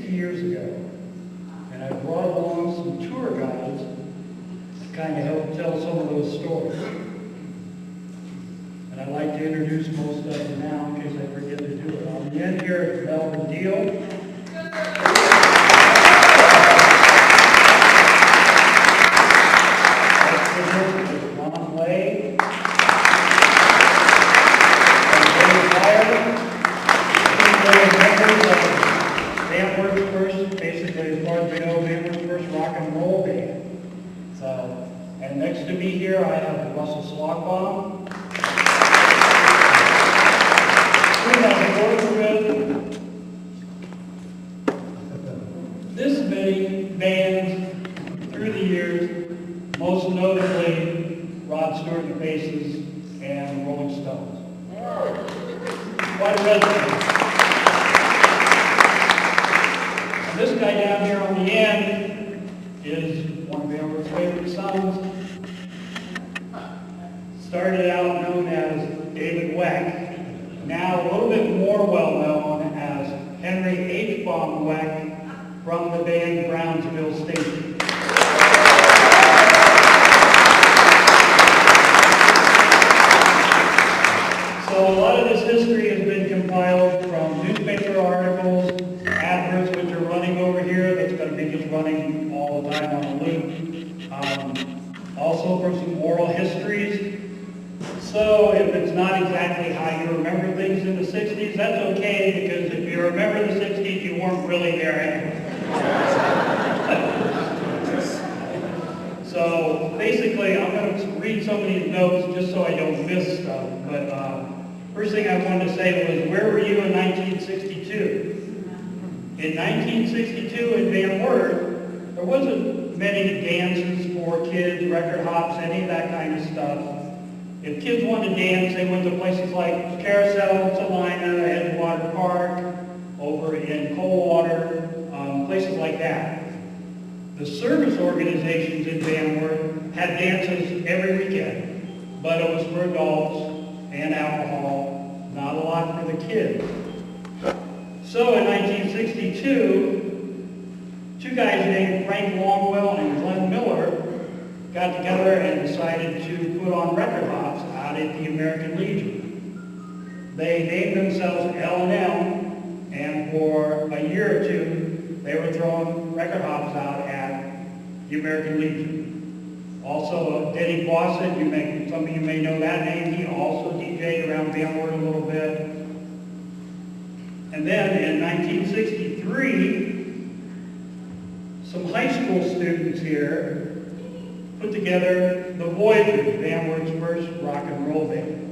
years ago. And I brought along some tour guides to kind of help tell some of those stories. And I'd like to introduce most of them now in case I forget to do it. On the end here is Melvin Deal. And next to me here, I have Russ Schlagbaum. We have worked with this many bands through the years, most notably Rod Stewart and the Faces and Rolling Stones. Quite a resume. And this guy down here on the end is one of Wert's favorite sons. Started out known as David Weck, now a little bit more well known as Henry H. Baum Weck from the band Brownsville Station. So a lot of this history has been compiled from newspaper articles, adverts which are running over here, that's going to be just running all the time on a loop. Also for some oral histories. So if it's not exactly how you remember things in the 60s, that's okay, because if you remember the 60s, you weren't really there anyway. So basically, I'm going to read some of these notes just so I don't miss stuff. But first thing I wanted to say was, where were you in 1962? In 1962 in Van Wert, there wasn't many dances for kids, record hops, any of that kind of stuff. If kids wanted to dance, they went to places like Carousel, Salina, Edgewater Park, over in Coldwater, places like that. The service organizations in Van Wert had dances every weekend, but it was for adults and alcohol, not a lot for the kids. So in 1962, two guys named Frank Longwell and Glenn Miller got together and decided to put on record hops out at the American Legion. They named themselves L&M, and for a year or two, they were throwing record hops out at the American Legion. Also, Denny Boston, some of you may know that name, he also DJ'd around Van Wert a little bit. And then in 1963, some high school students here put together the Voyagers, Van Wert's first rock and roll band.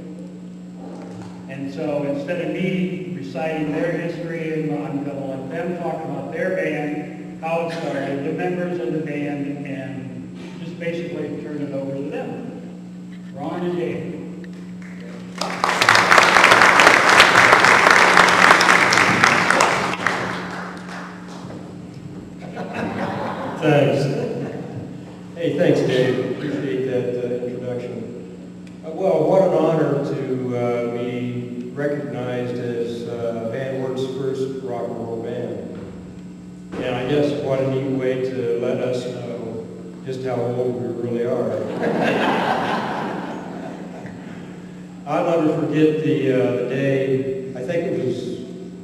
And so instead of me reciting their history, I'm going to let them talk about their band, how it started, the members of the band, and just basically turn it over to them. Ron and Dave. Thanks. Hey, thanks, Dave. Appreciate that introduction. Well, what an honor to be recognized as Van Wert's first rock and roll band. And I guess what a neat way to let us know just how old we really are. I'll never forget the day, I think it was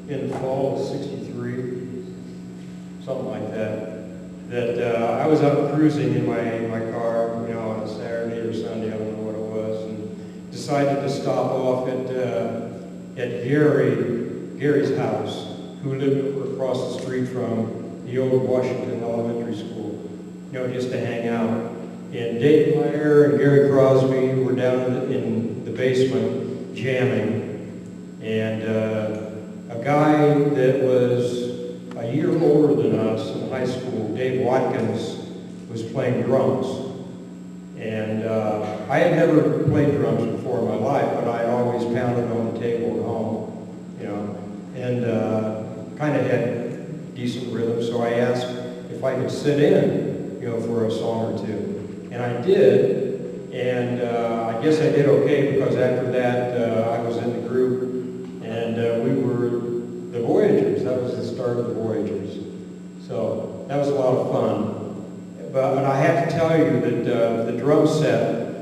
in the fall of '63, something like that. That I was out cruising in my car, on a Saturday or Sunday, I don't know what it was, and decided to stop off at Gary's house, who lived across the street from the old Washington Elementary School, just to hang out. And Dave Hyre and Gary Crosby were down in the basement jamming, and a guy that was a year older than us in high school, Dave Watkins, was playing drums. And I had never played drums before in my life, but I always pounded on the table at home, and kind of had decent rhythm. So I asked if I could sit in, for a song or two. And I did, and I guess I did okay, because after that I was in the group, and we were the Voyagers. That was the start of the Voyagers. So that was a lot of fun. But I have to tell you that the drum set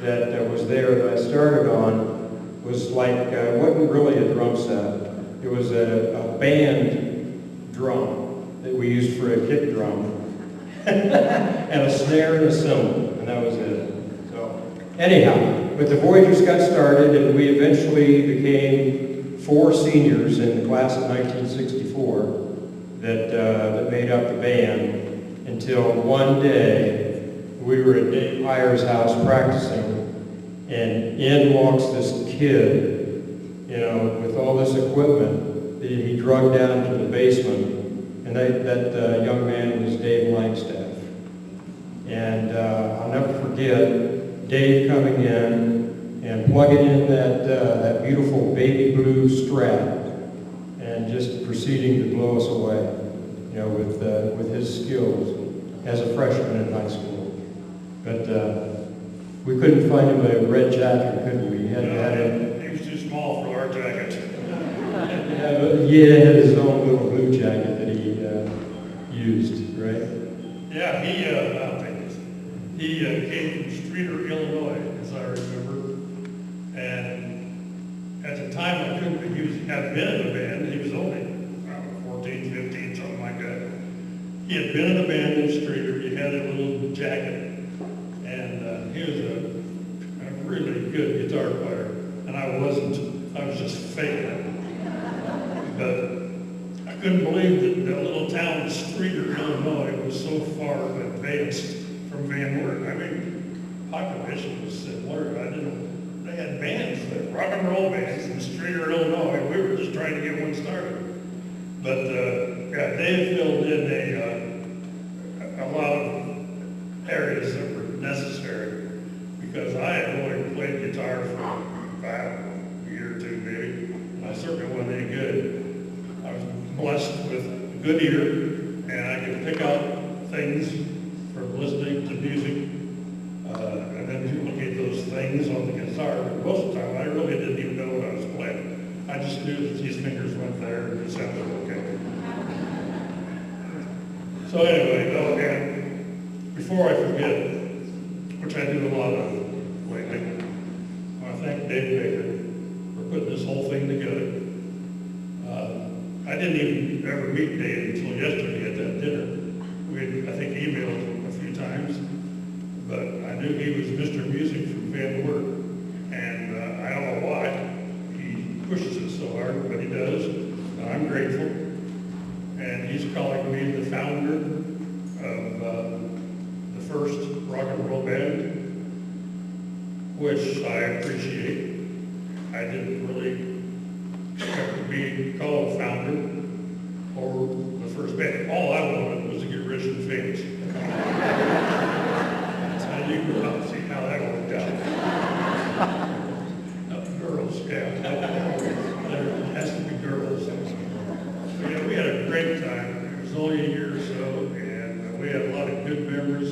that was there that I started on was like, wasn't really a drum set. It was a band drum that we used for a kick drum. And a snare and a cymbal, and that was it. So anyhow, but the Voyagers got started, and we eventually became 4 seniors in the class of 1964 that made up the band until one day we were at Dave Hyre's house practicing, and in walks this kid, you know, with all this equipment that he drugged down to the basement. And that young man was Dave Langstaff. And I'll never forget Dave coming in and plugging in that beautiful baby blue Strat and just proceeding to blow us away, you know, with his skills as a freshman in high school. But we couldn't find him a red jacket, could we? He had him. He was too small for our jacket. He had his own little blue jacket that he used, right? Yeah, he came from Streator, Illinois, as I remember. And at the time, he had been in a band. He was only 14, 15, something like that. He had been in a band in Streator. He had a little jacket. And he was a really good guitar player. And I wasn't. I was just faking it. But I couldn't believe that little town of Streator, Illinois was so far advanced from Van Wert. I mean, population was similar. I didn't know. They had bands, rock and roll bands in Streator, Illinois. We were just trying to get one started. But yeah, Dave filled in a lot of areas that were necessary because I had only played guitar for about a year or two, maybe. And I certainly wasn't any good. I was blessed with a good ear, and I could pick out things from listening to music, and then duplicate those things on the guitar. But most of the time, I really didn't even know what I was playing. I just knew that these fingers went there, and it sounded okay. So anyway, and before I forget, which I do a lot of lately, I want to thank Dave Baker for putting this whole thing together. I didn't even ever meet Dave until yesterday at that dinner. We had, I think, emailed a few times, but I knew he was Mr. Music from Van Wert, and I don't know why he pushes it so hard, but he does, and I'm grateful. And he's calling me the founder of the first rock and roll band, which I appreciate. I didn't really expect to be called founder or the first band. All I wanted was to get rich and famous. So you can about see how that worked out. Girls, yeah. There has to be girls. But yeah, we had a great time. It was only a year or so, and we had a lot of good memories,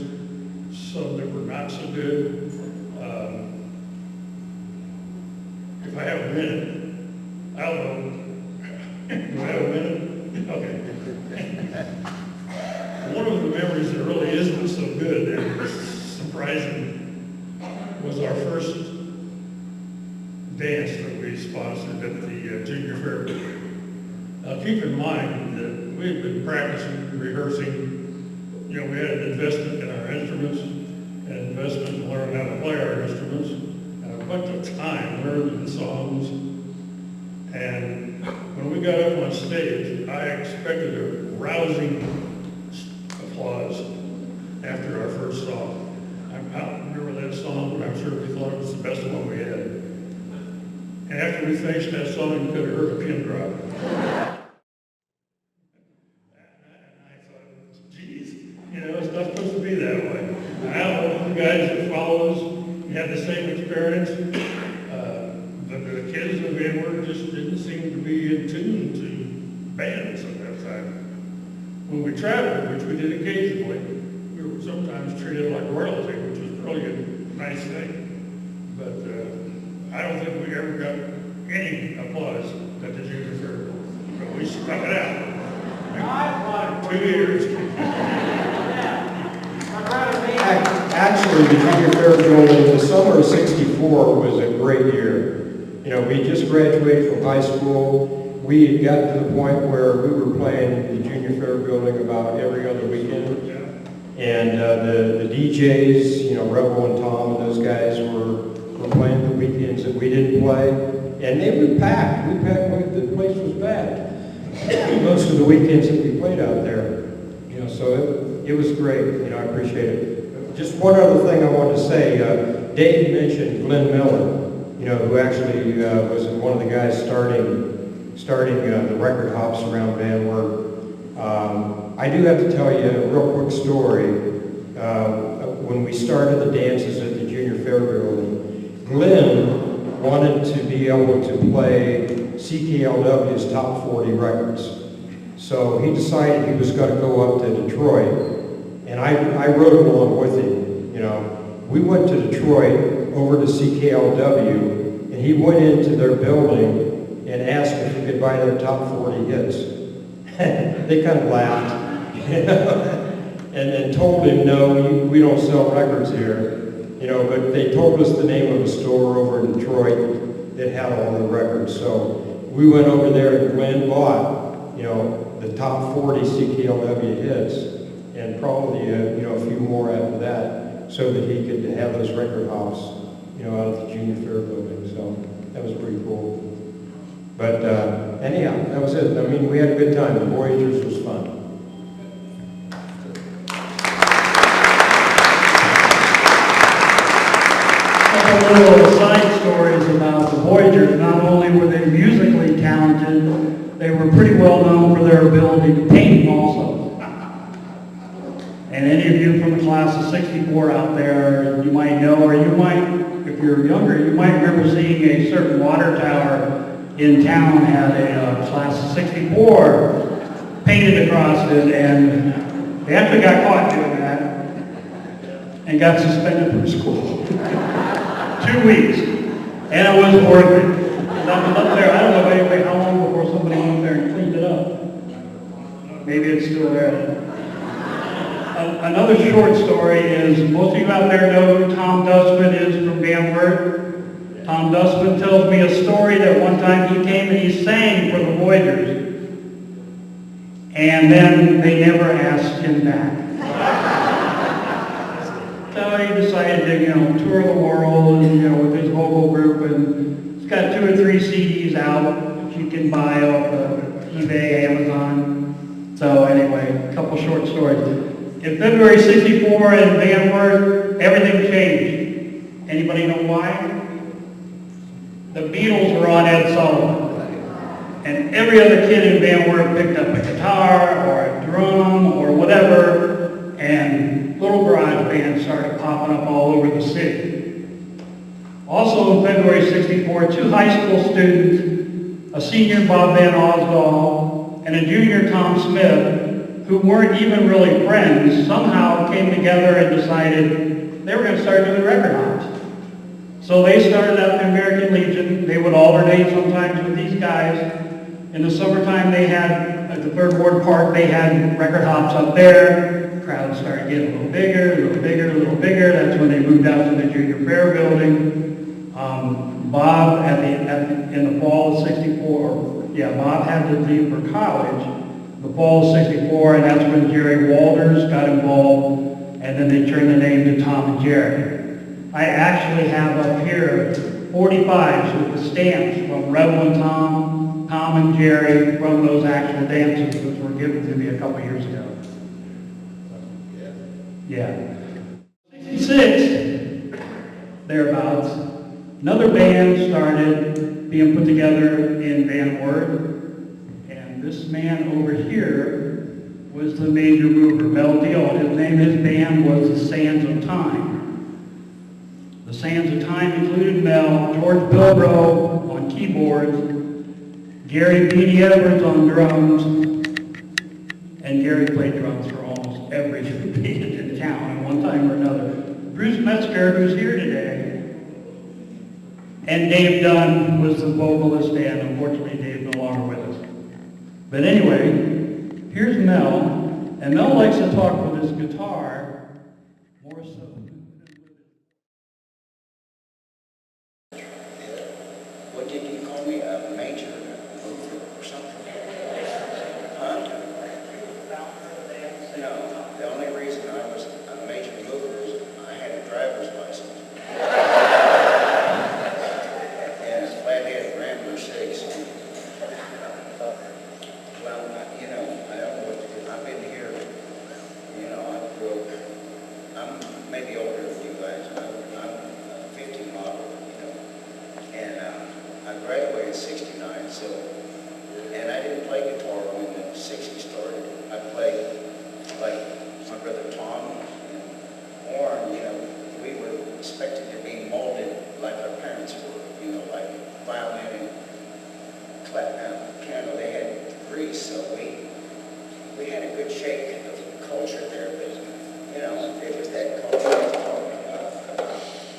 some that were not so good. If I have a minute, I don't know. Do I have a minute? Okay. One of the memories that really isn't so good and was surprising was our first dance that we sponsored at the junior fair. Now keep in mind that we had been practicing, rehearsing. You know, we had an investment in our instruments, an investment to learn how to play our instruments, and a bunch of time learning the songs. And when we got up on stage, I expected a rousing applause after our first song. I don't remember that song, but I'm sure we thought it was the best one we had. And after we finished that song, you could have heard a pin drop. And I thought, geez, you know, it's not supposed to be that way. I don't know if you guys that follow us had the same experience. But the kids in Van Wert just didn't seem to be in tune to bands at that time. When we traveled, which we did occasionally, we were sometimes treated like royalty, which was really a nice thing. But I don't think we ever got any applause at the junior fair. But we stuck it out. I 2 years. Actually, the junior fair building, the summer of '64 was a great year. You know, we just graduated from high school. We had gotten to the point where we were playing the junior fair building about every other weekend. And the DJs, you know, Rebel and Tom and those guys were playing the weekends that we didn't play. And they were packed. The place was packed. Most of the weekends that we played out there. You know, so it was great. You know, I appreciate it. Just one other thing I wanted to say. Dave mentioned Glenn Miller, you know, who actually was one of the guys starting the record hops around Van Wert. I do have to tell you a real quick story. When we started the dances at the Junior Fair building, Glenn wanted to be able to play CKLW's top 40 records. So he decided he was going to go up to Detroit, and I rode along with him. You know, we went to Detroit over to CKLW, and he went into their building and asked if he could buy their top 40 hits. They kind of laughed, you know, and told him, no, we don't sell records here. You know, but they told us the name of a store over in Detroit that had all the records. So we went over there and Glenn bought, you know, the top 40 CKLW hits and probably, you know, a few more after that so that he could have those record hops, you know, out at the Junior Fair building. So that was pretty cool. But anyhow, that was it. I mean, we had a good time. The Voyagers was fun. Little side stories about the Voyagers. Not only were they musically talented, they were pretty well known for their ability to paint also. And any of you from the class of '64 out there, you might know, or you might, if you're younger, you might remember seeing a certain water tower in town had a class of '64 painted across it, and they actually got caught doing that and got suspended from school. 2 weeks, and it was worth it. That was up there, I don't know anyway how long before somebody went up there and cleaned it up. Maybe it's still there. Another short story is, most of you out there know who Tom Dustman is from Van Wert. Tom Dustman tells me a story that one time he came and he sang for the Voyagers, and then they never asked him back. So he decided to, you know, tour the world, and, you know, with his vocal group, and he's got 2 or 3 CDs out that you can buy off eBay, Amazon. So anyway, a couple short stories. In February '64 in Van Wert, everything changed. Anybody know why? The Beatles were on Ed Sullivan. And every other kid in Van Wert picked up a guitar or a drum or whatever, and little garage bands started popping up all over the city. Also in February '64, 2 high school students, a senior Bob Van Osdal and a junior Tom Smith, who weren't even really friends, somehow came together and decided they were going to start doing record hops. So they started out the American Legion. They would alternate sometimes with these guys. In the summertime, they had, at the Third Ward Park, they had record hops up there. The crowd started getting a little bigger, a little bigger, a little bigger. That's when they moved out to the Junior Fair building. Bob, in the fall of '64, Bob had to leave for college, the fall of '64, and that's when Jerry Walters got involved, and then they turned the name to Tom and Jerry. I actually have up here 45s with the stamps from Rebel and Tom and Jerry from those actual dances which were given to me a couple years ago. Yeah. 66, thereabouts, another band started being put together in Van Wert, and this man over here was the major mover, Mel Deal. His band was the Sands of Time. The Sands of Time included Mel, George Bilbrough on keyboards, Gary Beatty Edwards on drums, and Gary played drums for almost every band in town at one time or another. Bruce Metzger, who's here today, and Dave Dunn was the vocalist, and unfortunately Dave's no longer with us. But anyway, here's Mel And Mel likes to talk with his guitar more so than with his... What did you call me? A major mover or something? Huh? No, the only reason I was a major mover is I had a driver's license. And a flathead Rambler 6. Well, you know, I don't know what to do. I've been here, you know, I grew up. I'm maybe older than you guys. I'm 50 model, you know. And I graduated in 69, so, and I didn't play guitar when the 60s started. I played, like my brother Tom and Warren, you know, we were expected to be molded like our parents were, you know, like violin and piano, they had degrees, so we had a good shake of culture there, but, you know, it was that culture I was talking about,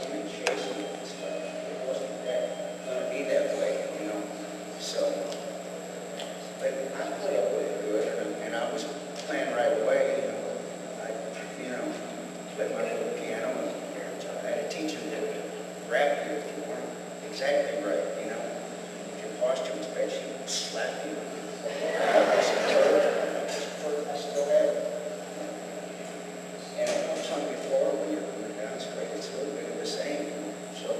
women chasing and stuff. It wasn't that going to be that way, you know. So, but I played up with it good, and I was playing right away, you know. You know, played my little piano, and I had a teacher that would rap you if you weren't exactly right, you know. If your posture was bad, she would slap you. I still have it. And it comes on before when you're coming down straight, it's a little bit of the same. So,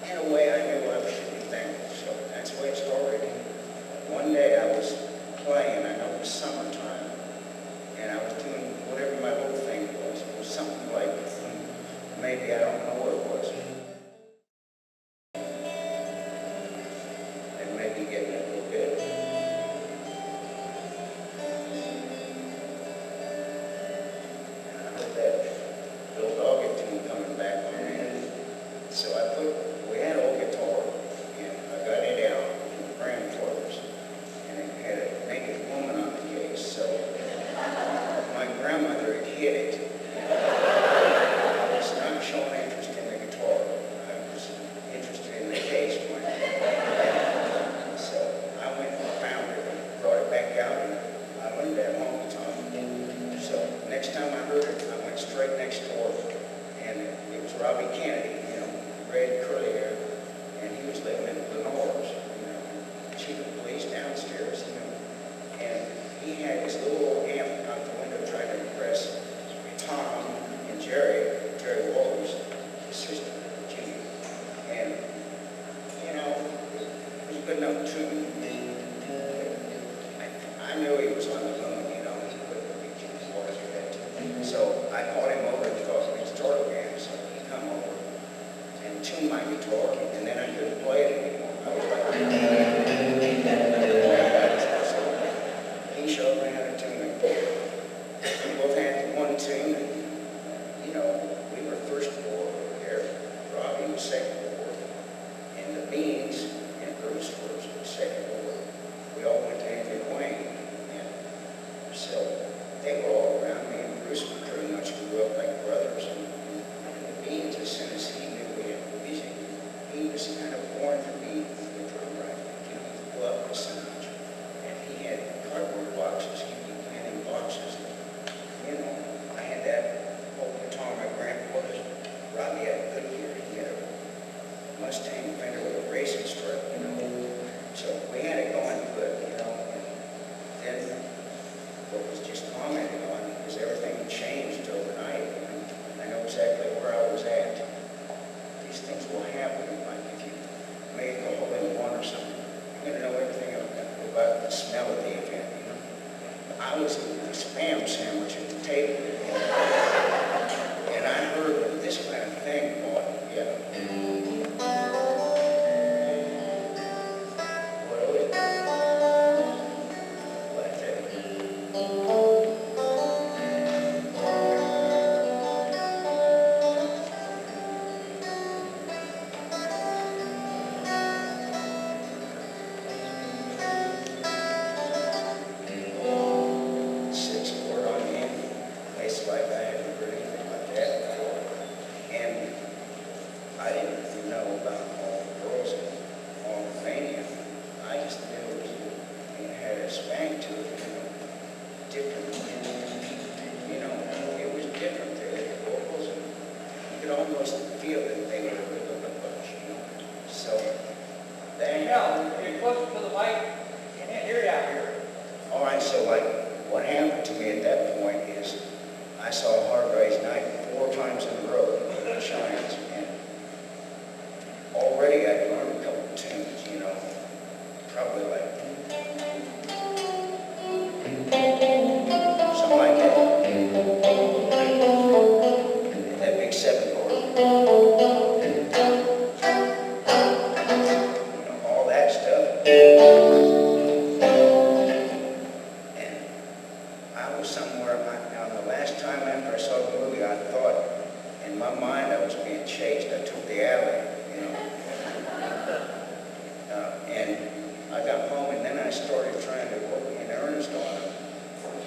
in a way, I knew I should be thankful. So that's the way it started. One day I was playing, I know it was summertime, and I was doing whatever my little thing was. It was something like, maybe, I don't know what it was. And maybe getting a little bit. And I heard that Bill Doggett tune coming back on me. So we had old guitar, and I got it out from the grandfather's, and it had a naked woman on the case. So my grandmother had hit it. I was not showing interest almost feel that they were a little bit bunch, you know. So they You're closer to the mic. Can't hear you out here. all right, so like what happened to me at that point is I saw Hard Day's Night 4 times in a row, Giants, and already I'd learned a couple of tunes, you know, probably like something like that. That big 7 chord. You know, all that stuff. And I was somewhere, on the last time after I saw the movie, I thought, in my mind, I was being chased. I took the alley, you know. And I got home, and then I started trying to work in earnest on it.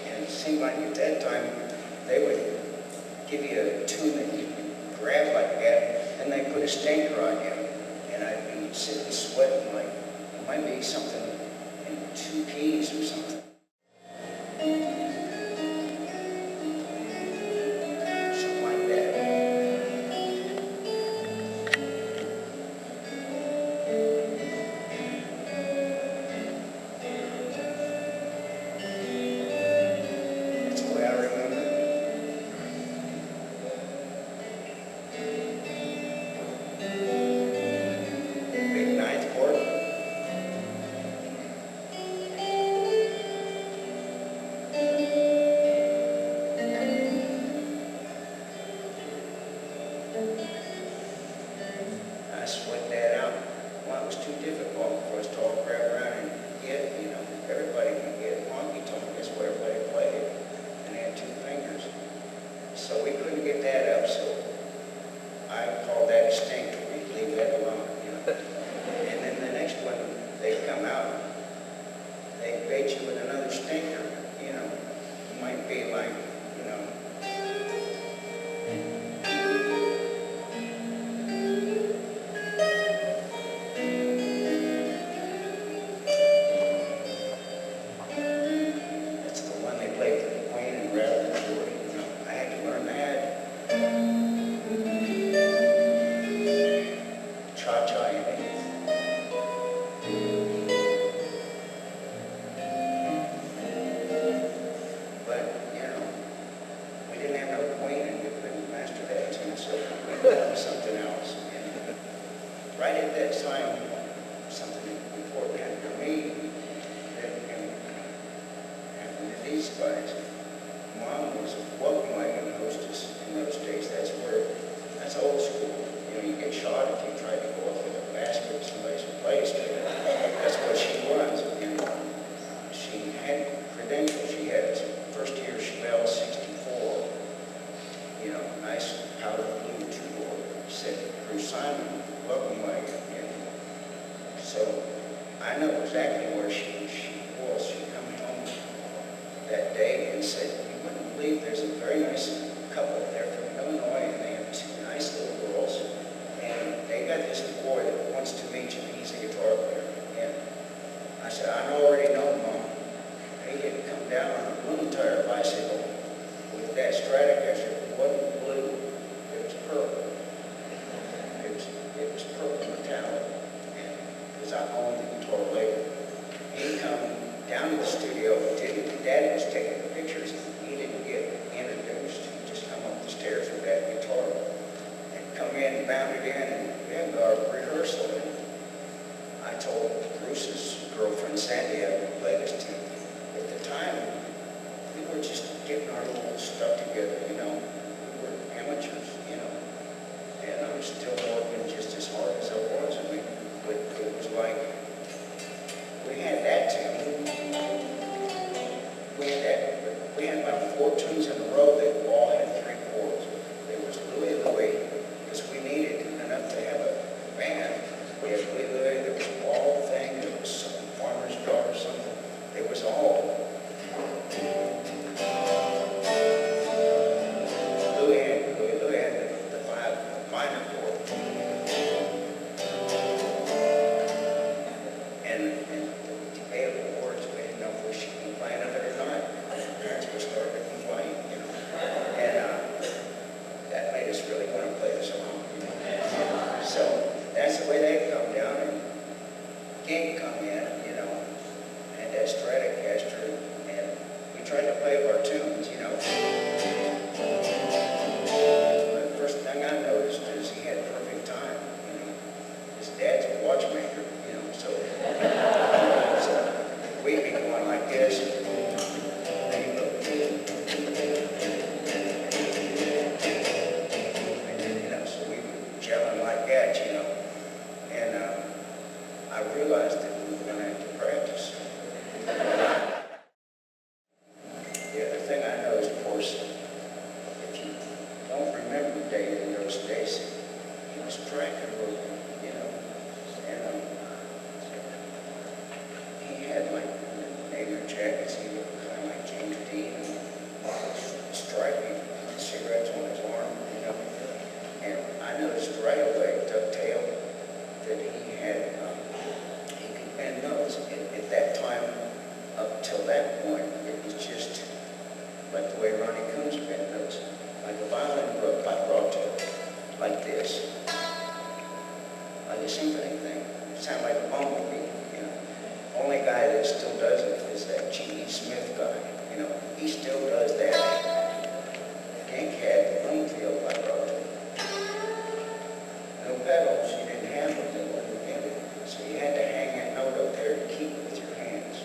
And it seemed like at that time, they would give you a tune that you could grab like that, and they put a stinker on you. And I'd be sitting sweating like, it might be something in 2 keys or something. Something like that. That's the way I remember it. Big 9th chord. I sweat that out. Well, it was too difficult for us to all grab around and get, you know, everybody can get honky tonk. That's what everybody played. And they had 2 fingers. So we couldn't get that up, so I called that extinct. We leave that alone, you know. And then the next one, they come out, they bait you with another stinker, you know. It might be like, you know, that's the one they played for the Queen and rather than Jordan, you know. I had to learn that. Cha-cha, you mean? But, you know, we didn't have no Queen and we couldn't master that tune, so we did something else. And right at that time, something important happened to me that happened to these guys. Mom was a welcome wagon hostess in those days. That's old school. You know, you get shot if you try to go up with a basket at somebody's place. That's what she was. And she had credentials. She had first year Chevelle 64. You know, nice powder blue 2-door. Said Bruce Simon, welcome wagon. And so I know exactly where she was. She come home that day and said, you wouldn't believe there's a very nice couple there from Illinois, and they have 2 nice little girls, and they got this boy that wants to meet you. He's a guitar player. And I said, I already know, Mom. He had come down on a balloon tire bicycle with that Stratocaster. It wasn't blue, it was purple. It was purple metallic, because I owned the guitar later. He come down to the studio, Dad was taking pictures. He didn't get introduced. He just come up the stairs with that guitar and come in and bounded in, and we had our rehearsal. And I told Bruce's girlfriend Sandy I would play this tune. At the time, we were just getting our little stuff together, you know. We were amateurs, you know. And I was still working just as hard as I was. I mean, but it was like we had that tune. We had about 4 tunes in a row that all had 3 chords. There was Louie Louie, because we needed enough to striker, you know, and he had like navy jackets, he looked kind of like James Dean, and stripy cigarettes on his arm, you know. And I noticed right away, ducktail, that he had, he could bend notes. At that time, up till that point, it was just like the way Ronnie Coons bent notes. Like a violin vibrato, like this. Like a symphony thing. It sounded like a bumblebee, you know. Only guy that still does it is that G.E. Smith guy, you know. He still does that. Gank had the Bloomfield vibrato. No pedals, you didn't have them, they weren't invented. So you had to hang that note up there to keep it with your hands.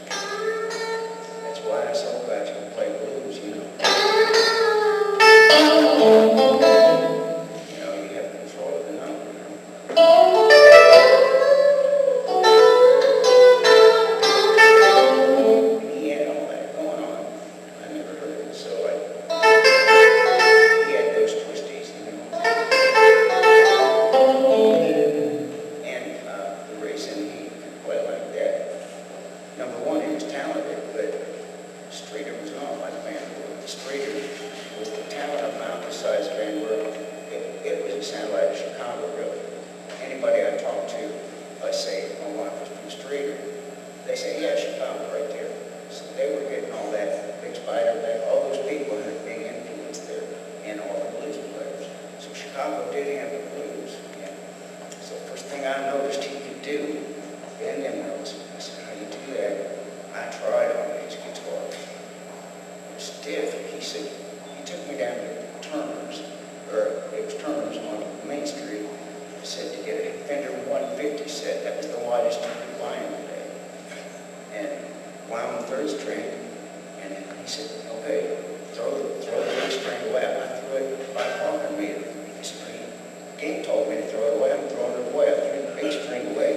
That's why I so glad you can play blues, you know. You know, you have control of the note, you know. He had all that going on. I never heard it, so he had those twisties, you know. And the reason he could play like that, number one, he was talented, but Streeter was not like Van Wert. Streeter was the talent amount besides Van Wert. It sounded like Chicago, really. Anybody I talk to, I say, my wife was from Streeter. They say, yeah, Chicago right there. So they were getting all that big spider, all those people had a big influence there, and all the blues players. So Chicago did have the blues. Yeah. So first thing I noticed he could do, bend them notes. I said, how do you do that? I tried on his guitar. It was stiff. He said, he took me down to Turner's, or it was Turner's on Main Street. He said to get a Fender 150 set, that was the widest you could buy in the day. And wound the third string, and he said, okay, throw the third string away. I threw it by Parker meter. He said, Game told me to throw it away. I'm throwing it away. I threw the big string away.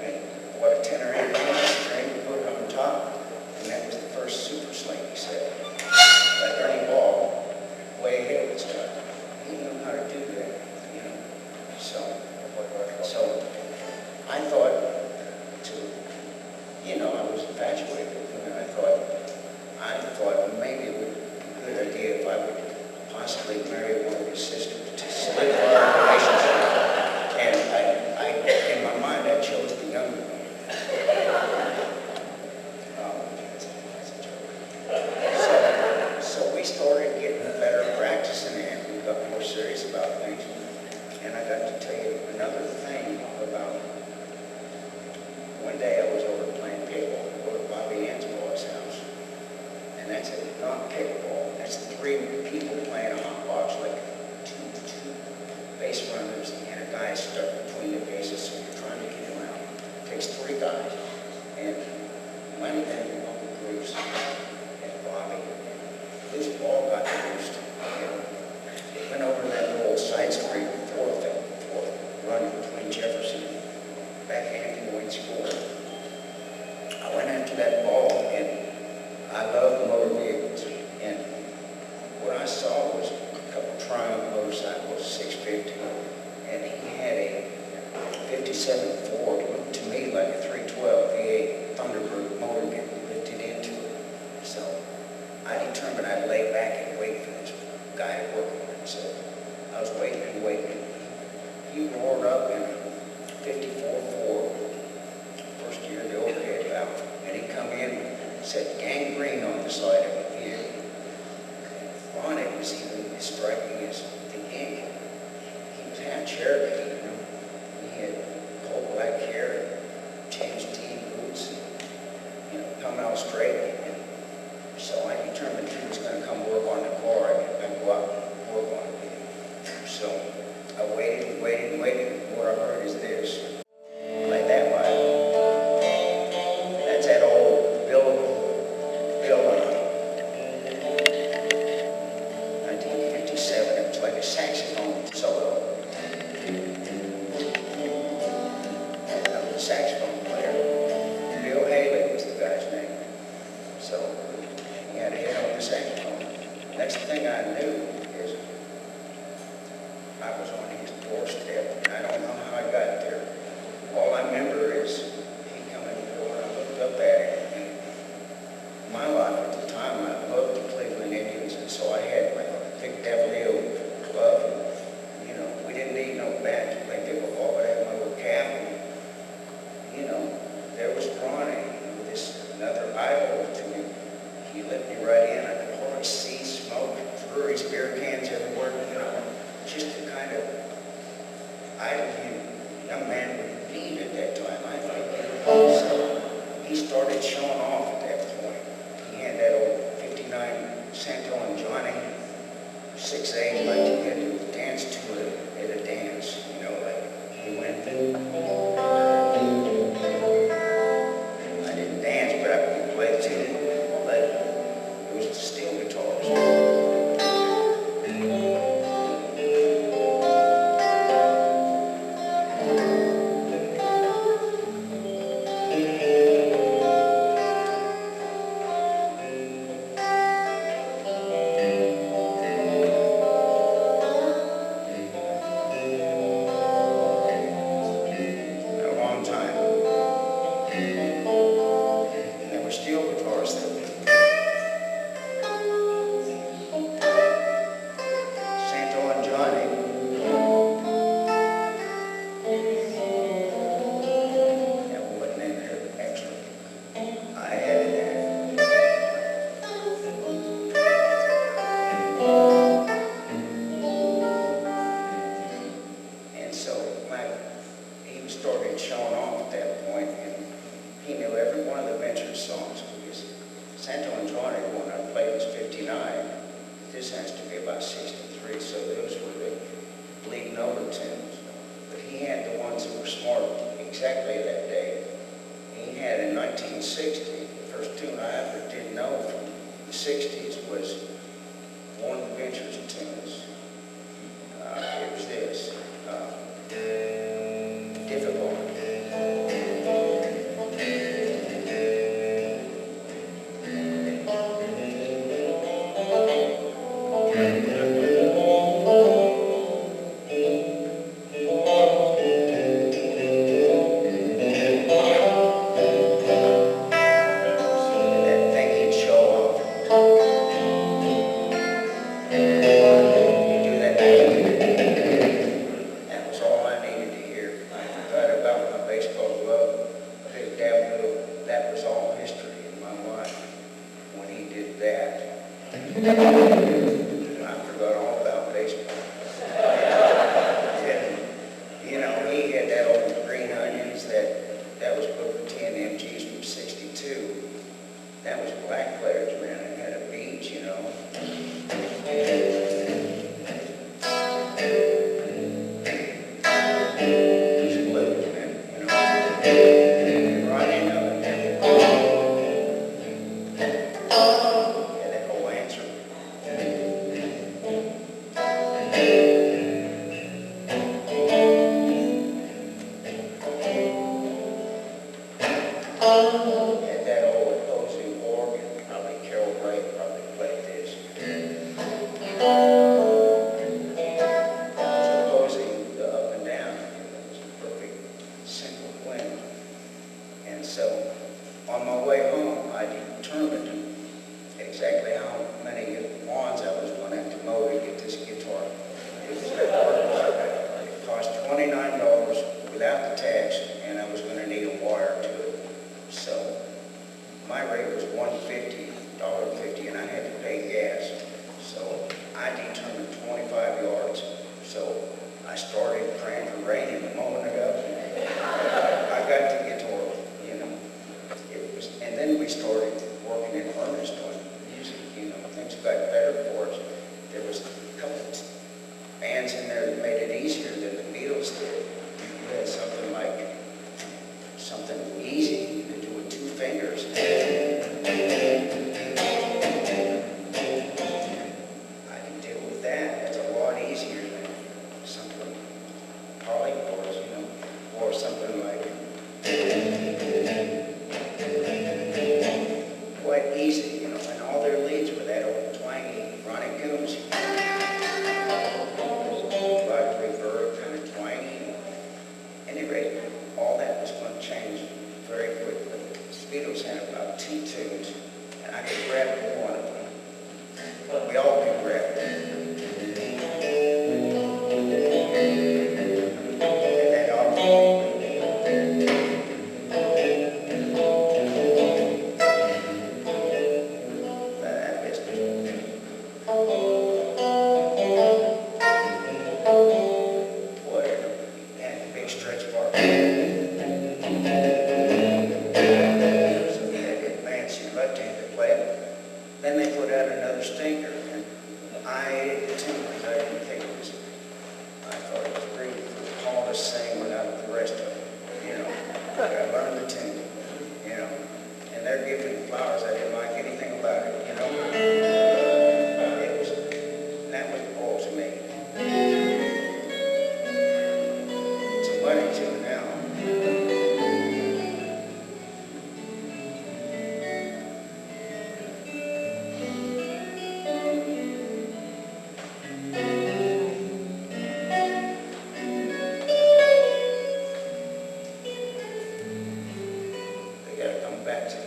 And what a tenor and string, put it on top. And that was the first super sling, he said. Like Ernie Ball, way ahead of his time. He knew how to do that, you know. So I thought I was infatuated with him, and I thought maybe it would be a good idea if I would possibly marry one of his sisters to solidify our relationship. And in my mind, I chose the younger one. So we started getting better practicing, and we got more serious about things. And I got to tell you another thing about one day I was over playing pickleball over at Bobby Ann's boy's house. And that's not pickleball. That's three people playing a hot box, like two base runners and a guy stuck between the bases, so you're trying to get him out. It takes three guys. And Lenny and Uncle Bruce and Bobby, this ball got loosed. And it went over that little side street, fourth run between Jefferson and backhand Wayne School. I went after that ball, and I love motor vehicles. And what I saw was a couple Triumph motorcycles, 650, and he had a 57 Ford, looked to me like a 312 V8 Thunderbird motor getting lifted into it. So I determined I'd lay back and wait for this guy to work on it. So I was waiting and waiting. He roared up in a 54 Ford, first year of the overhead valve, and he come in and said gangrene on the side of the vehicle. Bonnet was even as striking as the ink. He was half Cherokee, you know. He had coal black hair, tan started praying for rain a moment ago. I got the guitar, you know. And then we started working in earnest on music, you know. Things got better for us. There was a couple of bands in there that made it easier than the Beatles did. You had something easy to do with 2 fingers. I can deal with that. That's a lot easier than something polychords, you know, or something like quite easy, you know, and all their leads were that old twangy Ronnie Coombs. Like reverb, kind of twangy. At any rate, all that was going to change very quickly. The Beatles had about 2 tunes, and I could grab one of them. But we all could grab them. And that all that business. Whatever. And big stretch bar. So we had good fancy left-handed play it. Then they put out another stinker, and I hated the tune because I didn't think it was. I thought it was great for Paul to sing without the rest of it. You know, I learned the tune. You know, and they're giving me flowers. I didn't like anything about it. You know, it was that was all to me. It's a money tune now. They gotta come back to me.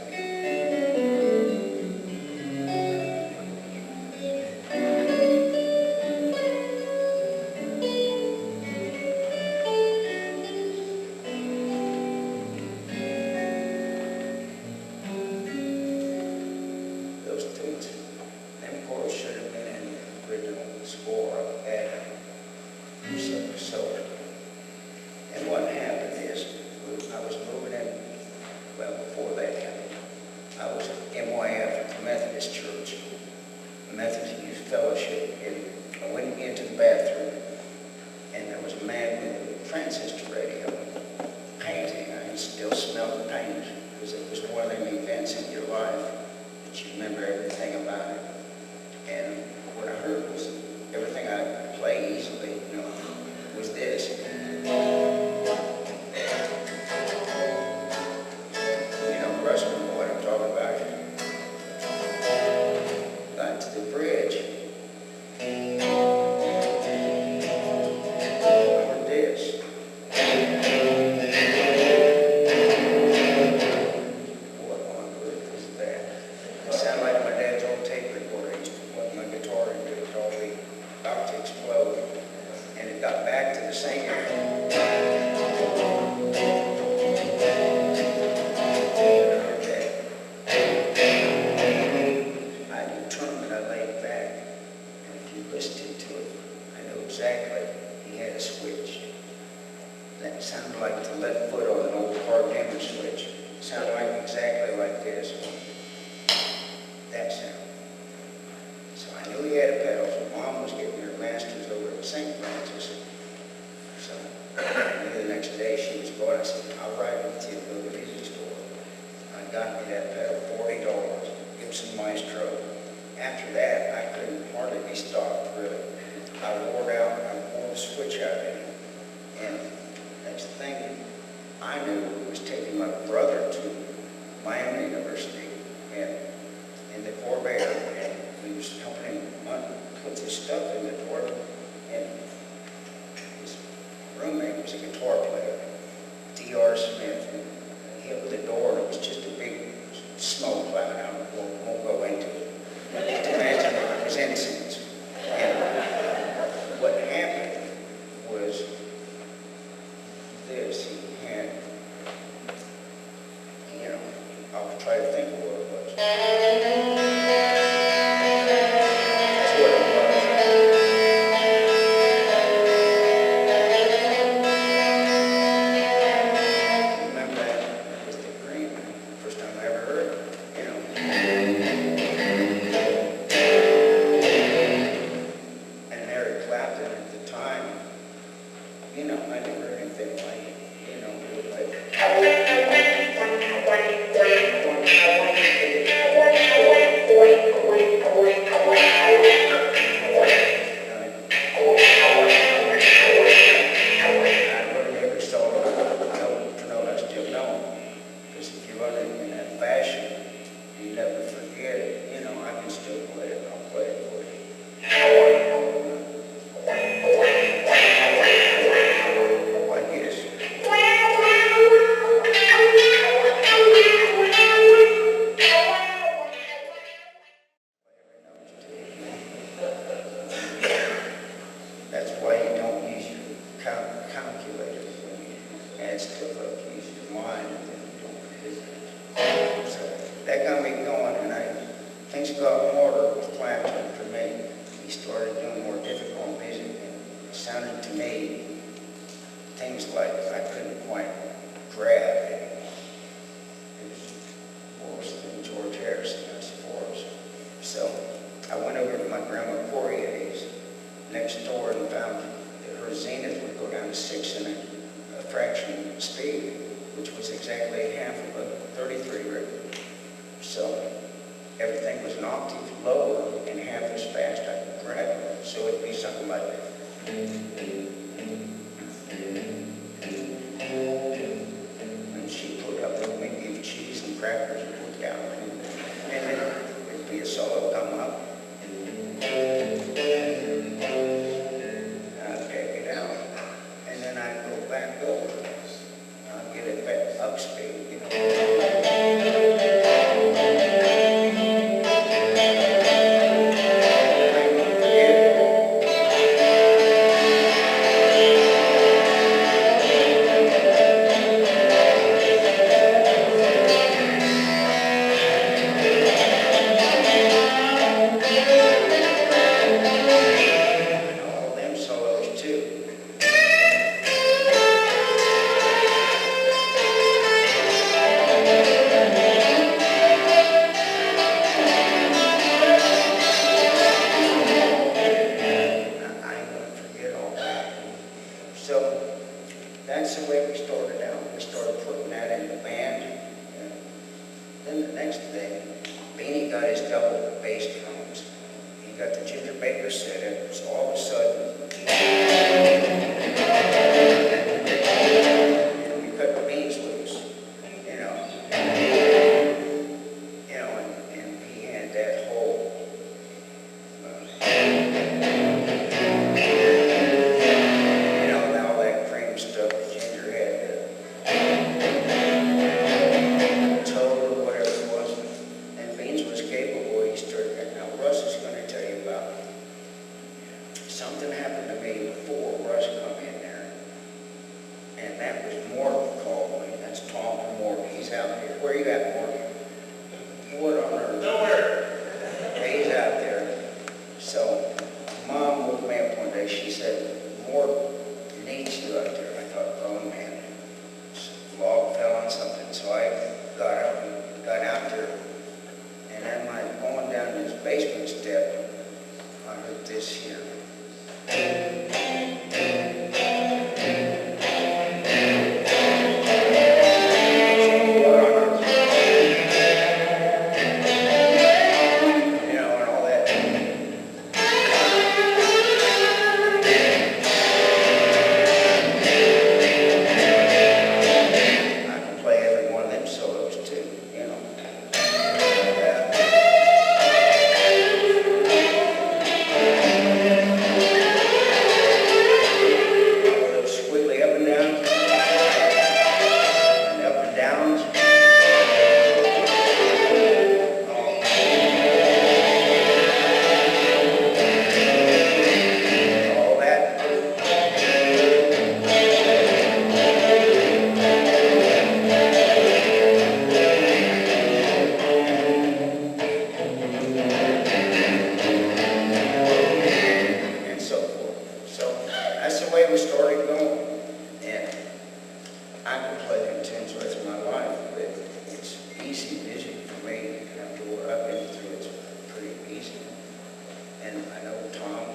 Those tunes, them chords should have been in the original score of the album. So, and what happened is, I was moving in, well, before that happened, I was MYF at the Methodist Church, the Methodist Youth Fellowship, and I went into the bathroom, and there was a man with a transistor radio painting. I can still smell the paint, because it was one of them events in your life that you remember everything about it. And what I heard was everything I could play easily, you know, was this. You know, Russ will know what I'm talking about. Got to the bridge. Remember this. What on earth is that? It sounded like my dad's old tape recorder. He used to put my guitar into it, all about to explode. And it got back to the singer. I determined, I laid back, and if you listened to it, I knew exactly he had a switch. That sounded like the left foot on an old car dimmer switch. It sounded like exactly like this. That sound. So I knew he had a pedal. So Mom was getting her master's over at St. Francis. So I knew the next day she was going. I said, I'll ride with you to go to the music store. I got me that pedal, $40, Gibson Maestro. After that, I couldn't hardly be stopped, really. I wore the switch out of it. And next thing I knew was taking my brother to Miami University. you know, I never heard anything like it, you know, I learned every song note to note I still know. Because if you run it in that fashion, you never forget it. You know, I can still play it. I'll play it for you. Like this. That's why you don't use your calculator when you add stuff up. You use your mind and then you don't forget it. So that got me going, and things got harder with Clapton for me. He started doing more difficult music, and it sounded to me things like I couldn't quite grab it. It was worse than George Harrison, I suppose. So I went over to my grandma Poirier's next door and found that her zenith would go down to 6 and a fraction speed, which was exactly half of a 33 record. So everything was an octave lower and half as fast I could grab it. So it'd be something like that. And she put up with me, give cheese and crackers and put down. And then it'd be a solo come up. I'd pick it out. And then I'd go back over. I'd get it back up speed, you know.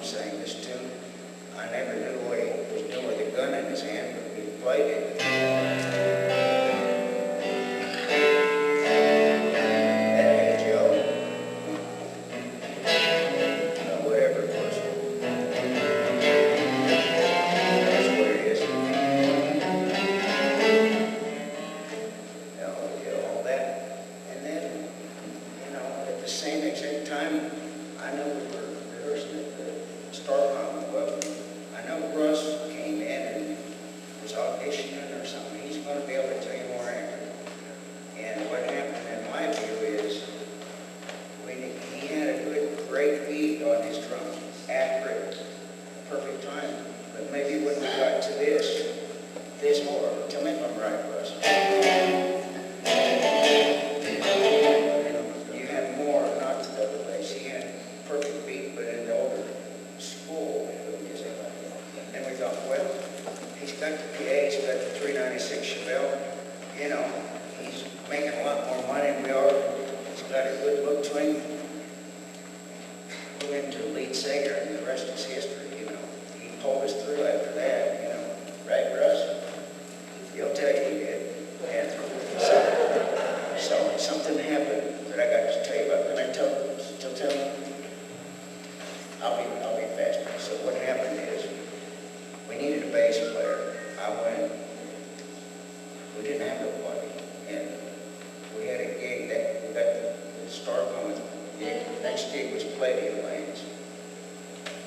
saying this tune. I never knew what he was doing with a gun in his played it. That age, Joe. Whatever it was. That's what it is. We did all that. And then, at the same exact time, I know we were rehearsing at the Schlagbaum. Well, I know Russ came in and was auditioning or something. He's going to be able to tell you more after. And what happened, in my view, is he had a great beat on his drum, accurate, perfect time. But maybe when we got to this more. Tell me if I'm right, Russ. You had more, not the double bass. He had perfect beat, but in the older school music. And we thought, well, he's got the PA, he's got the 396 Chevelle. He's making a lot more money than we are. He's got a good look to him. We're into lead singer, and the rest is history. He pulled us through after that. Right, Russ? He'll tell you he did. And so something happened that I got to tell you about. Can I still tell you? I'll be faster. So what happened is we needed a bass player. We didn't have nobody, and we had a gig that we got the start on. The next gig was Palladium Lanes.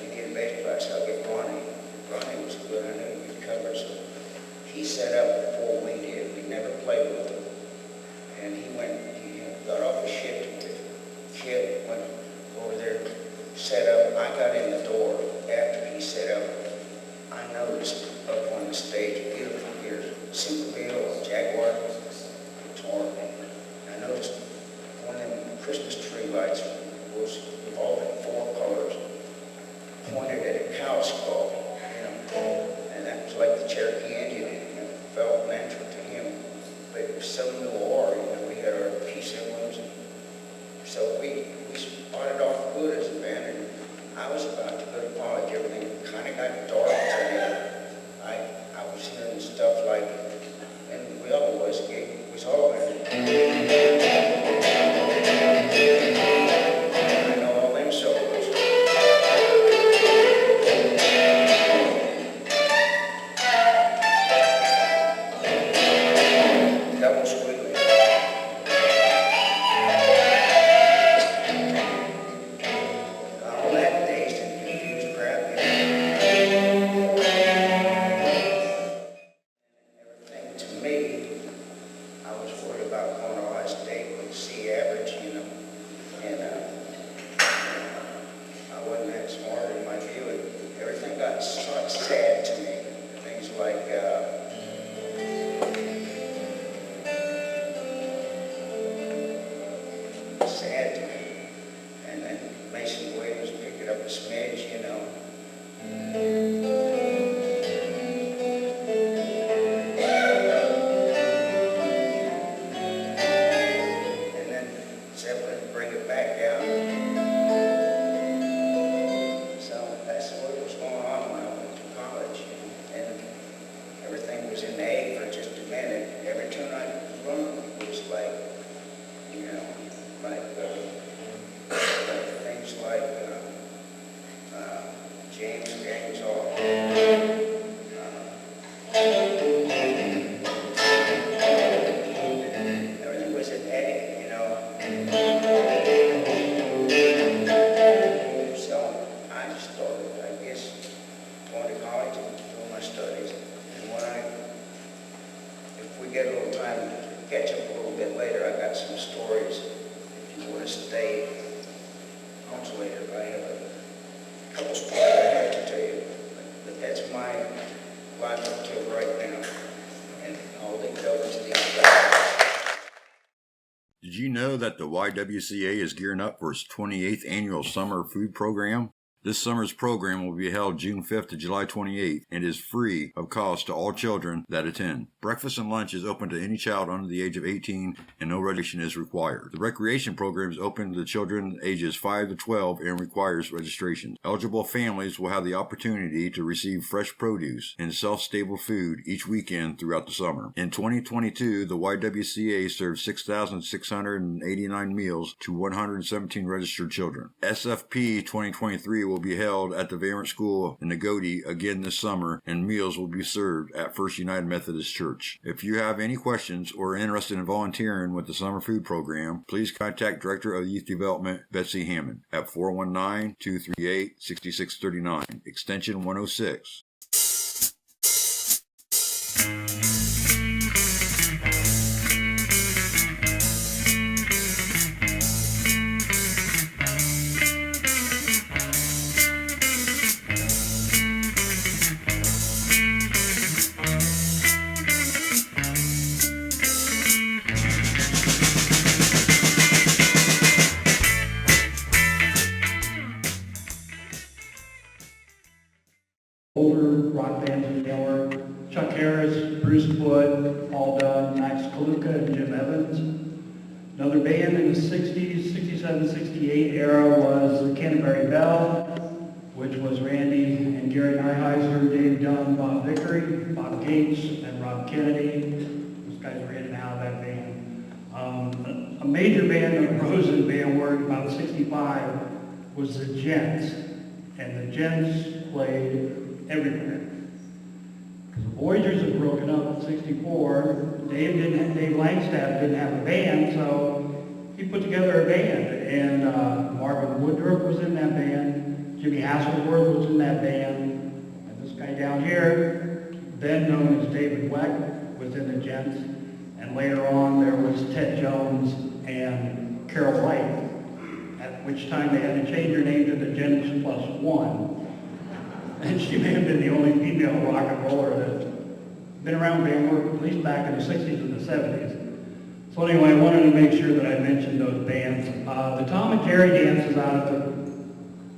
We needed a bass player, so I'll get Ronnie. Ronnie was good. I knew he could cover, so he set up before we did. We never played with him, and he got off a shift with Kid, went over there, set up. I got in the door after he set up. I noticed up on the stage, beautiful gear, Superville, Jaguar, guitar. I noticed one of them Christmas tree lights was involved in 4 colors, pointed at a cow skull, and that was like the Cherokee Indian, and it felt natural to him. But it was so noir, we had our peace emblems, so we started off good as a band, and I was about to go to college. Everything kind of got dark to me. I was hearing stuff like, and we all was all in. I know all them solos. Double squealing. All that dazed and confused crap. Everything to me, I was worried about going to last date with C average, and I wasn't that smart in my view. Everything got sort of sad to me. Things like sad to me. And then Mason Williams picked it up a smidge, And then Zeppelin bring it back down. So that's what was going on when I went to college. And everything was in the A for just a minute. Every tune I run was like, things like James Hall. Everything was an A, So I just started, I guess, going to college and doing my studies. And if we get a little time to catch up a little bit later, I got some stories. If you want to stay much later, I have a couple stories I have to tell you. But that's my life up till right now. And I'll leave it over to the other. Did you know that the YWCA is gearing up for its 28th annual summer food program? This summer's program will be held June 5th to July 28th and is free of cost to all children that attend. Breakfast and lunch is open to any child under the age of 18 and no registration is required. The recreation program is open to the children ages 5 to 12 and requires registration. Eligible families will have the opportunity to receive fresh produce and self-stable food each weekend throughout the summer. In 2022, the YWCA served 6,689 meals to 117 registered children. SFP 2023 will be held at the Wert School in Nagodi again this summer, and meals will be served at First United Methodist Church. If you have any questions or are interested in volunteering with the summer food program, please contact Director of Youth Development Betsy Hammond at 419-238-6639, extension 106. Older rock bands in New York, Chuck Harris, Bruce Wood, Paul Dunn, Max Kaluka, and Jim Evans. Another band in the 60s, 67, 68 era was the Canterbury Bell, which was Randy and Gary Nyheiser, Dave Dunn, Bob Vickery, Bob Gates, and Rob Kennedy. Those guys were in and out of that band. A major band that rose in band work about 65 was the Gents, and the Gents played everywhere. Because the Voyagers had broken up in 64. Dave Langstaff didn't have a band, so he put together a band. And Marvin Woodruff was in that band. Jimmy Hasselworth was in that band. And this guy down here, then known as David Weck, was in the Gents. And later on, there was Ted Jones and Carol White, at which time they had to change her name to the Gents Plus One. And she may have been the only female rock and roller that's been around band work at least back in the 60s and the 70s. So anyway, I wanted to make sure that I mentioned those bands. The Tom and Jerry dances out at the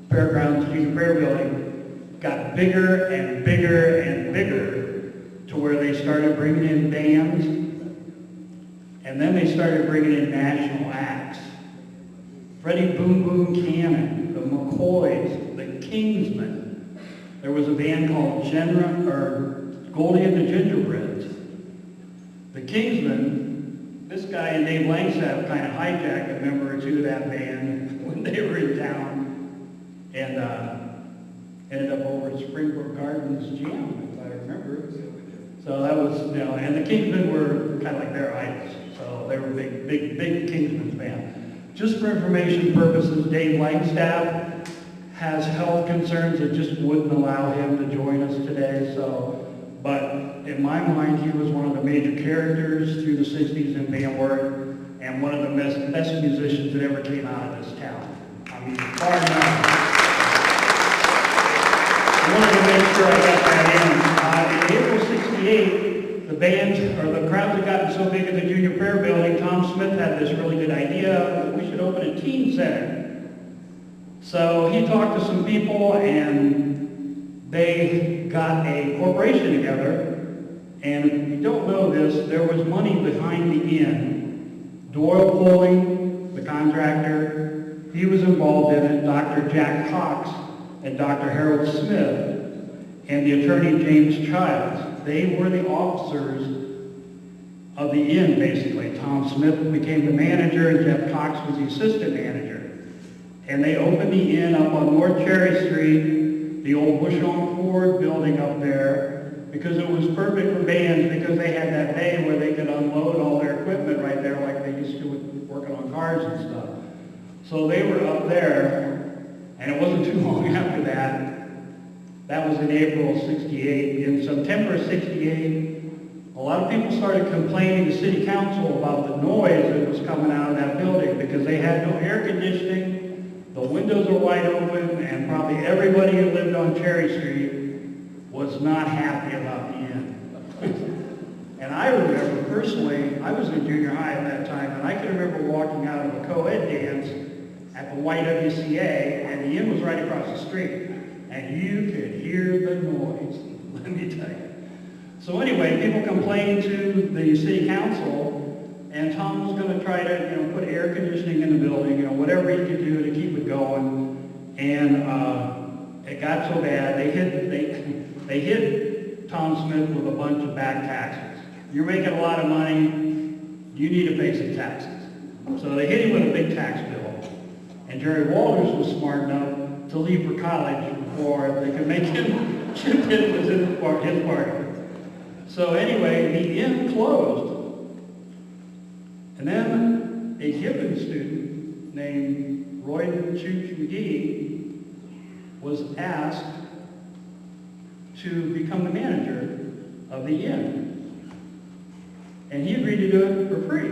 Fairgrounds Junior Fair Building got bigger and bigger and bigger to where they started bringing in bands, and then they started bringing in national acts. Freddie Boom Boom Cannon, the McCoys, the Kingsmen. There was a band called Goldie and the Gingerbreads. The Kingsmen, this guy and Dave Langstaff kind of hijacked a member or two of that band when they were in town and ended up over at Springbrook Gardens Gym, if I remember. So that was, and the Kingsmen were kind of like their idols. So they were big Kingsmen's band. Just for information purposes, Dave Langstaff has health concerns that just wouldn't allow him to join us today. But in my mind, he was one of the major characters through the 60s in band work and one of the best musicians that ever came out of this town. I mean, far enough. I wanted to make sure I got that in. In April '68, the bands, or the crowds had gotten so big at the Junior Fair Building, Tom Smith had this really good idea that we should open a teen center. So he talked to some people, and they got a corporation together. And if you don't know this, there was money behind the inn. Doyle Poling, the contractor, he was involved in it, Dr. Jack Cox and Dr. Harold Smith, and the attorney James Childs. They were the officers of the inn, basically. Tom Smith became the manager, and Jeff Cox was the assistant manager. And they opened the inn up on North Cherry Street, the old Bush on Ford building up there, because it was perfect for bands, because they had that bay where they could unload all their equipment right there like they used to with working on cars and stuff. So they were up there, and it wasn't too long after that. That was in April '68. In September '68, a lot of people started complaining to City Council about the noise that was coming out of that building because they had no air conditioning. The windows were wide open, and probably everybody who lived on Cherry Street was not happy about the inn. And I remember personally, I was in junior high at that time, and I can remember walking out of a co-ed dance at the YWCA, and the inn was right across the street. And you could hear the noise, let me tell you. So anyway, people complained to the city council, and Tom was going to try to, put air conditioning in the building, whatever he could do to keep it going. And it got so bad, they hit Tom Smith with a bunch of back taxes. You're making a lot of money, you need to pay some taxes. So they hit him with a big tax bill. And Jerry Walters was smart enough to leave for college before they could make him chip in with his party. So anyway, the inn closed. And then a Gibbon student named Roy Chooch McGee was asked to become the manager of the inn. And he agreed to do it for free.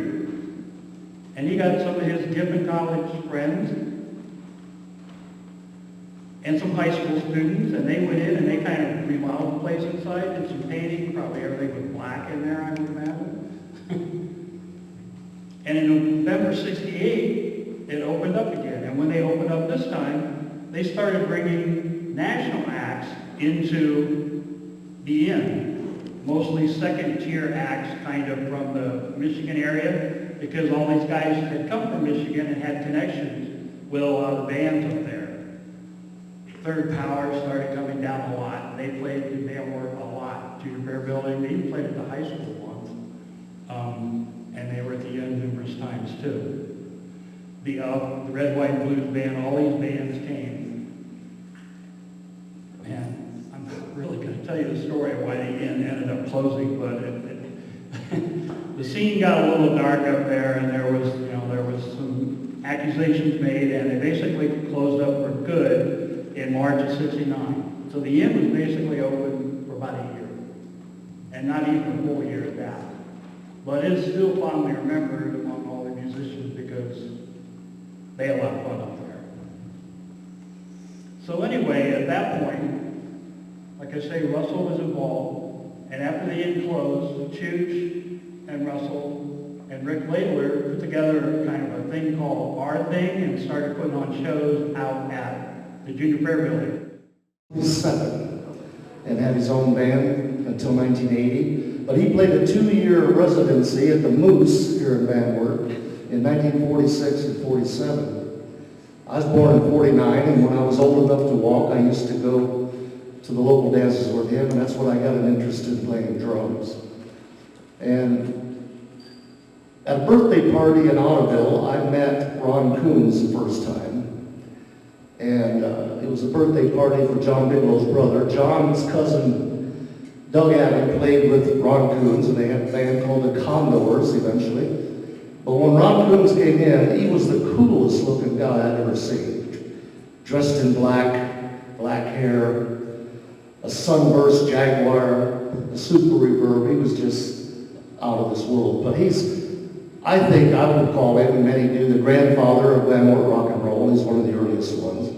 And he got some of his Gibbon College friends and some high school students, and they went in and they kind of remodeled the place inside, did some painting, probably everything was black in there, I would imagine. And in November '68, it opened up again. And when they opened up this time, they started bringing national acts into the inn. Mostly second-tier acts kind of from the Michigan area, because all these guys had come from Michigan and had connections with a lot of the bands up there. Third Power started coming down a lot. They played in Wert a lot. Junior Fair Building, they even played at the high school once. And they were at the inn numerous times too. The Red, White, and Blues Band, all these bands came. Man, I'm not really going to tell you the story of why the inn ended up closing, but the scene got a little dark up there, and there was some accusations made, and they basically closed up for good in March of '69. So the inn was basically open for about a year, and not even a full year at that. But it's still fondly remembered among all the musicians because they had a lot of fun up there. So anyway, at that point, like I say, Russell was involved, and after the inn closed, Chooch and Russell and Rick Ladler put together kind of a thing called Our Thing and started putting on shows out at the Junior Fair Building. He was 7 and had his own band until 1980. But he played a 2-year residency at the Moose here in Van Wert in 1946 and 47. I was born in 49, and when I was old enough to walk, I used to go to the local dances with him, and that's when I got an interest in playing drums. And at a birthday party in Otterville, I met Ron Coons the first time. And it was a birthday party for John Bigelow's brother. John's cousin, Doug Adam, played with Ron Coons, and they had a band called the Condors eventually. But when Ron Coons came in, he was the coolest looking guy I'd ever seen. Dressed in black hair, a sunburst Jaguar, a Super Reverb. He was just out of this world. But I think I would call him, and many do, the grandfather of Van Wert rock and roll. He's one of the earliest ones.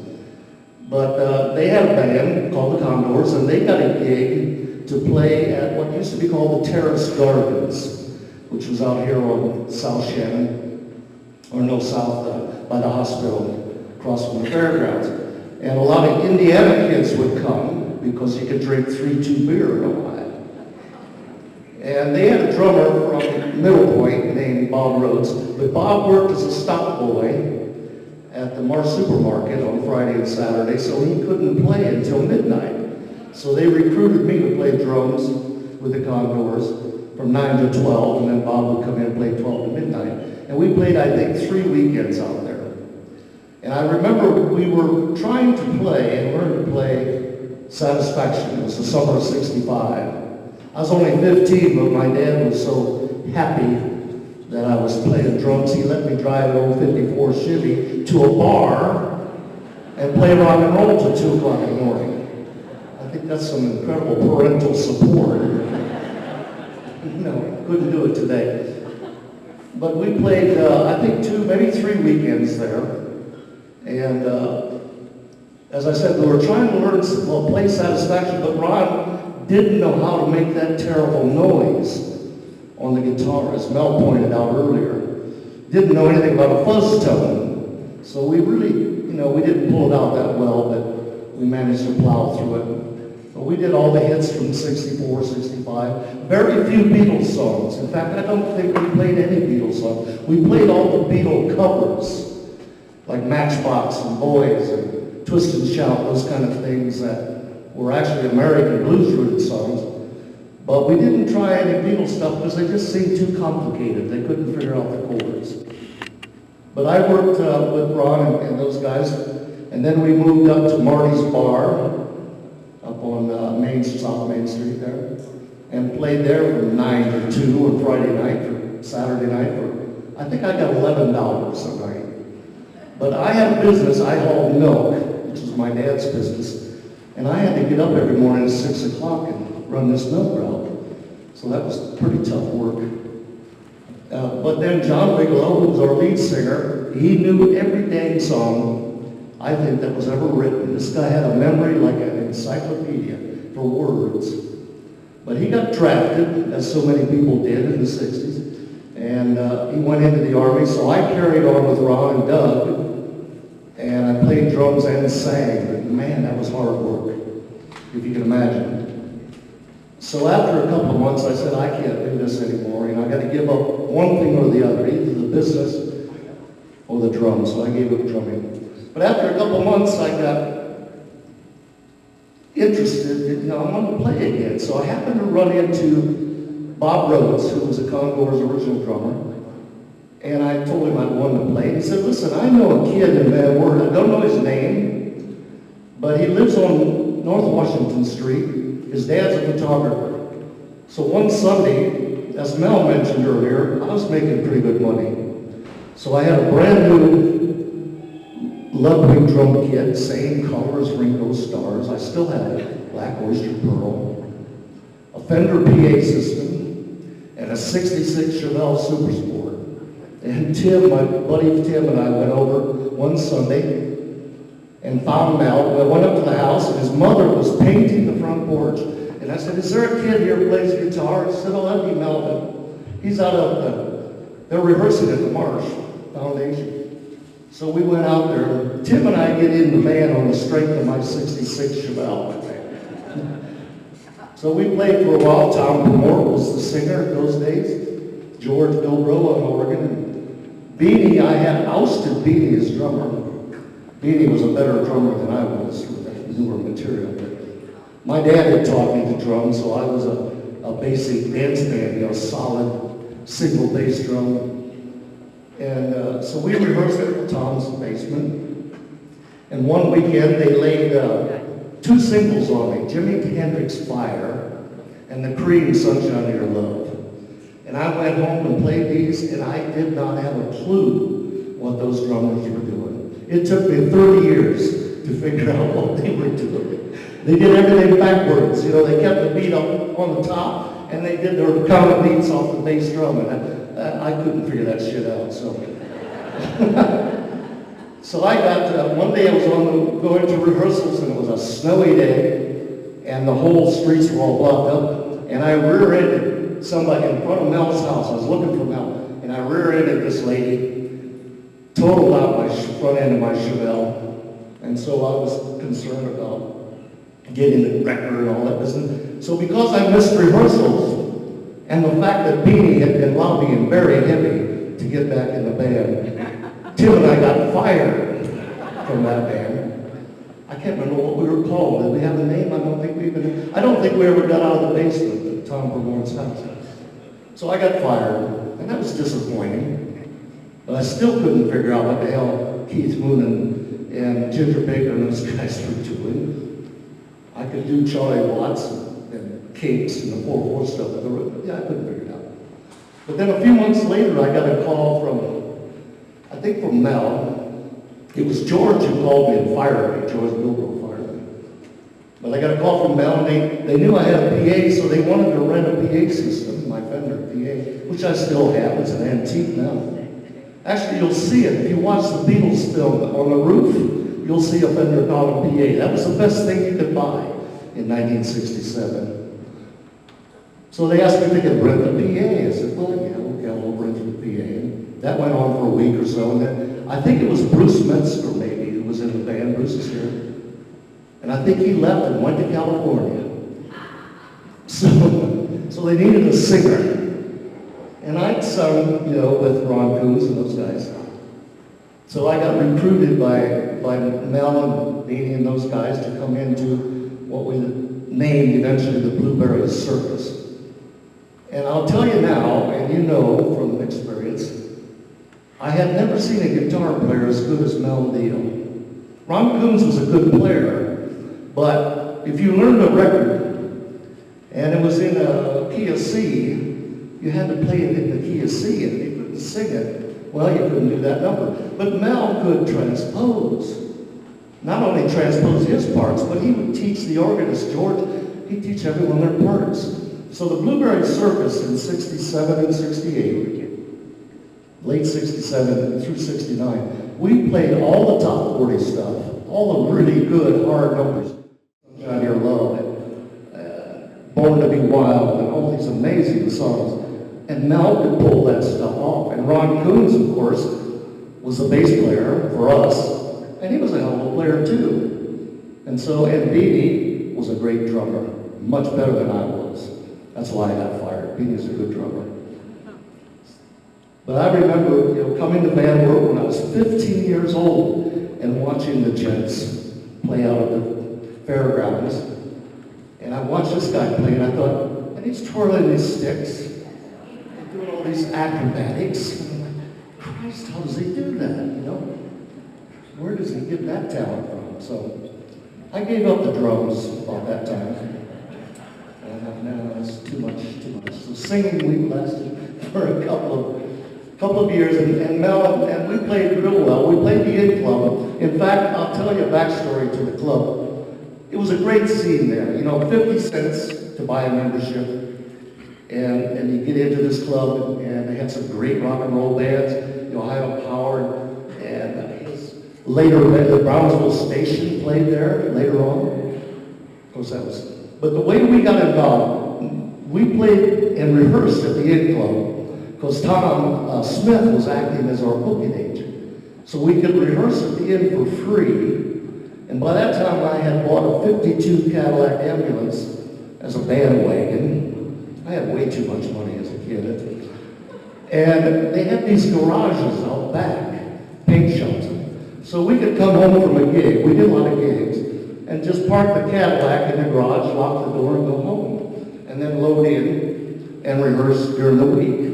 But they had a band called the Condors, and they got a gig to play at what used to be called the Terrace Gardens, which was out here on South Shannon, south by the hospital, across from the fairgrounds. And a lot of Indiana kids would come because you could drink 3-2 beer in a while. And they had a drummer from Middle Point named Bob Rhodes, but Bob worked as a stock boy at the Mars Supermarket on Friday and Saturday, so he couldn't play until midnight. So they recruited me to play drums with the Condors from 9 to 12, and then Bob would come in and play 12 to midnight. And we played, I think, 3 weekends out there. And I remember we were trying to play and learn to play Satisfaction. It was the summer of '65. I was only 15, but my dad was so happy that I was playing drums. He let me drive an old 54 Chevy to a bar and play rock and roll till 2 o'clock in the morning. I think that's some incredible parental support. No, couldn't do it today. But we played, I think 2, maybe 3 weekends there. And as I said, we were trying to learn, play Satisfaction, but Ron didn't know how to make that terrible noise on the guitar, as Mel pointed out earlier. Didn't know anything about a fuzz tone. So we really, we didn't pull it out that well, but we managed to plow through it. But we did all the hits from 64, 65. Very few Beatles songs. In fact, I don't think we played any Beatles songs. We played all the Beatle covers, like Matchbox and Boys and Twist and Shout, those kind of things that were actually American blues-rooted songs. But we didn't try any Beatles stuff because they just seemed too complicated. They couldn't figure out the chords. But I worked with Ron and those guys, and then we moved up to Marty's Bar, up on South Main Street there, and played there from 9 to 2 on Friday night, for Saturday night, I think I got $11 a night. But I had a business, I hauled milk, which was my dad's business, and I had to get up every morning at 6 o'clock and run this milk route. So that was pretty tough work. But then John Bigelow, who was our lead singer, he knew every dang song I think that was ever written. This guy had a memory like an encyclopedia for words. But he got drafted, as so many people did in the 60s, and he went into the Army, so I carried on with Ron and Doug, and I played drums and sang, but man, that was hard work, if you can imagine. So after a couple of months, I said, I can't do this anymore. I got to give up one thing or the other, either the business or the drums. So I gave up drumming. But after a couple of months, I got interested. I wanted to play again. So I happened to run into Bob Rhodes, who was a Congore's original drummer. And I told him I wanted to play. And he said, listen, I know a kid in Van Wert. I don't know his name, but he lives on North Washington Street. His dad's a photographer. So one Sunday, as Mel mentioned earlier, I was making pretty good money. So I had a brand new Ludwig drum kit, same color as Ringo Starr's. I still had it, Black Oyster Pearl, a Fender PA system, and a 66 Chevelle Super Sport. And Tim, my buddy Tim, and I went over one Sunday and found him out. I went up to the house, and his mother was painting the front porch. And I said, is there a kid here who plays guitar? He said, oh, that'd be Melvin. He's out of they're rehearsing at the Marsh Foundation. So we went out there. Tim and I get in the band on the strength of my 66 Chevelle. So we played for a while. Tom Bemore was the singer in those days. George Bilbro on organ. And Beanie, I had ousted Beanie as drummer. Beanie was a better drummer than I was with newer material. My dad had taught me to drum, so I was a basic dance band, solid single bass drum. And so we rehearsed at Tom's basement. And one weekend they laid 2 singles on me, Jimi Hendrix Fire and the Cream Sunshine of Your Love. And I went home and played these, and I did not have a clue what those drummers were doing. It took me 30 years to figure out what they were doing. They did everything backwards. They kept the beat up on the top, and they did their counter beats off the bass drum, and I couldn't figure that shit out. So, so I got one day I was going to rehearsals, and it was a snowy day, and the whole streets were all blocked up, and I rear-ended somebody in front of Mel's house. I was looking for Mel, and I rear-ended this lady, totaled out my front end of my Chevelle, and so I was concerned about getting the record and all that business. So because I missed rehearsals, and the fact that Beanie had been lobbying very heavy to get back in the band, Tim and I got fired from that band. I can't remember what we were called. Did we have a name? I don't think we ever got out of the basement at Tom Bermore's house. So I got fired, and that was disappointing. But I still couldn't figure out what the hell Keith Moon and Ginger Baker and those guys were doing. I could do Charlie Watts and Cakes and the 4/4 stuff, but I couldn't figure it out. But then a few months later, I got a call from Mel. It was George who called me and fired me. George Bilbro fired me. But I got a call from Mel, and they knew I had a PA, so they wanted to rent a PA system, my Fender PA, which I still have. It's an antique now. Actually, you'll see it. If you watch the Beatles film on the roof, you'll see a Fender Column PA. That was the best thing you could buy in 1967. So they asked me if they could rent the PA. I said, well, yeah, okay, we'll rent the PA. And that went on for a week or so, and then I think it was Bruce Metzger maybe who was in the band. Bruce is here. And I think he left and went to California. So they needed a singer. And I'd sung, with Ron Coons and those guys. So I got recruited by Mel and Beanie and those guys to come into what we named eventually the Blueberry Circus. And I'll tell you now, and you know from experience, I had never seen a guitar player as good as Mel Deal. Ron Coons was a good player, but if you learned a record, and it was in a key of C, you had to play it in the key of C, and if you couldn't sing it, well, you couldn't do that number. But Mel could transpose. Not only transpose his parts, but he would teach the organist, George, he'd teach everyone their parts. So the Blueberry Circus in 67 and 68, late 67 through 69, we played all the top 40 stuff, all the really good, hard numbers. Sunshine Your Love, Born to Be Wild, and all these amazing songs. And Mel could pull that stuff off. And Ron Coons, of course, was the bass player for us, and he was a hell of a player too. And Beanie was a great drummer, much better than I was. That's why I got fired. Beanie's a good drummer. But I remember, coming to band work when I was 15 years old and watching the Jets play out of the fairgrounds. And I watched this guy play, and I thought, and he's twirling his sticks, and doing all these acrobatics. And I'm like, Christ, how does he do that, Where does he get that talent from? So I gave up the drums about that time. And I thought, no, that's too much. So singing, we lasted for a couple of years, and Mel, and we played real well. We played the Inn Club. In fact, I'll tell you a backstory to the club. It was a great scene there, 50 cents to buy a membership, and you get into this club, and they had some great rock and roll bands, Ohio Power, and later the Brownsville Station played there later on. Of course, but the way we got involved, we played and rehearsed at the Inn Club, because Tom Smith was acting as our booking agent. So we could rehearse at the Inn for free. And by that time, I had bought a 52 Cadillac ambulance as a bandwagon. I had way too much money as a kid. And they had these garages out back, paint shops. So we could come home from a gig, we did a lot of gigs, and just park the Cadillac in the garage, lock the door, and go home. And then load in and rehearse during the week.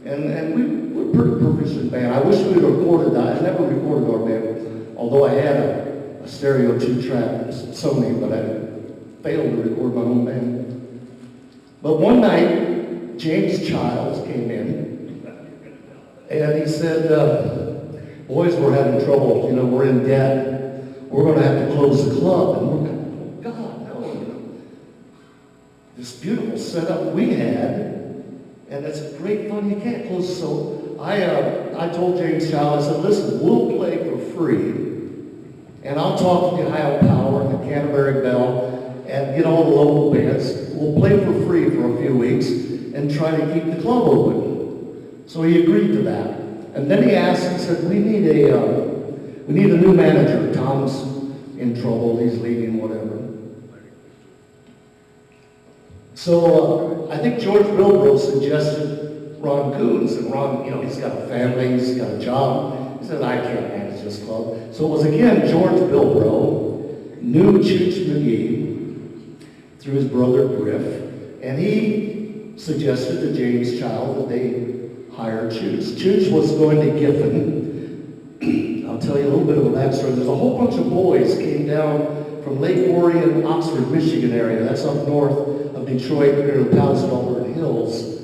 And we were a pretty proficient band. I wish we had recorded that. I never recorded our band, although I had a stereo 2-track Sony, but I failed to record my own band. But one night, James Childs came in, and he said, boys, we're having trouble, we're in debt. We're going to have to close the club. And we're like, oh, God, no. This beautiful setup we had, and it's great fun, you can't close. So I told James Childs, I said, listen, we'll play for free. And I'll talk to the Ohio Power and the Canterbury Bell and get all the local bands. We'll play for free for a few weeks and try to keep the club open. So he agreed to that. And then he said, we need a new manager. Tom's in trouble, he's leaving, whatever. So I think George Bilbrough suggested Ron Coons, and Ron, he's got a family, he's got a job. He said, I can't manage this club. So it was again George Bilbrough, knew Chooch McGee through his brother Griff, and he suggested to James Child that they hire Chooch. Chooch was going to Giffen. I'll tell you a little bit of a backstory. There's a whole bunch of boys came down from Lake Orion, Oxford, Michigan area. That's up north of Detroit, near the Palisade Hills.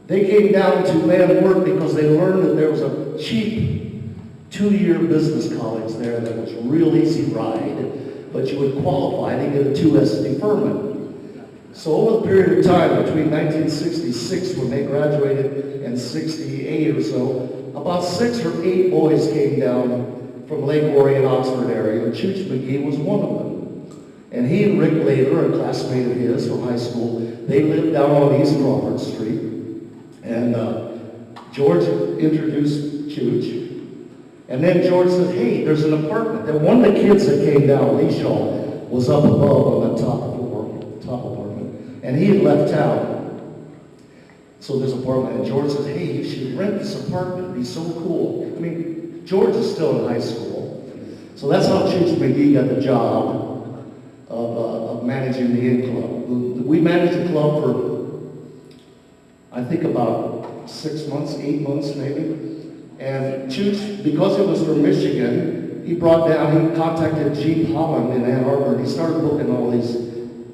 They came down to man work because they learned that there was a cheap 2-year business college there that was real easy ride, but you would qualify to get a 2S deferment. So over the period of time between 1966 when they graduated and 68 or so, about 6 or 8 boys came down from Lake Orion, Oxford area, and Chooch McGee was one of them. And he and Rick Later, a classmate of his from high school, they lived down on East Crawford Street. And George introduced Chooch. And then George said, hey, there's an apartment. And one of the kids that came down, Lee Shaw, was up above on the top apartment. And he had left town. So this apartment, and George said, hey, you should rent this apartment. It'd be so cool. I mean, George is still in high school. So that's how Chooch McGee got the job of managing the Inn Club. We managed the club for, I think, about 6 months, 8 months maybe. And Chooch, because he was from Michigan, he contacted Gene Holland in Ann Arbor, and he started booking all these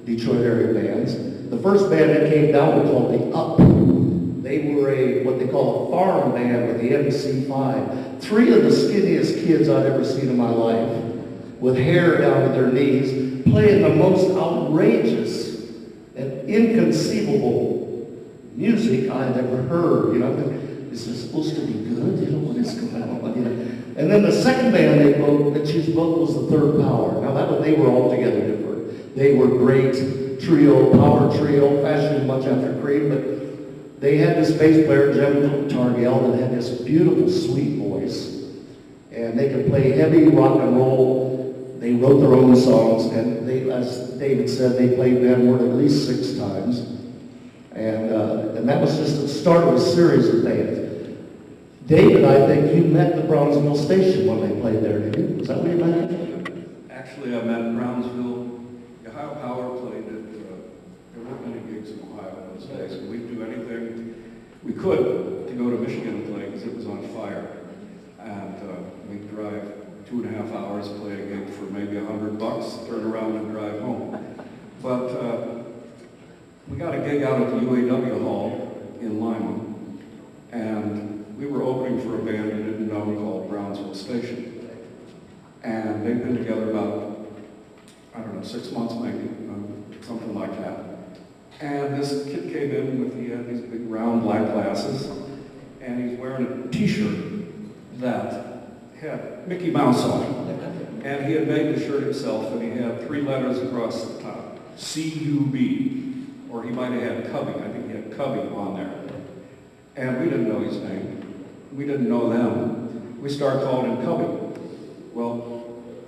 Detroit area bands. The first band that came down was called The Up. They were what they call a farm band with the MC5. 3 of the skinniest kids I'd ever seen in my life, with hair down to their knees, playing the most outrageous and inconceivable music I'd ever heard. You know, is this supposed to be good? You know, what is going on? You know? And then the second band that she booked was the Third Power. Now they were altogether different. They were great power trio, fashioned much after Creed, but they had this bass player, Jim Targell, that had this beautiful, sweet voice. And they could play heavy rock and roll. They wrote their own songs, and they, as David said, they played Wert at least 6 times. And that was just the start of a series of bands. David, I think you met the Brownsville station when they played there, did you? Is that where you met him? Actually, I met Brownsville. Ohio Power played at, there weren't many gigs in Ohio in those days, and we'd do anything we could to go to Michigan and play because it was on fire. And we'd drive 2.5 hours, play a gig for maybe $100, turn around and drive home. But we got a gig out at the UAW Hall in Lima, and we were opening for a band we didn't know called Brownsville Station. And they'd been together about, 6 months maybe, something like that. And this kid came in with these big round black glasses, and he's wearing a t-shirt that had Mickey Mouse on it. And he had made the shirt himself, and he had 3 letters across the top, C-U-B. Or he might have had Cubby. I think he had Cubby on there. And we didn't know his name. We didn't know them. We started calling him Cubby. Well,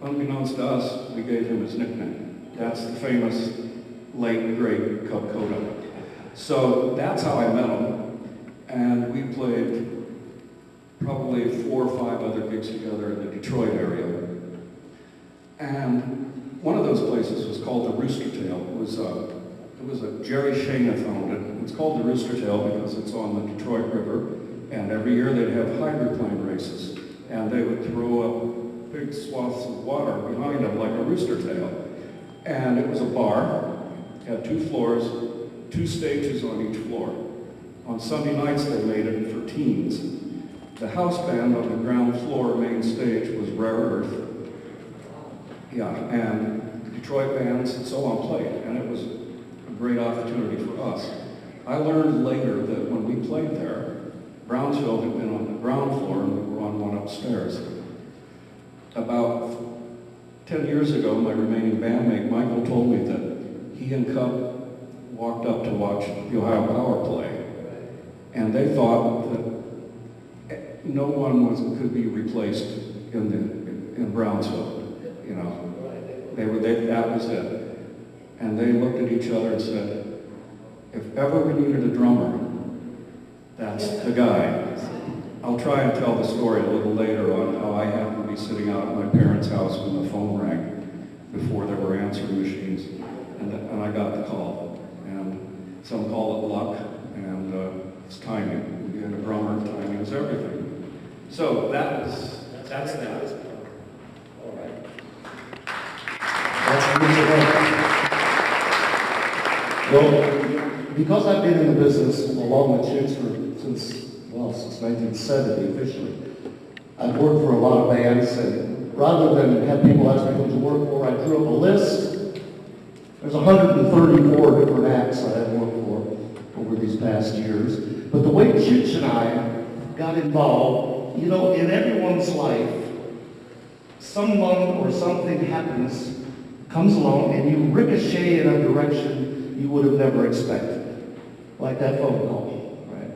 unbeknownst to us, we gave him his nickname. That's the famous late, great Cub Coda. So that's how I met him. And we played probably 4 or 5 other gigs together in the Detroit area. And one of those places was called the Rooster Tail. It was a Jerry Shanath owned it. It's called the Rooster Tail because it's on the Detroit River. And every year they'd have hydroplane races. And they would throw up big swaths of water behind them like a rooster tail. And it was a bar, had 2 floors, 2 stages on each floor. On Sunday nights they made it for teens. The house band on the ground floor main stage was Rare Earth. Yeah, and Detroit bands and so on played. And it was great opportunity for us. I learned later that when we played there, Brownsville had been on the ground floor and we were on one upstairs. About 10 years ago, my remaining bandmate, Michael, told me that he and Cub walked up to watch the Ohio Power play, and they thought that no one could be replaced in Brownsville. You know, that was it. And they looked at each other and said, if ever we needed a drummer, that's the guy. I'll try and tell the story a little later on how I happened to be sitting out at my parents' house when the phone rang before there were answering machines. And I got the call. And some call it luck, and it's timing. Being a drummer, timing is everything. So that's that. All right. That's music. Well, because I've been in the business along with Chooch since 1970 officially, I've worked for a lot of bands, and rather than have people ask me what to work for, I drew up a list. There's 134 different acts that I've worked for over these past years. But the way Chooch and I got involved, you know, in everyone's life, someone or something happens, comes along, and you ricochet in a direction you would have never expected. Like that phone call, right?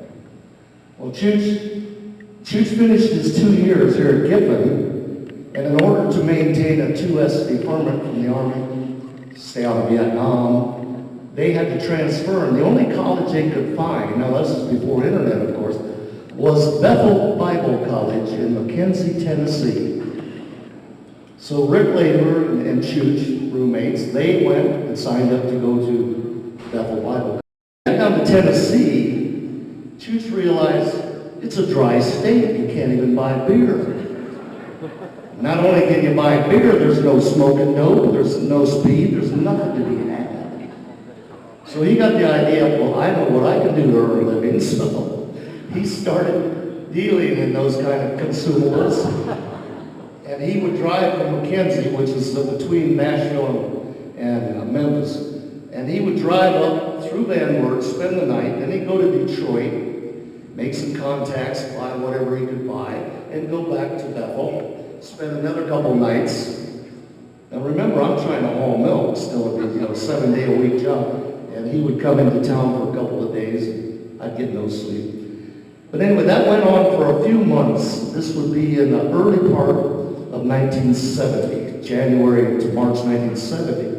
Well, Chooch Chooch finished his 2 years here at Giffen, and in order to maintain a 2S deferment from the Army, stay out of Vietnam, they had to transfer, and the only college they could find, now this is before internet of course, was Bethel Bible College in McKenzie, Tennessee. So Rick Laver and Chooch, roommates, they went and signed up to go to Bethel Bible College. Down to Tennessee, Chooch realized it's a dry state. You can't even buy beer. Not only can you buy beer, there's no smoking dope, there's no speed, there's nothing to be had. So he got the idea, well, I know what I can do to earn a living, so he started dealing in those kind of consumables. And he would drive from McKenzie, which is between Nashville and Memphis, and he would drive up through Van Wert, spend the night, then he'd go to Detroit, make some contacts, buy whatever he could buy, and go back to Bethel, spend another couple nights. Now remember, I'm trying to haul milk, still a 7-day-a-week job, and he would come into town for a couple of days, and I'd get no sleep. But anyway, that went on for a few months. This would be in the early part of 1970, January to March 1970.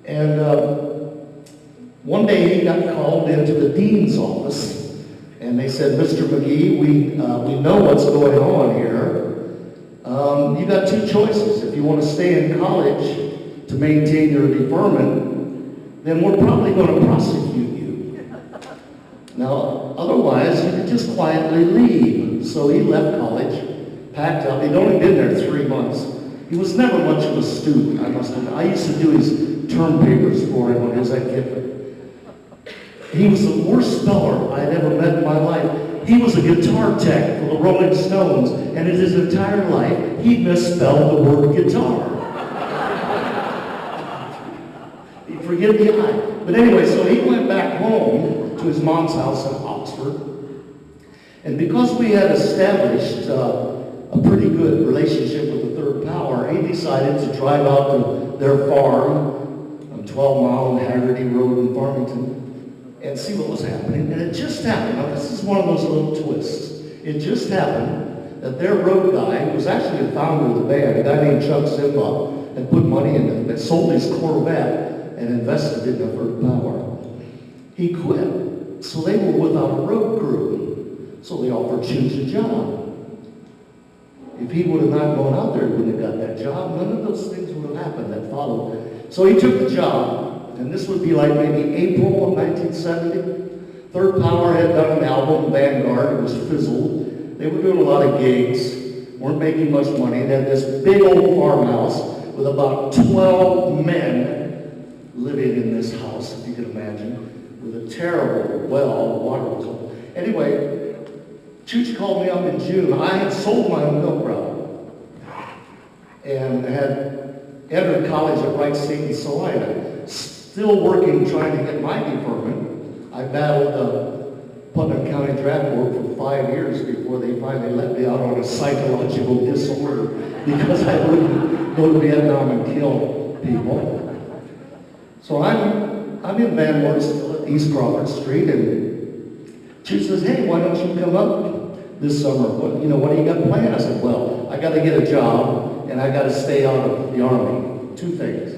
And one day he got called into the dean's office, and they said, Mr. McGee, we know what's going on here. You got two choices. If you want to stay in college to maintain your deferment, then we're probably going to prosecute you. Now, otherwise, you could just quietly leave. So he left college, packed up. He'd only been there 3 months. He was never much of a student, I must admit. I used to do his term papers for him when he was at Giffen. He was the worst speller I had ever met in my life. He was a guitar tech for the Rolling Stones, and in his entire life, he misspelled the word guitar. He'd forget the I. But anyway, so he went back home to his mom's house in Oxford, and because we had established a pretty good relationship with the Third Power, he decided to drive out to their farm on 12 Mile and Haggerty Road in Farmington and see what was happening. And it just happened, now this is one of those little twists, it just happened that their road guy, who was actually the founder of the band, a guy named Chuck Simba, had put money in it, and sold his Corvette and invested in the Third Power. He quit, so they were without a road crew. So they offered Chooch a job. If he would have not gone out there, he wouldn't have got that job. None of those things would have happened that followed. So he took the job, and this would be like maybe April of 1970. Third Power had done an album, Vanguard. It was fizzled. They were doing a lot of gigs, weren't making much money. They had this big old farmhouse with about 12 men living in this house, if you can imagine, with a terrible well, water was cold. Anyway, Chooch called me up in June. I had sold my milk route and had entered college at Wright State in Salina. Still working, trying to get my deferment. I battled Putnam County Draft Board for 5 years before they finally let me out on a psychological disorder because I wouldn't go to Vietnam and kill people. So I'm in Van Wert, still at East Crawford Street, and Chooch says, hey, why don't you come up this summer? What do you got planned? I said, well, I got to get a job, and I got to stay out of the Army. 2 things.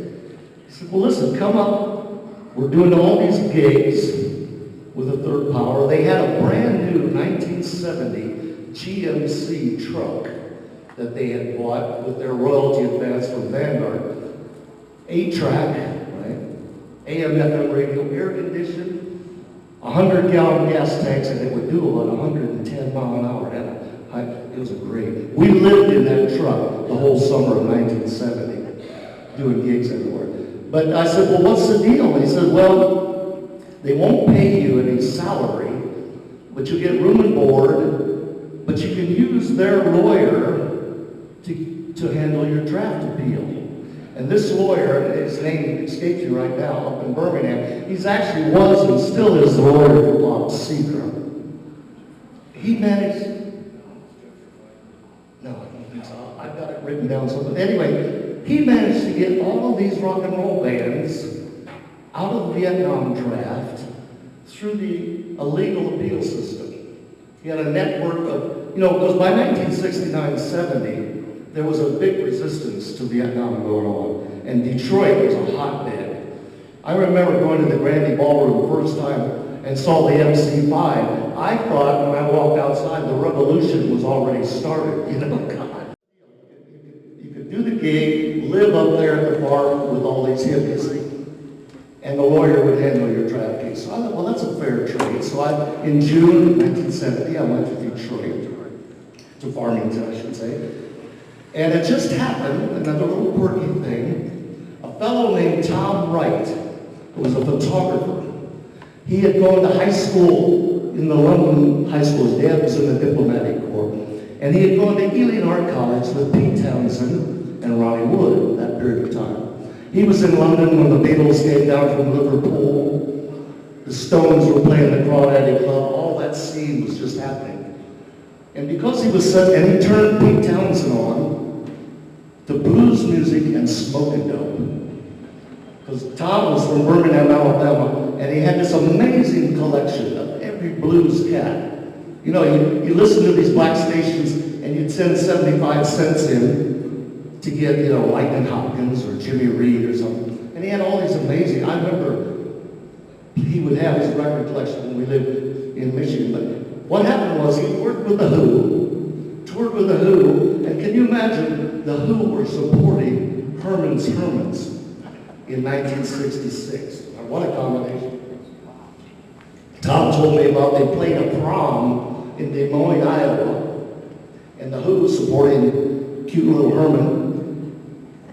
He said, well, listen, come up. We're doing all these gigs with the Third Power. They had a brand new 1970 GMC truck that they had bought with their royalty advance from Vanguard. 8-track, right? AM, FM radio, air conditioned. 100-gallon gas tanks, and it would do about 110 mile an hour. It was great. We lived in that truck the whole summer of 1970, doing gigs everywhere. But I said, well, what's the deal? And he said, well, they won't pay you any salary, but you get room and board, but you can use their lawyer to handle your draft appeal. And this lawyer, his name escapes me right now, up in Birmingham, he's actually was and still is the lawyer for Bob Seger. He managed, no, I don't think so. I've got it written down somewhere. Anyway, he managed to get all of these rock and roll bands out of the Vietnam draft through the illegal appeal system. He had a network of you know, because by 1969-70, there was a big resistance to Vietnam going on, and Detroit was a hotbed. I remember going to the Grandy Ballroom the first time and saw the MC5. I thought when I walked outside, the revolution was already started, you know, God. You could do the gig, live up there at the bar with all these hippies, and the lawyer would handle your trafficking. So I thought, well, that's a fair trade. So in June 1970, I went to Detroit, to Farmington, I should say. And it just happened, another little quirky thing, a fellow named Tom Wright, who was a photographer. He had gone to high school in the London high school. His dad was in the diplomatic corps. And he had gone to Ealing Art College with Pete Townsend and Ronnie Wood at that period of time. He was in London when the Beatles came down from Liverpool. The Stones were playing the Crawdaddy Club. All that scene was just happening. And because he was such, and he turned Pete Townsend on to blues music and smoking dope. Because Tom was from Birmingham, Alabama, and he had this amazing collection of every blues cat. You know, you listen to these black stations, and you'd send 75 cents in to get, you know, Lightning Hopkins or Jimmy Reed or something. And he had all these amazing, I remember he would have his record collection when we lived in Michigan. But what happened was he worked with The Who, toured with The Who, and can you imagine The Who were supporting Herman's Hermits in 1966. Now, what a combination. Tom told me about they played a prom in Des Moines, Iowa, and The Who, supporting cute little Herman,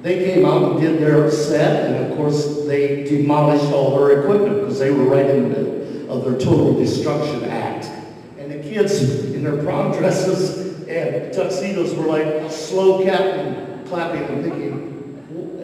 they came out and did their set, and of course they demolished all their equipment because they were right in the middle of their total destruction act. And the kids in their prom dresses and tuxedos were like slow clapping and thinking,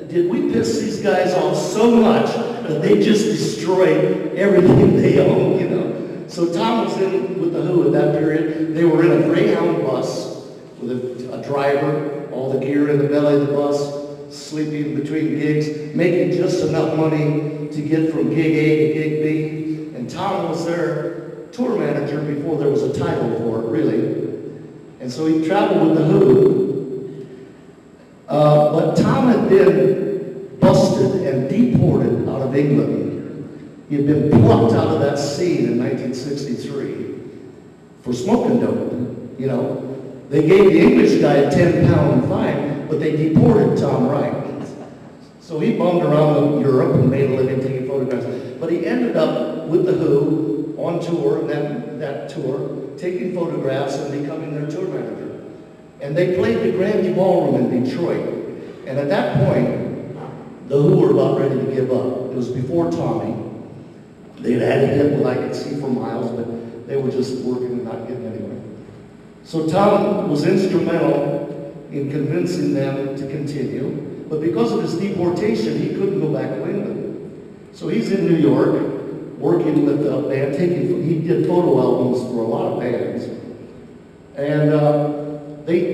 did we piss these guys off so much that they just destroyed everything they own, you know? So Tom was in with The Who at that period. They were in a Greyhound bus with a driver, all the gear in the belly of the bus, sleeping between gigs, making just enough money to get from gig A to gig B. And Tom was their tour manager before there was a title for it, really. And so he traveled with The Who. But Tom had been busted and deported out of England. He had been plucked out of that scene in 1963 for smoking dope. You know, they gave the English guy a 10-pound fine, but they deported Tom Wright. So he bummed around Europe and made a living taking photographs. But he ended up with The Who on tour, and that tour, taking photographs and becoming their tour manager. And they played the Grandy Ballroom in Detroit. And at that point, The Who were about ready to give up. It was before Tommy. They'd had a hit with I Could See for Miles, but they were just working and not getting anywhere. So Tom was instrumental in convincing them to continue. But because of his deportation, he couldn't go back to England. So he's in New York, working with a band, he did photo albums for a lot of bands. And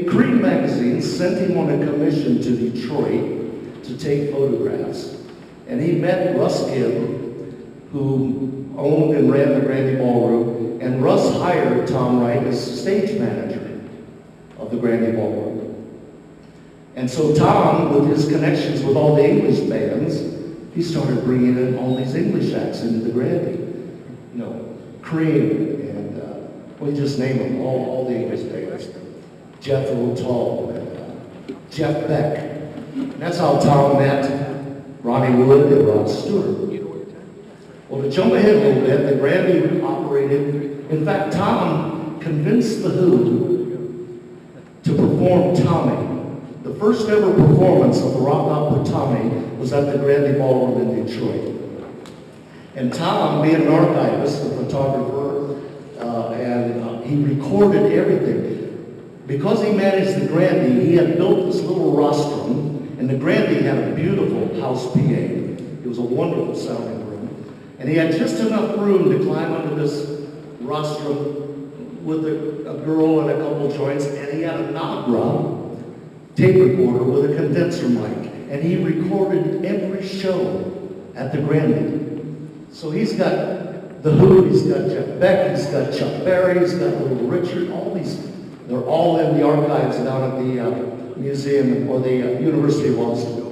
Creed magazine sent him on a commission to Detroit to take photographs. And he met Russ Gibb, who owned and ran the Grandy Ballroom, and Russ hired Tom Wright as stage manager of the Grandy Ballroom. And so Tom, with his connections with all the English bands, he started bringing in all these English acts into the Grandy. You know, Cream, and we just name them, all the English bands. Jethro Tull, and Jeff Beck. And that's how Tom met Ronnie Wood and Rod Stewart. Well, to jump ahead a little bit, the Grandy operated, in fact, Tom convinced The Who to perform Tommy. The first ever performance of the rock opera Tommy was at the Grandy Ballroom in Detroit. And Tom, being an archivist, a photographer, he recorded everything. Because he managed the Grandy, he had built this little rostrum, and the Grandy had a beautiful house PA. It was a wonderful sounding room. And he had just enough room to climb under this rostrum with a girl and a couple joints, and he had a Nagra tape recorder with a condenser mic, and he recorded every show at the Grandy. So he's got The Who, he's got Jeff Beck, he's got Chuck Berry, he's got Little Richard, all these They're all in the archives down at the museum or the University of Boston.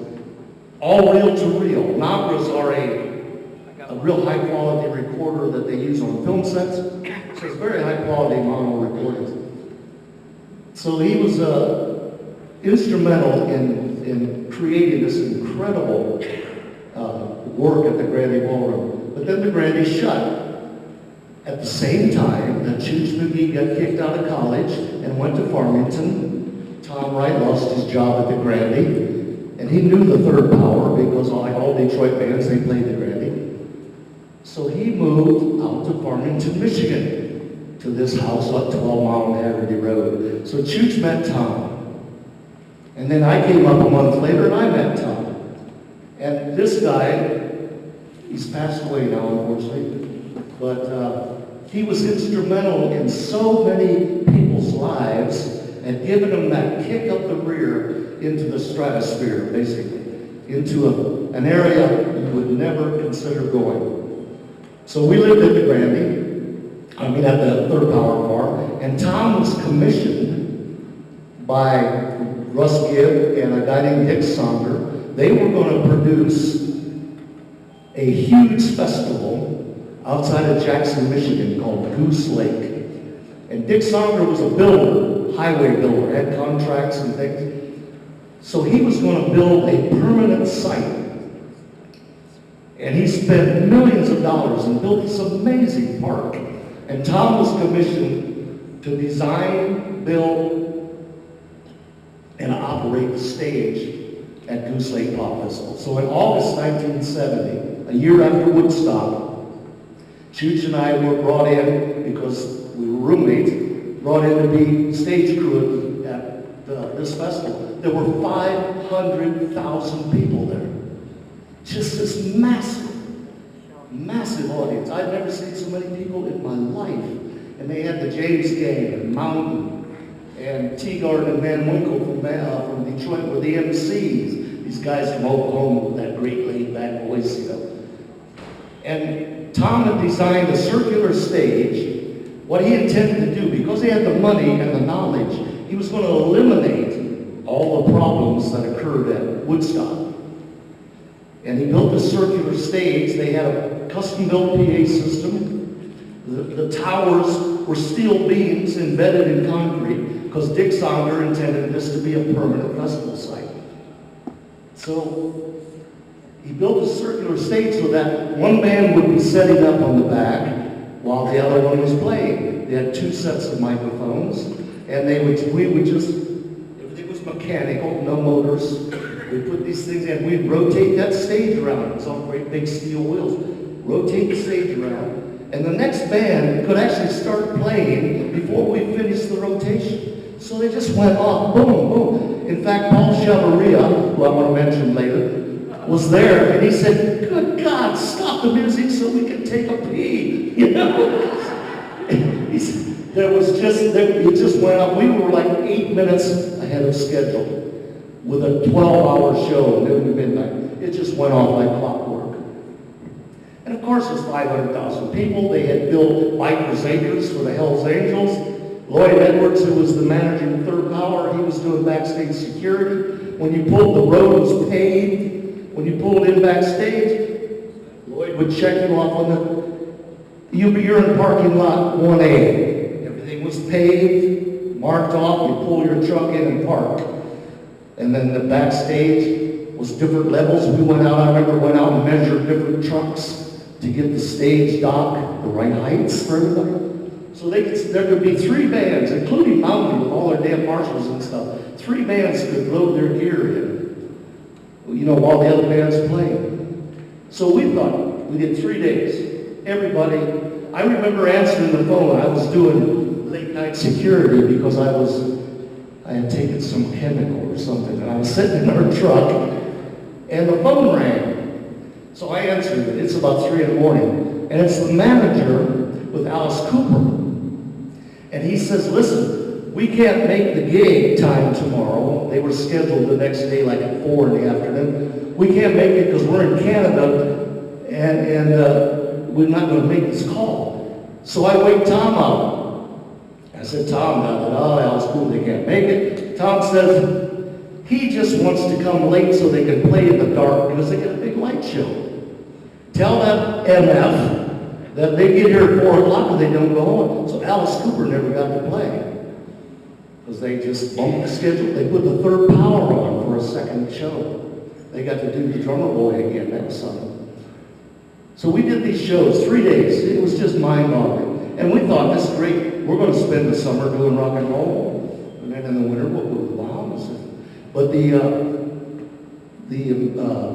All reel to reel. Nagras are a real high quality recorder that they use on film sets. So it's very high quality mono recordings. So he was instrumental in creating this incredible work at the Grandy Ballroom. But then the Grandy shut. At the same time that Chooch McGee got kicked out of college and went to Farmington, Tom Wright lost his job at the Grandy, and he knew the Third Power because like all Detroit bands, they played the Grandy. So he moved out to Farmington, Michigan, to this house on 12 Mile Haggerty Road. So Chooch met Tom. And then I came up a month later and I met Tom. And this guy, he's passed away now, unfortunately, but he was instrumental in so many people's lives and giving them that kick up the rear into the stratosphere, basically, into an area you would never consider going. So we lived at the Grandy, at the Third Power Farm, and Tom was commissioned by Russ Gibb and a guy named Dick Sonder. They were going to produce a huge festival outside of Jackson, Michigan, called Goose Lake. And Dick Sonder was a builder, highway builder, had contracts and things. So he was going to build a permanent site. And he spent millions of dollars and built this amazing park. And Tom was commissioned to design, build, and operate the stage at Goose Lake Pop Festival. So in August 1970, a year after Woodstock, Chooch and I were brought in, because we were roommates, brought in to be stage crew at this festival. There were 500,000 people there. Just this massive, massive audience. I've never seen so many people in my life. And they had the James Gang and Mountain and Teagarden and Van Winkle from Detroit were the MCs. These guys from Oklahoma with that great laid-back voice, And Tom had designed a circular stage. What he intended to do, because he had the money and the knowledge, he was going to eliminate all the problems that occurred at Woodstock. And he built a circular stage. They had a custom-built PA system. The towers were steel beams embedded in concrete, because Dick Sonder intended this to be a permanent festival site. So he built a circular stage so that one band would be setting up on the back while the other one was playing. They had two sets of microphones, and we would just, everything was mechanical, no motors. We'd put these things in, we'd rotate that stage around. It was on great big steel wheels. Rotate the stage around, and the next band could actually start playing before we finished the rotation. So they just went off, boom, boom. In fact, Paul Chavaria, who I want to mention later, was there, and he said, "Good God, stop the music so we can take a pee." He said, it just went up. We were like 8 minutes ahead of schedule with a 12-hour show, noon to midnight. It just went off like clockwork. And of course, it was 500,000 people. They had built Bikers Acres for the Hells Angels. Lloyd Edwards, who was the manager of Third Power, he was doing backstage security. When you pulled, the road was paved. When you pulled in backstage, Lloyd would check you off on you're in parking lot 1A. Everything was paved, marked off, you pull your truck in and park. And then the backstage was different levels. We went out, I remember went out and measured different trucks to get the stage dock, the right heights for everybody. So there could be 3 bands, including Mountain with all their damn marshals and stuff. 3 bands could load their gear in, while the other bands played. So we thought, we did 3 days. Everybody, I remember answering the phone. I was doing late night security because I had taken some chemical or something, and I was sitting in our truck, and the phone rang. So I answered it. It's about 3 in the morning, and it's the manager with Alice Cooper. And he says, "Listen, we can't make the gig time tomorrow." They were scheduled the next day, like at 4 in the afternoon. "We can't make it because we're in Canada, and we're not going to make this call." So I wake Tom up, and I said, Tom, oh, Alice Cooper, they can't make it. Tom says, he just wants to come late so they can play in the dark because they got a big light show. Tell that MF that they get here at 4 o'clock and they don't go home. So Alice Cooper never got to play because they just bumped the schedule. They put the third power on for a second show. They got to do the Drummer Boy again that summer. So we did these shows, 3 days. It was just mind-boggling. And we thought, this is great. We're going to spend the summer doing rock and roll. And then in the winter, we'll go to the Bahamas. But the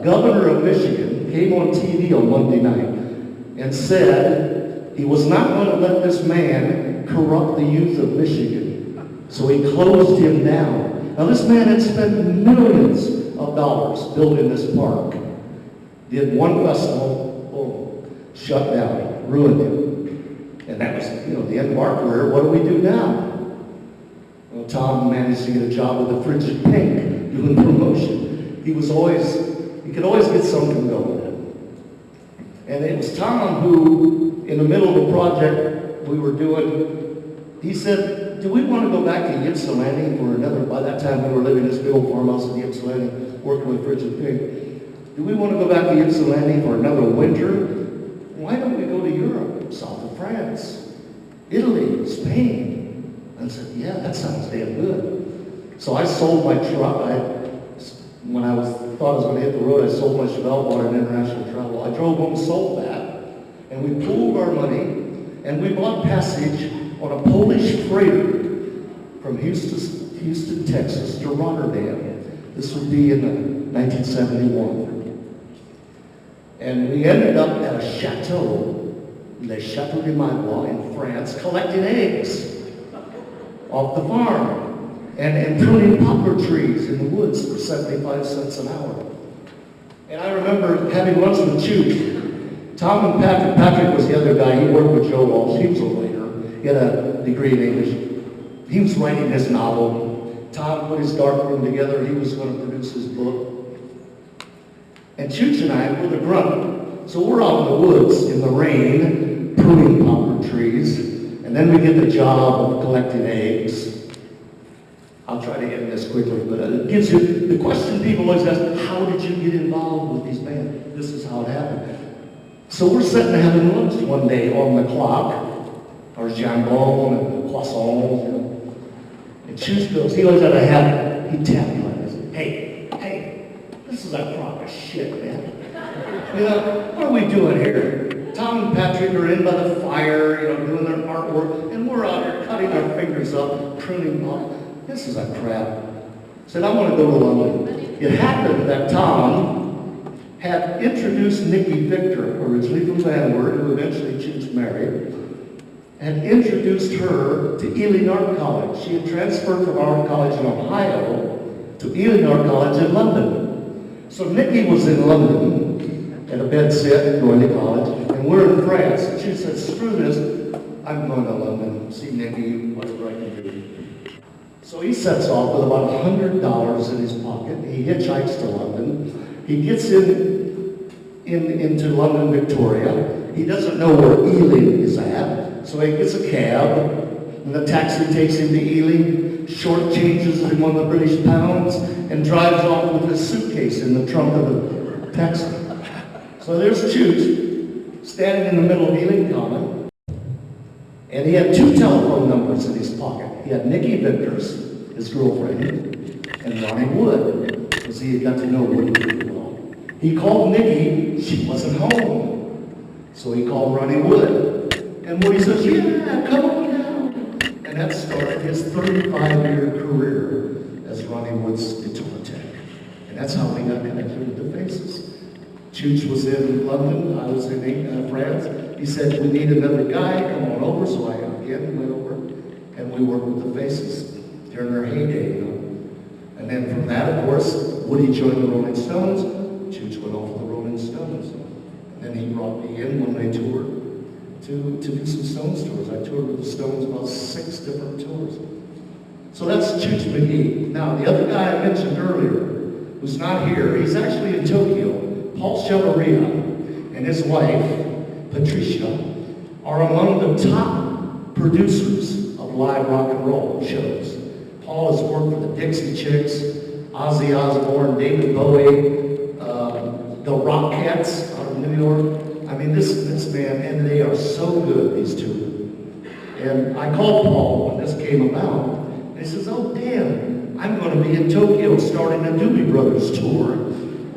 governor of Michigan came on TV on Monday night and said he was not going to let this man corrupt the youth of Michigan. So he closed him down. Now this man had spent millions of dollars building this park. Did one festival, boom, shut down, ruined him. And that was, the end of our career. What do we do now? Well, Tom managed to get a job with the Frigid Pink doing promotion. He could always get something going. And it was Tom who, in the middle of a project we were doing, he said, do we want to go back to Ypsilanti for another, by that time we were living in this big old farmhouse in Ypsilanti, working with Frigid Pink. Do we want to go back to Ypsilanti for another winter? Why don't we go to Europe, south of France, Italy, Spain? And I said, yeah, that sounds damn good. So I sold my truck. When I thought I was going to hit the road, I sold my Schlagbaum on international travel. I drove home, sold that, and we pooled our money, and we bought passage on a Polish freighter from Houston, Texas to Rotterdam. This would be in 1971. And we ended up at a chateau, Le Chateau de Magua in France, collecting eggs off the farm and pruning poplar trees in the woods for 75 cents an hour. And I remember having lunch with Chooch. Tom and Patrick. Patrick was the other guy. He worked with Joe Walsh. He was a writer. He had a degree in English. He was writing his novel. Tom put his darkroom together. He was going to produce his book. And Chooch and I were the grunt. So we're out in the woods in the rain, pruning poplar trees. And then we get the job of collecting eggs. I'll try to end this quickly, but it gives you the question people always ask, how did you get involved with these bands? This is how it happened. So we're sitting having lunch one day on the clock, our jambon and croissants, And Chooch goes, he always had a habit, he'd tap me like this, hey, this is a crock of shit, man. What are we doing here? Tom and Patrick are in by the fire, doing their artwork, and we're out here cutting our fingers up, pruning off. This is a crap. I said, I want to go to London. It happened that Tom had introduced Nikki Victor, originally from Van Wert, who eventually Chooch married, and introduced her to Ealing Art College. She had transferred from Art College in Ohio to Ealing Art College in London. So Nikki was in London at a bedsit going to college, and we're in France. And she said, screw this, I'm going to London, see Nikki, whatever I can do. So he sets off with about $100 in his pocket. He hitchhikes to London. He gets into London, Victoria. He doesn't know where Ealing is at, so he gets a cab, and the taxi takes him to Ealing, shortchanges him on the British pounds, and drives off with his suitcase in the trunk of the taxi. So there's Chooch, standing in the middle of Ealing Common, and he had 2 telephone numbers in his pocket. He had Nikki Victor's, his girlfriend, and Ronnie Wood, because he had got to know Wood pretty well. He called Nikki, she wasn't home. So he called Ronnie Wood. And Woody says, yeah, come on down. And that started his 35-year career as Ronnie Wood's guitar tech. And that's how we got connected with the Faces. Chooch was in London, I was in France. He said, we need another guy, come on over. So I again went over, and we worked with the Faces during their heyday. And then from that, of course, Woody joined the Rolling Stones. Chooch went off with the Rolling Stones. And then he brought me in when they toured to do some Stones tours. I toured with the Stones about 6 different tours. So that's Chooch McGee. Now, the other guy I mentioned earlier, who's not here, he's actually in Tokyo. Paul Chavaria and his wife, Patricia, are among the top producers of live rock and roll shows. Paul has worked for the Dixie Chicks, Ozzy Osbourne, David Bowie, the Rockettes out of New York. I mean, this man, and they are so good, these two. And I called Paul when this came about, and he says, oh, damn, I'm going to be in Tokyo starting a Doobie Brothers tour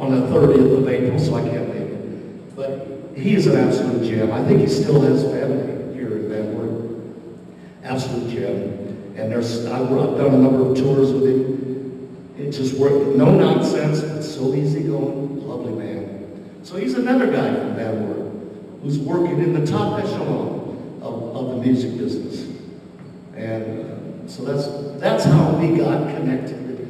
on the 30th of April, so I can't make it. But he is an absolute gem. I think he still has family here in Van Wert. Absolute gem. And I've done a number of tours with him. It just worked, no nonsense, but so easygoing, lovely man. So he's another guy from Van Wert who's working in the top echelon of the music business. And so that's how we got connected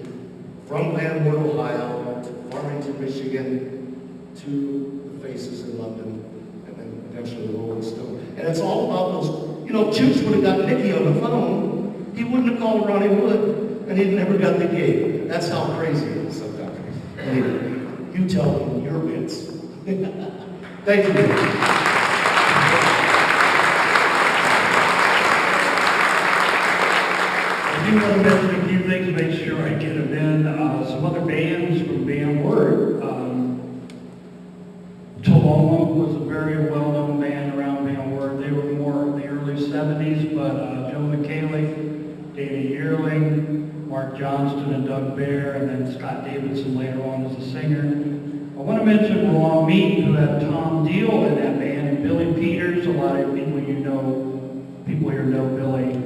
from Van Wert, Ohio, to Farmington, Michigan, to the Faces in London, and then eventually the Rolling Stone. And it's all about those, Chooks would have got Nicky on the phone, he wouldn't have called Ronnie Wood, and he'd never got the gig. That's how crazy it is sometimes. Anyway, you tell them your bits. Thank you. I do want to mention a few things to make sure I get them in. Some other bands from Van Wert. Toloma was a very well-known band around Van Wert. They were more in the early 70s, but Joe McKaylee, Danny Yearling, Mark Johnston, and Doug Bear, and then Scott Davidson later on as a singer. I want to mention Raw Meat, who had Tom Deal in that band, and Billy Peters. A lot of people here know Billy.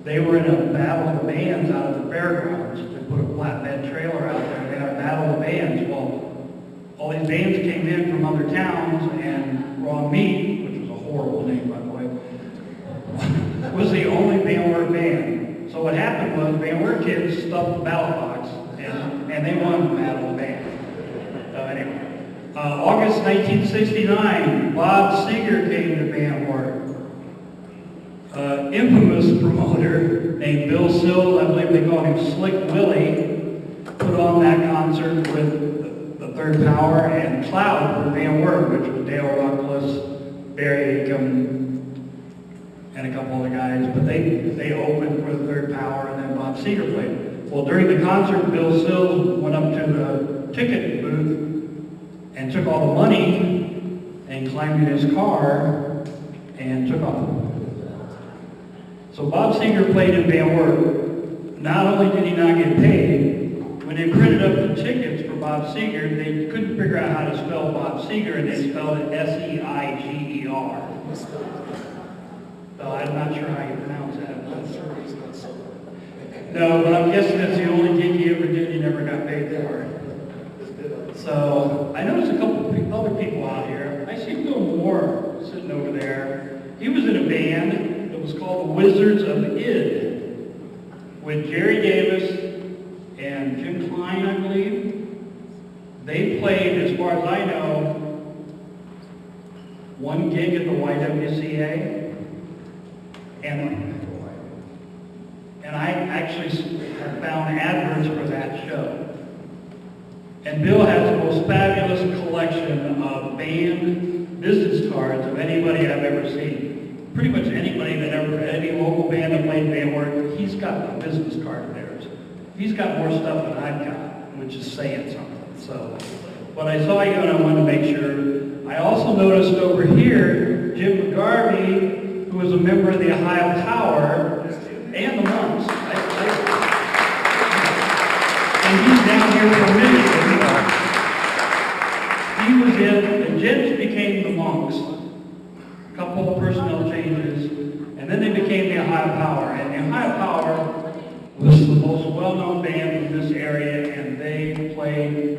They were in a battle of the bands out of the fairgrounds. They put a flatbed trailer out there. They had a battle of the bands. Well, all these bands came in from other towns, and Raw Meat, which was a horrible name, by the way, was the only Van Wert band. So what happened was Van Wert kids stuffed the ballot box, and they won the battle of the band. Anyway, August 1969, Bob Seger came to Van Wert. Infamous promoter named Bill Sills, I believe they called him Slick Willie, put on that concert with the Third Power and Cloud for Van Wert, which was Dale Ruckless, Barry Aiken, and a couple other guys. But they opened for the Third Power, and then Bob Seger played. Well, during the concert, Bill Sills went up to the ticket booth and took all the money and climbed in his car and took off. So Bob Seger played in Van Wert. Not only did he not get paid, when they printed up the tickets for Bob Seger, they couldn't figure out how to spell Bob Seger, and they spelled it S-E-I-G-E-R. So I'm not sure how you pronounce that. No, but I'm guessing that's the only gig he ever did. He never got paid for it. So I noticed a couple of other people out here. I see Bill Moore sitting over there. He was in a band. It was called the Wizards of Id, with Jerry Davis and Jim Klein, I believe. They played, as far as I know, one gig at the YWCA, and I actually have found adverts for that show. And Bill has the most fabulous collection of band business cards of anybody I've ever seen. Pretty much anybody any local band that played Van Wert, he's got a business card of theirs. He's got more stuff than I've got, which is saying something. So, but I saw you and I wanted to make sure. I also noticed over here, Jim McGarvey, who was a member of the Ohio Power and the Monks. And he's down here from Michigan. He was in, the Jets became the Monks. A couple of personnel changes, and then they became the Ohio Power. And the Ohio Power was the most well-known band in this area, and they played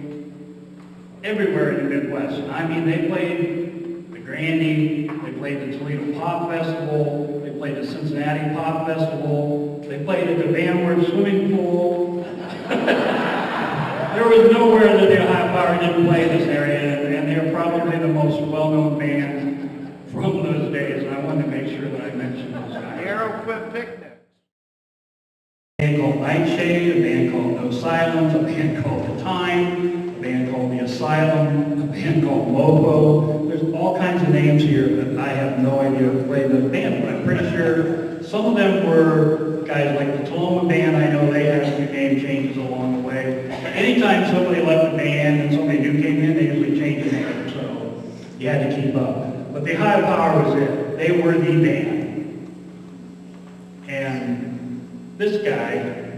everywhere in the Midwest. I mean, they played the Grandy, they played the Toledo Pop Festival, they played the Cincinnati Pop Festival, they played at the Van Wert swimming pool. There was nowhere that the Ohio Power didn't play in this area, and they're probably the most well-known band from those days, and I wanted to make sure that I mentioned those guys. Aeroquip Picnic. A band called Nightshade, a band called No Silence, a band called The Time, a band called The Asylum, a band called Mopo. There's all kinds of names here that I have no idea who played in the band, but I'm pretty sure some of them were guys like the Toloma Band. I know they had a few name changes along the way. Anytime somebody left the band and somebody new came in, they usually changed the name, so you had to keep up. But the High Power was it. They were the band. And this guy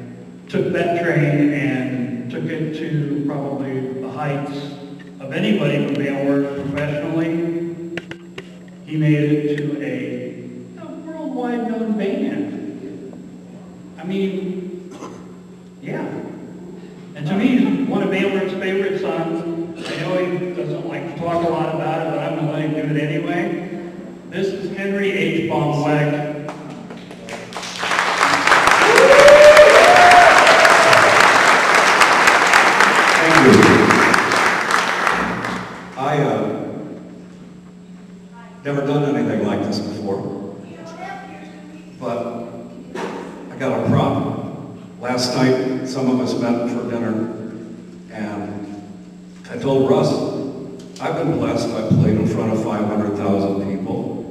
took that train and took it to probably the heights of anybody from band work professionally. He made it to a worldwide known band. I mean, yeah. And to me, he's one of Baylor's favorite sons. I know he doesn't like to talk a lot about it, but I'm going to let him do it anyway. This is Henry H. Baum Weck. Never done anything like this before, but I got a problem. Last night, some of us met for dinner, and I told Russ, I've been blessed. I've played in front of 500,000 people.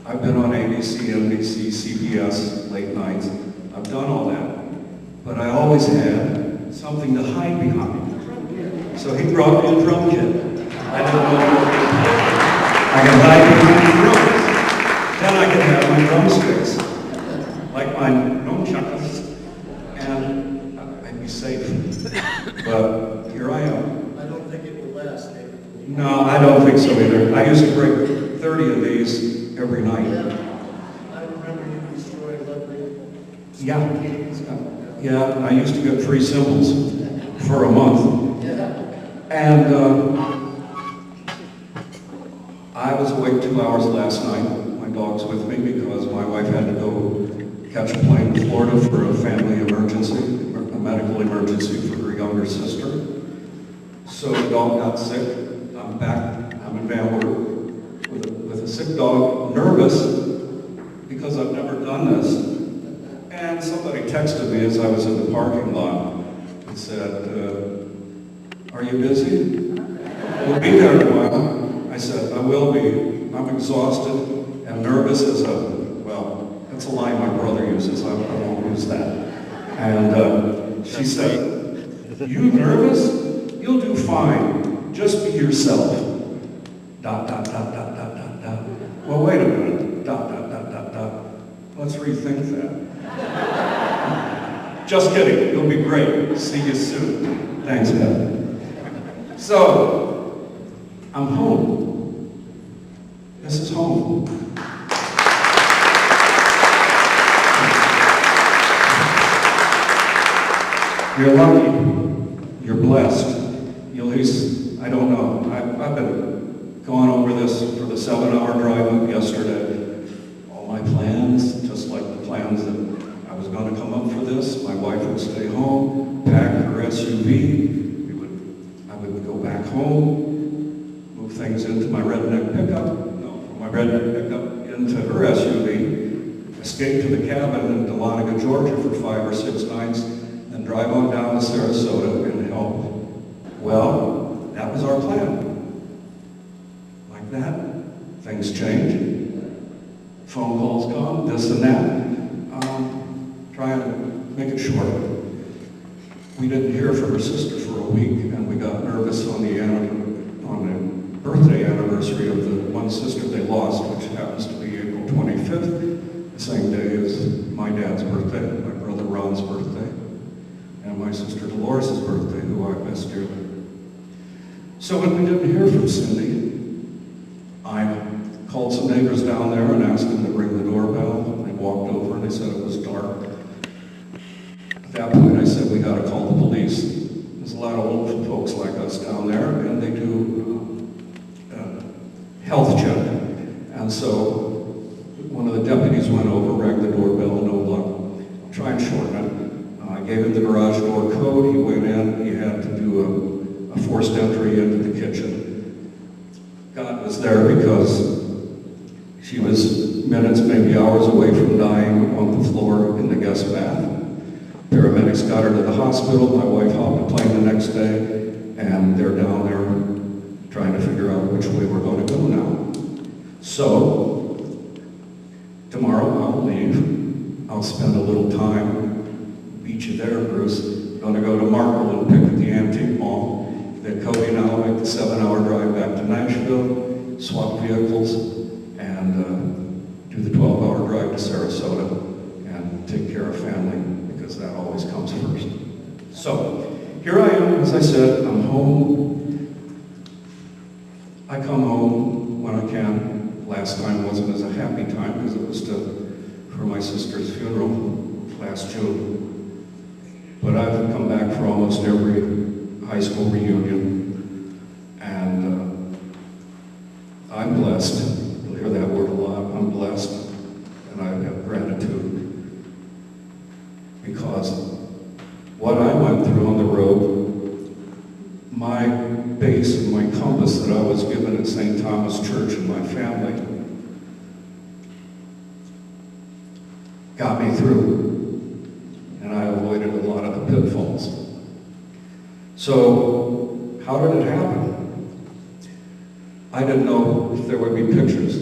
I've been on ABC, NBC, CBS, late nights. I've done all that, but I always had something to hide behind. So he brought me a drum kit. I didn't know. I can hide behind the drums. Then I can have my drumsticks, like my nunchucks, and I'd be safe. But here I am. I don't think it will last, David. No, I don't think so either. I used to break 30 of these every night. I remember you destroyed lovely. Yeah, I used to get free cymbals for a month. And I was awake 2 hours last night. My dog's with me because my wife had to go catch a plane to Florida for a family emergency, a medical emergency for her younger sister. So the dog got sick. I'm back. I'm in Van Wert with a sick dog, nervous because I've never done this. And somebody texted me as I was in the parking lot and said, "Are you busy? We'll be there in a while." I said, "I will be. I'm exhausted and nervous as well, that's a line my brother uses. I won't use that." And she said, "You nervous? You'll do fine. Just be yourself. ... Well, wait a minute. ... Let's rethink that. Just kidding. You'll be great. See you soon. Thanks, Ed." So, I'm home. This is home. You're lucky. You're blessed. You'll at least, I don't know. I've been going over this for the 7-hour drive up yesterday. All my plans, just like the plans that I was going to come up for this. My wife would stay home, pack her SUV. I would go back home, move things into my redneck pickup, from my redneck pickup into her SUV, escape to the cabin in Dahlonega, Georgia for 5 or 6 nights, and drive on down to Sarasota and help. Well, that was our plan. Like that, things change. Phone calls come, this and that. Trying to make it short. We didn't hear from her sister for a week, and we got nervous on the birthday anniversary of the one sister they lost, which happens to be April 25th, the same day as my dad's birthday, my brother Ron's birthday, and my sister Dolores' birthday, who I miss dearly. So when we didn't hear from Cindy, I called some neighbors down there and asked them to ring the doorbell. They walked over, they said it was dark. At that point, I said, we got to call the police. There's a lot of old folks like us down there, and they do health check. And so one of the deputies went over, rang the doorbell, no luck. I'll try and shorten it. I gave him the garage door code. He went in. He had to do a forced entry into the kitchen. God was there because she was minutes, maybe hours away from dying on the floor in the guest bath. Paramedics got her to the hospital. My wife hopped a plane the next day, and and they're down there trying to figure out which way we're going to go now. So, tomorrow I'll leave. I'll spend a little time, meet you there, Bruce. Going to go to Markle and pick at the Antique Mall. Then Cody and I'll make the 7-hour drive back to Nashville, swap vehicles, and do the 12-hour drive to Sarasota and take care of family, because that always comes first. So, here I am, as I said, I'm home. I come home when I can. Last time wasn't as a happy time because it was for my sister's funeral last June. But I've come back for almost every high school reunion, and I'm blessed. You'll hear that word a lot. I'm blessed, and I have gratitude because what I went through on the road, my base and my compass that I was given at St. Thomas Church and my family got me through, and I avoided a lot of the pitfalls. So, how did it happen? I didn't know if there would be pictures.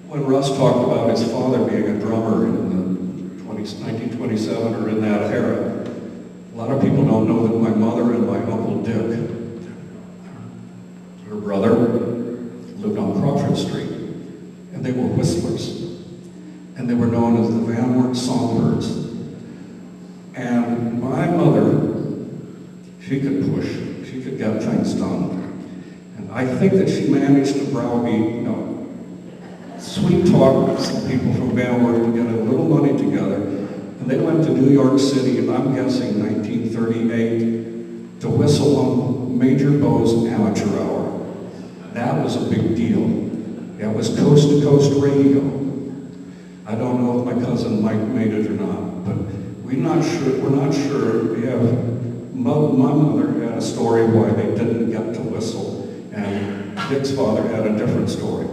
When Russ talked about his father being a drummer in 1927 or in that era, a lot of people don't know that my mother and my Uncle Dick, her brother, lived on Crawford Street, and they were whistlers. And they were known as the Van Wert Songbirds. And my mother, she could push, she could get things done. And I think that she managed to browbeat, sweet talk some people from Van Wert to get a little money together. And they went to New York City, and I'm guessing 1938, to whistle on Major Bow's amateur hour. That was a big deal. That was coast-to-coast radio. I don't know if my cousin Mike made it or not, but we're not sure. We have, my mother had a story why they didn't get to whistle, and Dick's father had a different story.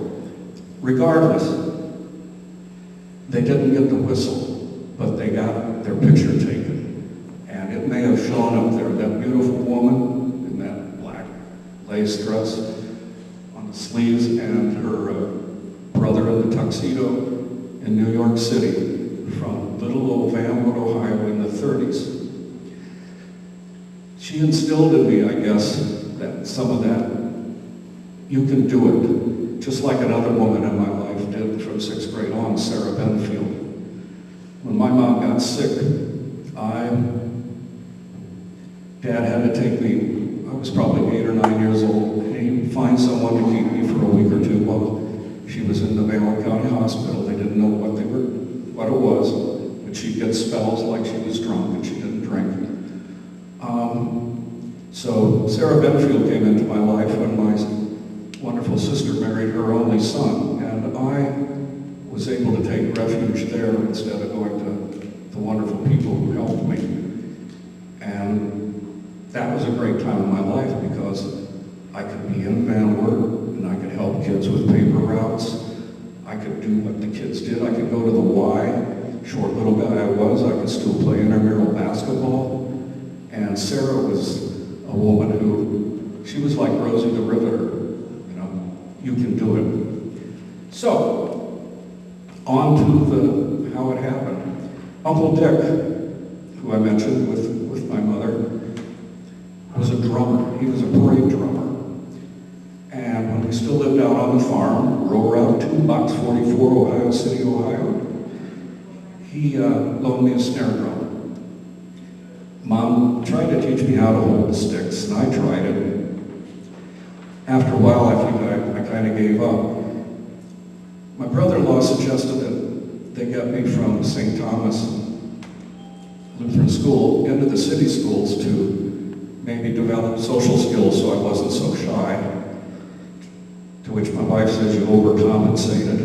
Regardless, they didn't get to whistle, but they got their picture taken. And it may have shown up there, that beautiful woman in that black lace dress on the sleeves, and her brother in the tuxedo in New York City from little old Van Wert, Ohio in the 30s. She instilled in me, I guess, that some of that, you can do it, just like another woman in my life did from 6th grade on, Sarah Benfield. When my mom got sick, Dad had to take me, I was probably 8 or 9 years old, and he'd find someone to keep me for a week or two while she was in the Van Wert County Hospital. They didn't know what it was, but she'd get spells like she was drunk and she didn't drink. So Sarah Benfield came into my life when my wonderful sister married her only son, and I was able to take refuge there instead of going to the wonderful people who helped me. And that was a great time in my life because I could be in Van Wert and I could help kids with paper routes. I could do what the kids did. I could go to the Y, short little guy I was. I could still play intramural basketball. And Sarah was a woman who, she was like Rosie the Riveter. You can do it. So, on to how it happened. Uncle Dick, who I mentioned with my mother, was a drummer. He was a parade drummer. And when we still lived out on the farm, Row Route 2, Box 44, Ohio City, Ohio, he loaned me a snare drum. Mom tried to teach me how to hold the sticks, and I tried it. After a while, I think I kind of gave up. My brother-in-law suggested that they get me from St. Thomas Lutheran School into the city schools to maybe develop social skills so I wasn't so shy. To which my wife says, you overcompensated.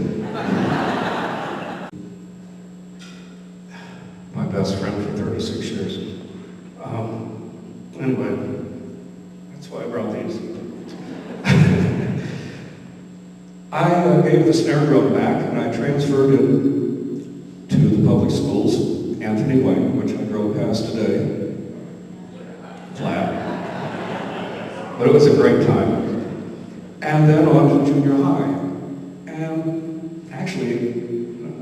My best friend for 36 years. Anyway, that's why I brought these. I gave the snare drum back and I transferred it to the public schools, Anthony Wayne, which I drove past today. Flat. But it was a great time. And then on to junior high. And actually,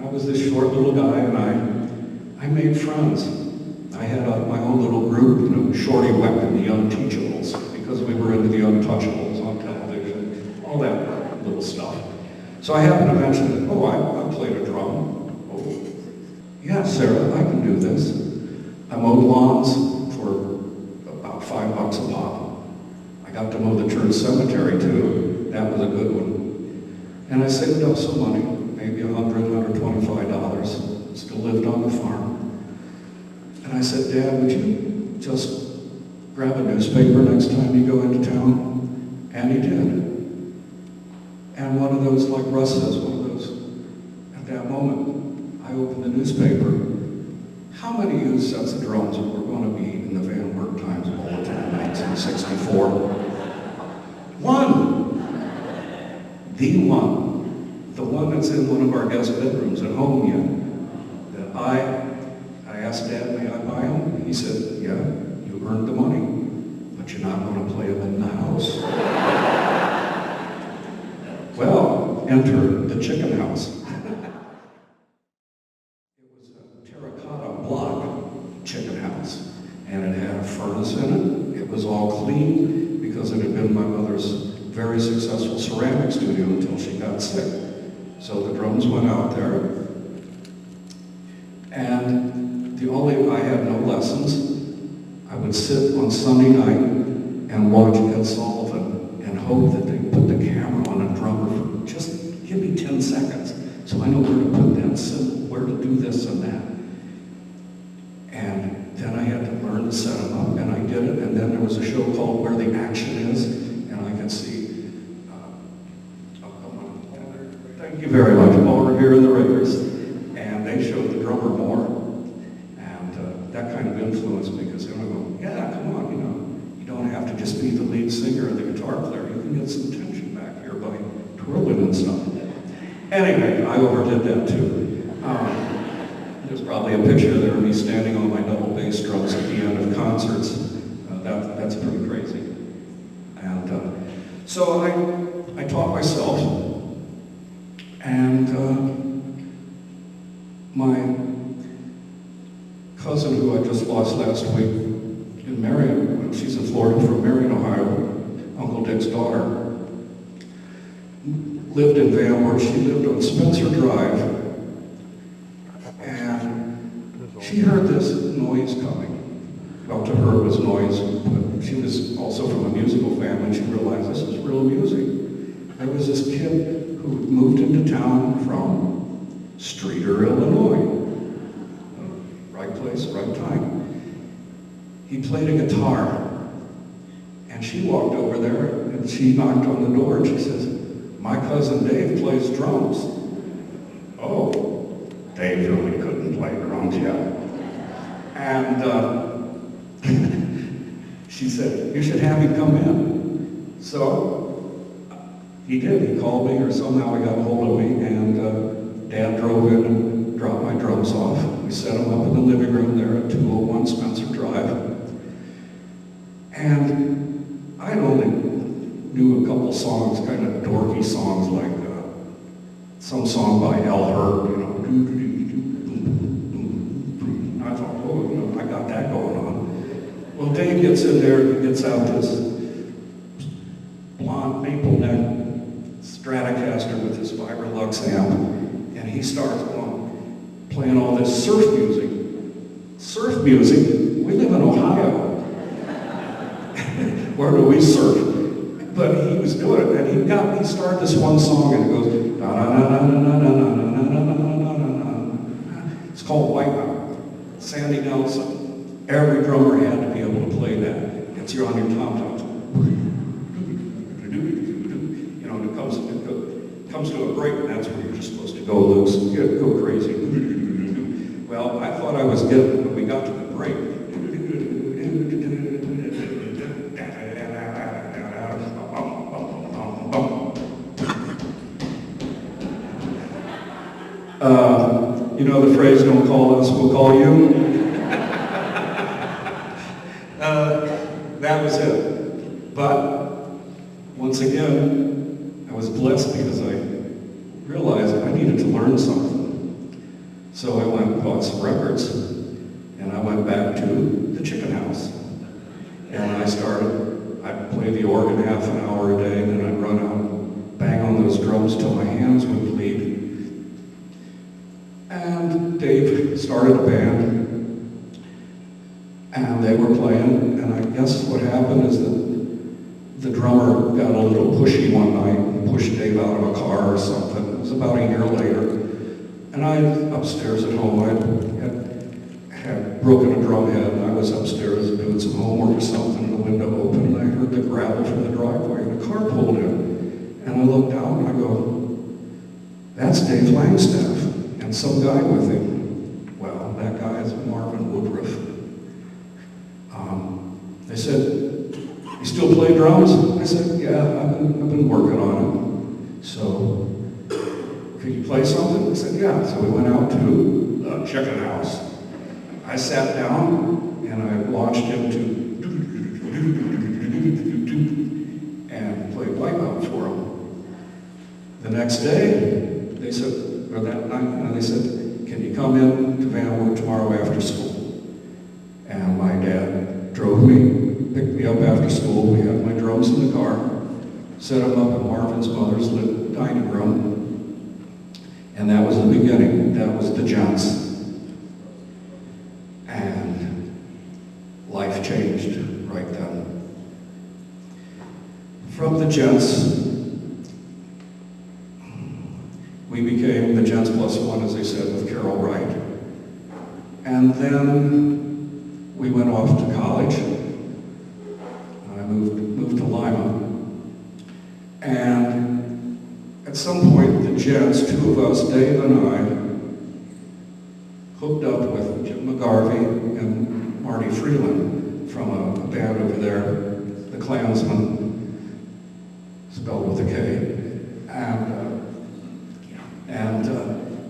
I was this short little guy, and I made friends. I had my own little group, Shorty, Weck, and the Young Teachables, because we were into the Untouchables on television, all that little stuff. So I happened to mention that, I played a drum. Oh, yeah, Sarah, I can do this. I mowed lawns for about $5 a pop. I got to mow the church cemetery too. That was a good one. And I saved up some money, maybe $100, $125. Still lived on the farm. And I said, Dad, would you just grab a newspaper next time you go into town? And he did. And one of those, like Russ says, at that moment, I opened the newspaper. How many used sets of drums were going to be in the Van Wert Times Bulletin in 1964? One. The one. The one that's in one of our guest bedrooms at home yet. That I asked Dad, may I buy them? He said, yeah, you earned the money, but you're not going to play them in the house. Well, enter the chicken house. It was a terracotta block chicken house, and it had a furnace in it. It was all clean because it had been my mother's very successful ceramic studio until she got sick. So the drums went out there, and I had no lessons. I would sit on Sunday night and watch Ed Sullivan and hope that they put the camera on a drummer for just give me 10 seconds so I know where to put that cymbal, where to do this and that. And then I had to learn to set them up, and I did it. And then there was a show called Where the Action Is, and I could see, thank you very much, Paul Revere and the Raiders. And they showed the drummer more. That kind of influenced me because they were going, yeah, come on, you don't have to just be the lead singer or the guitar player. You can get some tension back here by twirling and stuff. Anyway, I overdid that too. There's probably a picture there of me standing on my double bass drums at the end of concerts. That's pretty crazy. And so I taught myself, and my cousin who I just lost last week in Marion, she's in Florida from Marion, Ohio, Uncle Dick's daughter, lived in Van Wert. She lived on Spencer Drive, and she heard this noise coming. Well, to her it was noise, but she was also from a musical family. She realized this is real music. There was this kid who moved into town from Streator, Illinois. Right place, right time. He played a guitar, and she walked over there, and she knocked on the door, and she says, my cousin Dave plays drums. Oh, Dave really couldn't play drums yet. And she said, you should have him come in. So he did. He called me, or somehow he got a hold of me, and Dad drove in and dropped my drums off. We set them up in the living room there at 201 Spencer Drive. And I only knew a couple songs, kind of dorky songs, like some song by Al Hurt, And I thought, I got that going on. Well, Dave gets in there and gets out this blonde maple neck Stratocaster with his Fiberlux amp, and he starts playing all this surf music. Surf music? We live in Ohio. Where do we surf? But he was doing it, and he started this one song, and it goes, na na na na na na na na na na na na. It's called Whiteout. Sandy Nelson. Every drummer had to be able to play that. It's on your tom-toms. It comes to a break, and that's where you're just supposed to go loose, go crazy. Well, I thought I was getting it when we got to the break. You know the phrase, don't call us, we'll call you? That was it. But again, I was blessed because I realized I needed to learn something. So I went and bought some records, and I went back to the chicken house. And I'd play the organ half an hour a day, and then I'd run out and bang on those drums till my hands would bleed. And Dave started a band, and they were playing, and I guess what happened is that the drummer got a little pushy one night and pushed Dave out of a car or something. It was about a year later. And I, upstairs at home, I had broken a drum head, and I was upstairs doing some homework or something, and the window opened, and I heard the gravel from the driveway, and a car pulled in. And I looked out, and I go, that's Dave Langstaff, and some guy with him. Well, that guy is Marvin Woodruff. They said, you still play drums? I said, yeah, I've been working on it. So, could you play something? I said, yeah. So we went out to the chicken house. I sat down and I launched into and played Wipeout for them. The next day, they said, or that night, they said, can you come in to Van Wert tomorrow after school? And my dad drove me, picked me up after school. We had my drums in the car, set them up in Marvin's mother's dining room. And that was the beginning. That was the Gents. And life changed right then. From the Gents, we became the Gents Plus One, as they said, with Carol Wright. And then we went off to college. I moved to Lima. And at some point, the Gents, two of us, Dave and I, hooked up with Jim McGarvey and Marty Freeland from a band over there, the Klansmen, spelled with a K. And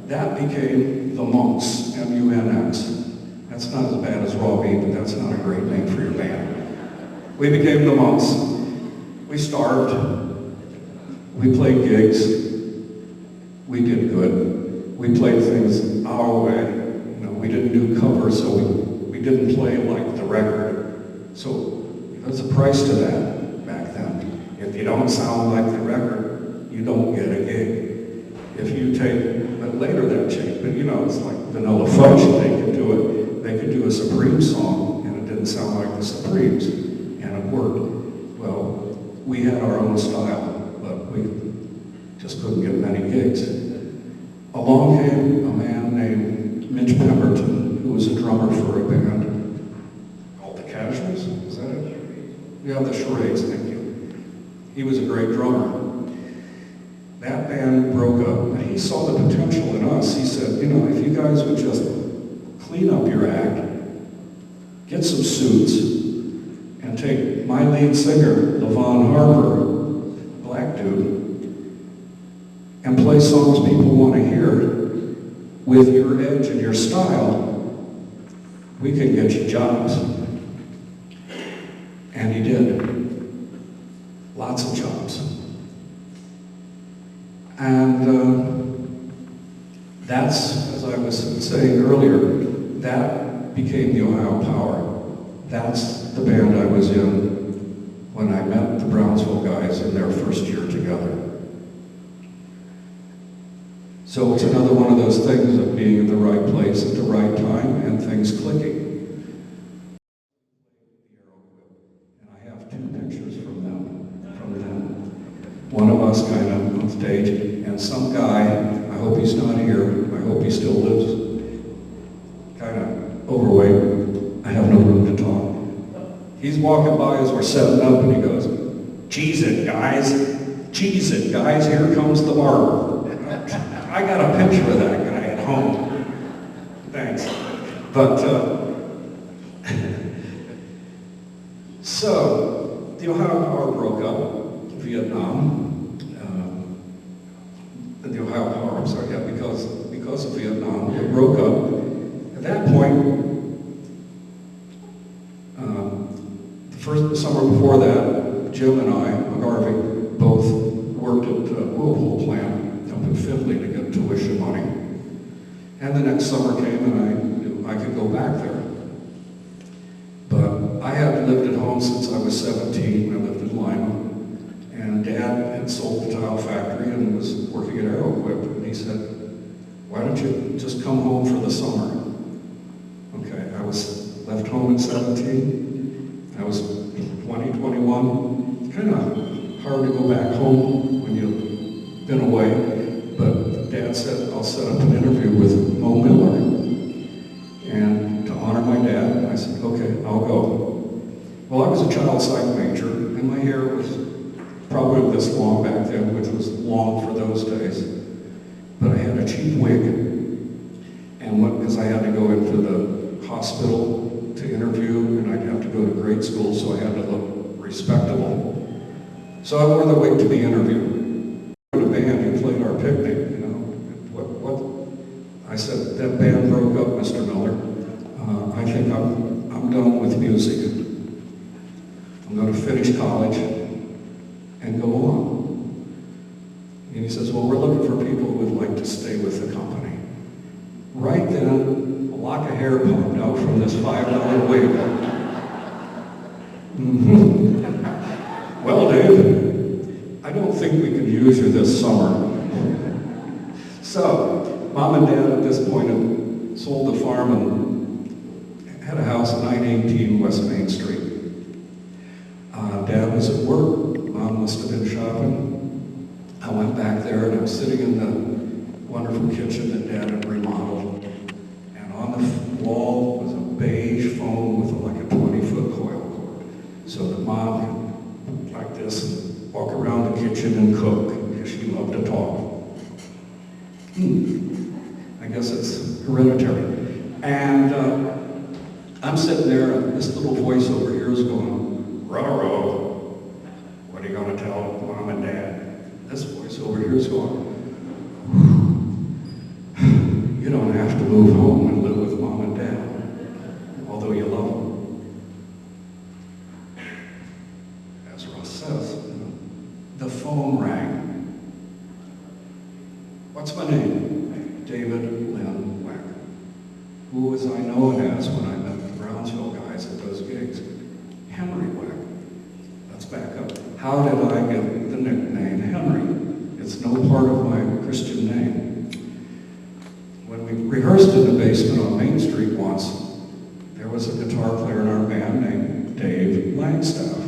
that became the Monks, M-U-N-X. That's not as bad as Raw Beat, but that's not a great name for your band. We became the Monks. We starved. We played gigs. We did good. We played things our way. You know, we didn't do covers, so we didn't play like the record. So there's a price to that back then. If you don't sound like the record, you don't get a gig. If you take, but later that changed. But you know, it's like Vanilla Fudge. They could do it. They could do a Supreme song, and it didn't sound like the Supremes, and it worked. Well, we had our own style. But we just couldn't get many gigs. Along came a man named Mitch Pemberton, who was a drummer for a band called the Casuals. Is that it? Yeah, the Charades, thank you. He was a great drummer. That band broke up, and he saw the potential in us. He said, you know, if you guys would just clean up your act, get some suits, and take my lead singer, LaVon Harper, black dude, and play songs people want to hear with your edge and your style, we can get you jobs. And he did. Lots of jobs. And that's, as I was saying earlier, that became the Ohio Power. That's the band I was in when I met the Brownsville guys in their first year together. So it's another one of those things of being in the right place at the right time and things clicking. And I have two pictures from them. One of us kind of on stage, and some guy, I hope he's not here, I hope he still lives, kind of overweight. I have no room to talk. He's walking by as we're setting up, and he goes, "Cheese it, guys. Cheese it, guys. Here comes the barber." I got a picture of that guy at home. Thanks. But, so, the Ohio Power broke up, Vietnam. The Ohio Power, I'm sorry, yeah, because of Vietnam, it broke up. At that point, the summer before that, Jim and I, McGarvey, both at a whirlpool plant up in Findlay to get tuition money. And the next summer came and I knew I could go back there. But I had lived at home since I was 17. I lived in Lima. And Dad had sold the tile factory and was working at Aeroquip. And he said, why don't you just come home for the summer? Okay, I was left home at 17. I was 20, 21. Kind of hard to go back home when you've been away. But Dad said, I'll set up an interview with Mo Miller. And to honor my dad, I said, okay, I'll go. Well, I was a child psych major, and my hair was probably this long back then, which was long for those days. But I had a cheap wig. And because I had to go into the hospital to interview, and I'd have to go to grade school, so I had to look respectable. So I wore the wig to the interview. In a band who played our picnic, you know. What? I said, that band broke up, Mr. Miller. I think I'm done with music. I'm going to finish college and go on. And he says, well, we're looking for people who would like to stay with the company. Right then, a lock of hair popped out from this $5 wig. Well, Dave, I don't think we can use you this summer. So, Mom and Dad at this point had sold the farm and had a house at 918 West Main Street. Dad was at work. Mom must have been shopping. I went back there and I was sitting in the wonderful kitchen that Dad had remodeled. And on the wall was a beige foam with like a 20-foot coil cord. So that Mom could, like this, walk around the kitchen and cook, because she loved to talk. I guess it's hereditary. And I'm sitting there, and this little voice over here is going, ruh-roh. What are you going to tell Mom and Dad? This voice over here is going, you don't have to move home and live with Mom and Dad, although you love them. As Russ says, the phone rang. What's my name? David Lynn Weck. Who was I known as when I met the Brownsville guys at those gigs? Henry Weck. Let's back up. How did I get the nickname Henry? It's no part of my Christian name. When we rehearsed in the basement on Main Street once, there was a guitar player in our band named Dave Langstaff.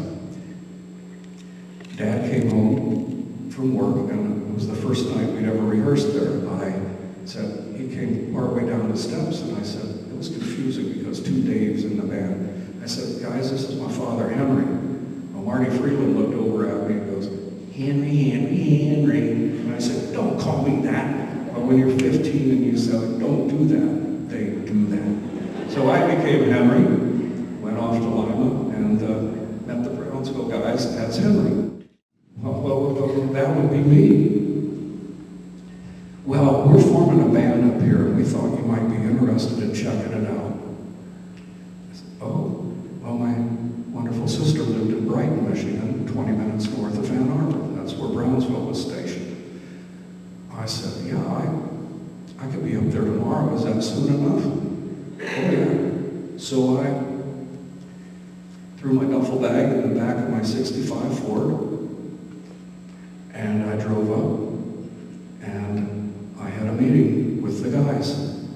Dad came home from work, and it was the first night we'd ever rehearsed there. I said, he came partway down the steps, and I said, it was confusing because two Daves in the band. I said, guys, this is my father, Henry. Well, Marty Freeland looked over at me and goes, Henry, Henry, Henry. And I said, don't call me that. But when you're 15 and you say, don't do that, they do that. So I became Henry, went off to Lima, and met the Brownsville guys as Henry. Well, that would be me. Well, we're forming a band up here, and we thought you might be interested in checking it out. I said, oh, well, my wonderful sister lived in Brighton, Michigan, 20 minutes north of Ann Arbor. That's where Brownsville was stationed. I said, yeah, I could be up there tomorrow. Is that soon enough? Oh, yeah. So I threw my duffel bag in the back of my 65 Ford, and I drove up, and I had a meeting with the guys.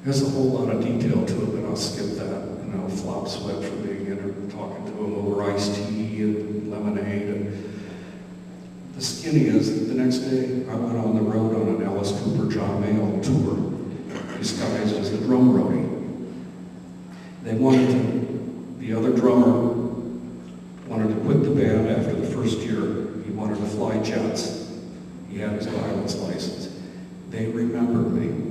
There's a whole lot of detail to it, but I'll skip that. You know, flop sweat for being in and talking to them over iced tea and lemonade. And the skinny is, the next day, I went on the road on an Alice Cooper, John Mayall tour, disguised as the drum roadie. They wanted to, the other drummer wanted to quit the band after the first year. He wanted to fly jets. He had his pilot's license. They remembered me.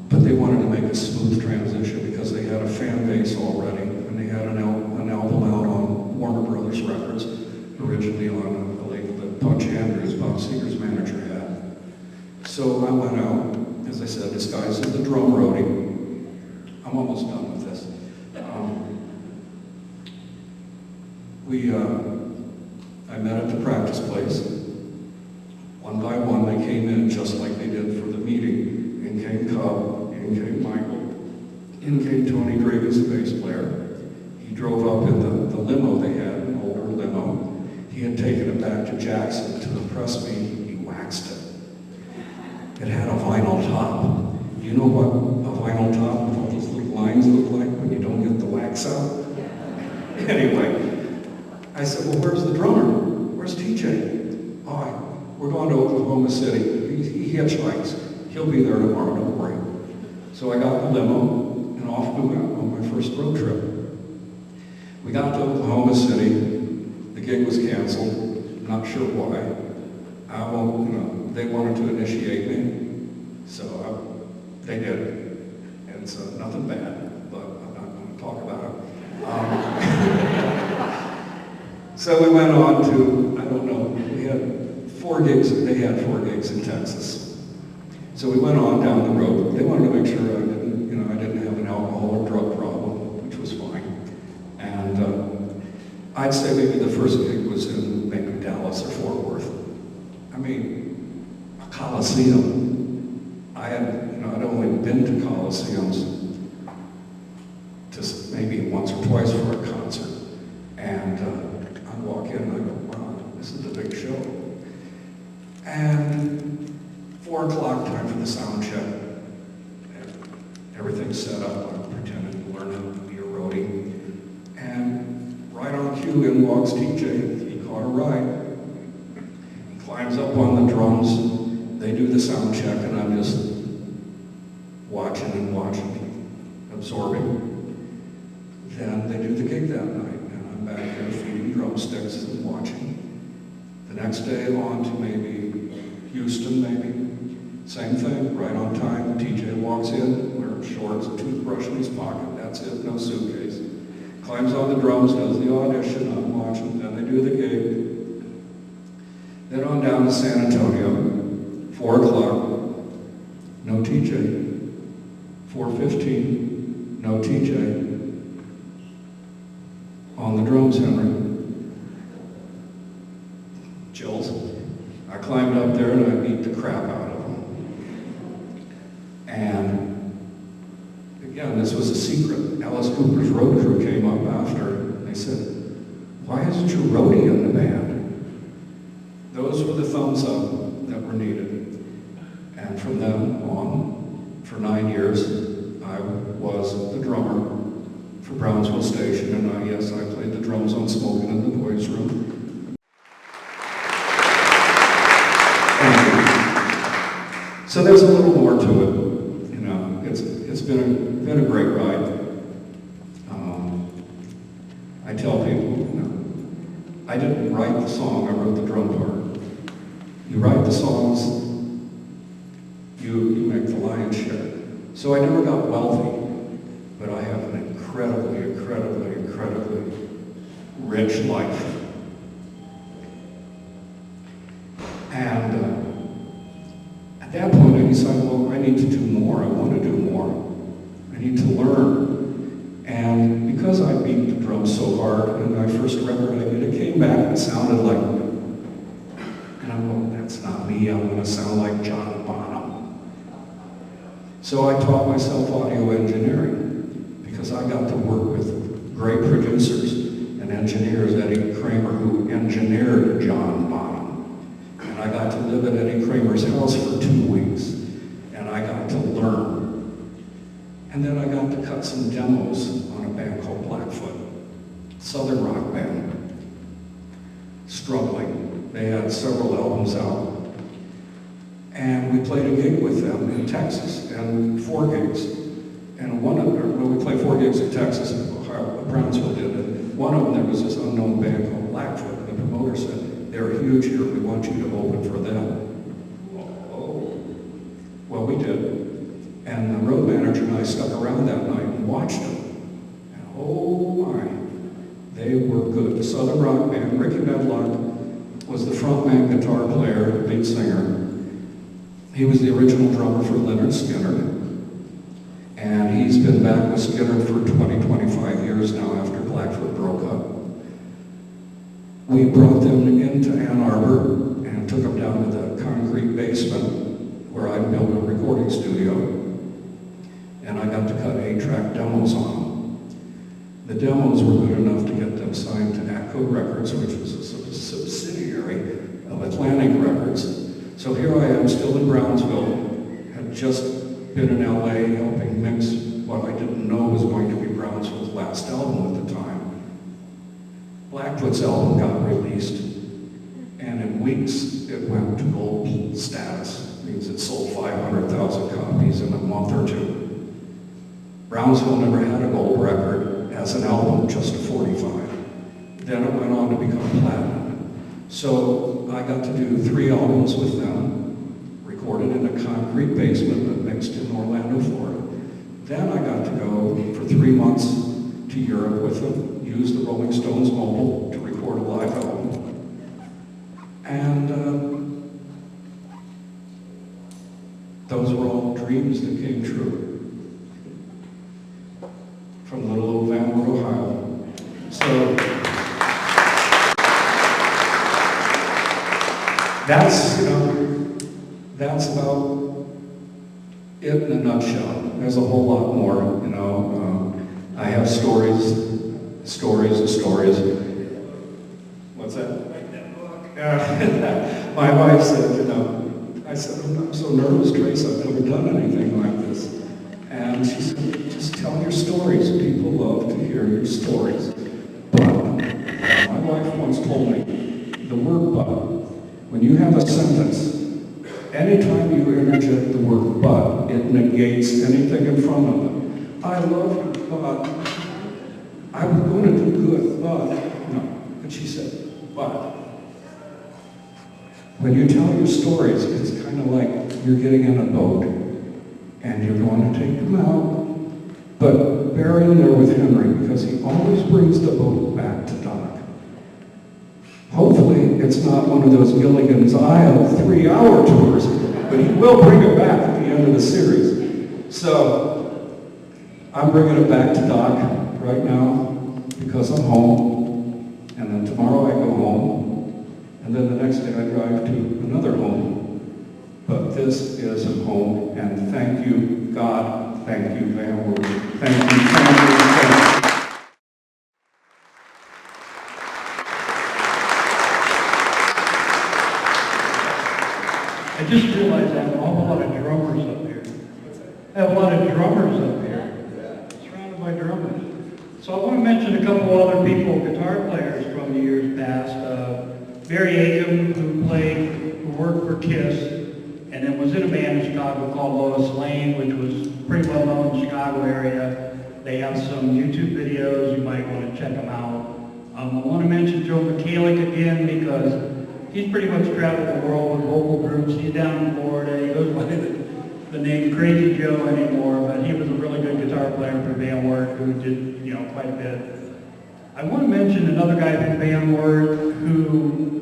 But they wanted to make a smooth transition because they had a fan base already, and they had an album out on Warner Brothers Records, originally on a label that Punch Andrews, Bob Seger's manager, had. So I went out, as I said, disguised as the drum roadie. I'm almost done with this. I met at the practice place. One by one, they came in just like they did for the meeting. In came Cub, in came Michael, in came Tony Dravis, the bass player. He drove up in the limo they had, an older limo. He had taken it back to Jackson to impress me. He waxed it. It had a vinyl top. You know what a vinyl top with all those little lines look like when you don't get the wax out? Anyway, I said, well, where's the drummer? Where's TJ? Oh, we're going to Oklahoma City. He hitchhikes. He'll be there tomorrow, don't worry. So I got the limo, and off we went on my first road trip. We got to Oklahoma City. The gig was canceled. Not sure why. I won't, they wanted to initiate me, so they did. And it's nothing bad, but I'm not going to talk about it. So we went on to, I don't know, we had 4 gigs, they had 4 gigs in Texas. So we went on down the road. They wanted to make sure I didn't have an alcohol or drug problem, which was fine. And I'd say maybe the first gig was in maybe Dallas or Fort Worth. I mean, a Coliseum. I'd only been to Coliseums just maybe once or twice for a concert. And I'd walk in and I'd go, wow, this is a big show. And 4 o'clock, time for the sound check. Everything's set up. I'm pretending to learn how to be a roadie. And right on cue, in walks TJ. He caught a ride. He climbs up on the drums. They do the sound check, and I'm just watching and watching, absorbing. Then they do the gig that night, and I'm back here feeding drumsticks and watching. The next day on to maybe Houston, maybe. Same thing, right on time. TJ walks in, wearing shorts, a toothbrush in his pocket, that's it, no suitcase. Climbs on the drums, does the audition, I'm watching, then they do the gig. Then on down to San Antonio, 4 o'clock, no TJ. 4:15, no TJ. On the drums, Henry. Chills. I climbed up there and I beat the crap out of him. And again, this was a secret. Alice Cooper's road crew came up after. They said, why isn't your roadie in the band? Those were the thumbs up that were needed. And from then on, for 9 years, I was the drummer for Brownsville Station, and I played the drums on Smokin' in the Boys' Room. So there's a little more to it. It's been a great ride. I tell people, I didn't write the song, I wrote the drum part. You write the songs, you make the lion's share. So I never got wealthy, but I have an incredibly rich life. And at that point I decided, well, I need to do more. I want to do more. I need to learn. And because I beat the drums so hard in my first record I did, it came back and it sounded like, and I'm going, that's not me, I'm going to sound like John Bonham. So I taught myself audio engineering because I got to work with great producers and engineers, Eddie Kramer, who engineered John Bonham. And I got to live at Eddie Kramer's house for 2 weeks, and I got to learn. And then I got to cut some demos on a band called Blackfoot, Southern rock band, struggling. They had several albums out. And we played a gig with them in Texas, and 4 gigs. And we played 4 gigs in Texas, Brownsville did it. One of them, there was this unknown band called Blackfoot, and the promoter said, they're huge here, we want you to open for them. Oh, well, we did. And the road manager and I stuck around that night and watched them. And oh my, they were good. The Southern rock band, Ricky Medlock was the frontman, guitar player, lead singer. He was the original drummer for Lynyrd Skynyrd. And he's been back with Skynyrd for 25 years now after Blackfoot broke up. We brought them into Ann Arbor and took them down to the concrete basement where I built a recording studio, and I got to cut 8-track demos on them. The demos were good enough to get them signed to ACO Records, which was a subsidiary of Atlantic Records. So here I am, still in Brownsville, had just been in LA helping mix what I didn't know was going to be Brownsville's last album at the time. Blackfoot's album got released, and in weeks it went to gold status. It means it sold 500,000 copies in a month or two. Brownsville never had a gold record as an album, just a 45. Then it went on to become platinum. So I got to do 3 albums with them, recorded in a concrete basement but mixed in Orlando, Florida. Then I got to go for 3 months to Europe with them, use the Rolling Stones mobile to record a live album. And those were all dreams that came true from little old Van Wert, Ohio. So that's about it in a nutshell. There's a whole lot more, I have stories and stories. What's that? Write that book. My wife said, I said, I'm so nervous, Trace, I've never done anything like this. And she said, just tell your stories. People love to hear your stories. But my wife once told me, the word but, when you have a sentence, anytime you interject the word but, it negates anything in front of it. I love you, but I was going to do good, but no. But she said, but. When you tell your stories, it's kind of like you're getting in a boat and you're going to take them out, but bear in there with Henry because he always brings the boat back to dock. Hopefully, it's not one of those Gilligan's Isle 3-hour tours, but he will bring it back at the end of the series. So, I'm bringing it back to dock right now because I'm home, and then tomorrow I go home, and then the next day I drive to another home. But this is a home, and thank you, God, thank you, Van Wert, thank you, family, thank you. I just realized I have an awful lot of drummers up here. I have a lot of drummers up here, surrounded by drummers. So I want to mention a couple other people, guitar players from the years past. Barry Acom, who worked for Kiss, and then was in a band in Chicago called Lois Lane, which was pretty well known in the Chicago area. They have some YouTube videos, you might want to check them out. I want to mention Joe Michalik again because he's pretty much traveled the world with vocal groups. He's down in Florida. He goes by the name Crazy Joe anymore, but he was a really good guitar player for Van Wert who did, quite a bit. I want to mention another guy from Van Wert who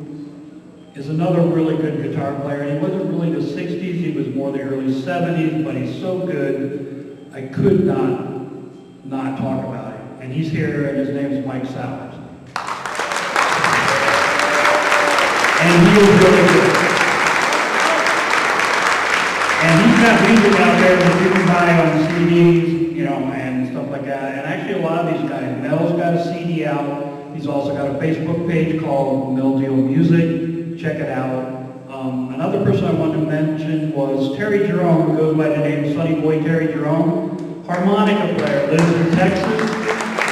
is another really good guitar player. He wasn't really the 60s, he was more the early 70s, but he's so good, I could not talk about him. And he's here, and his name is Mike Sowers. And he was really good. And he's got music out there that you can buy on CDs, and stuff like that. And actually a lot of these guys, Mel's got a CD out. He's also got a Facebook page called Mel Deal Music. Check it out. Another person I wanted to mention was Terry Jerome, who goes by the name Sonny Boy Terry Jerome. Harmonica player, lives in Texas.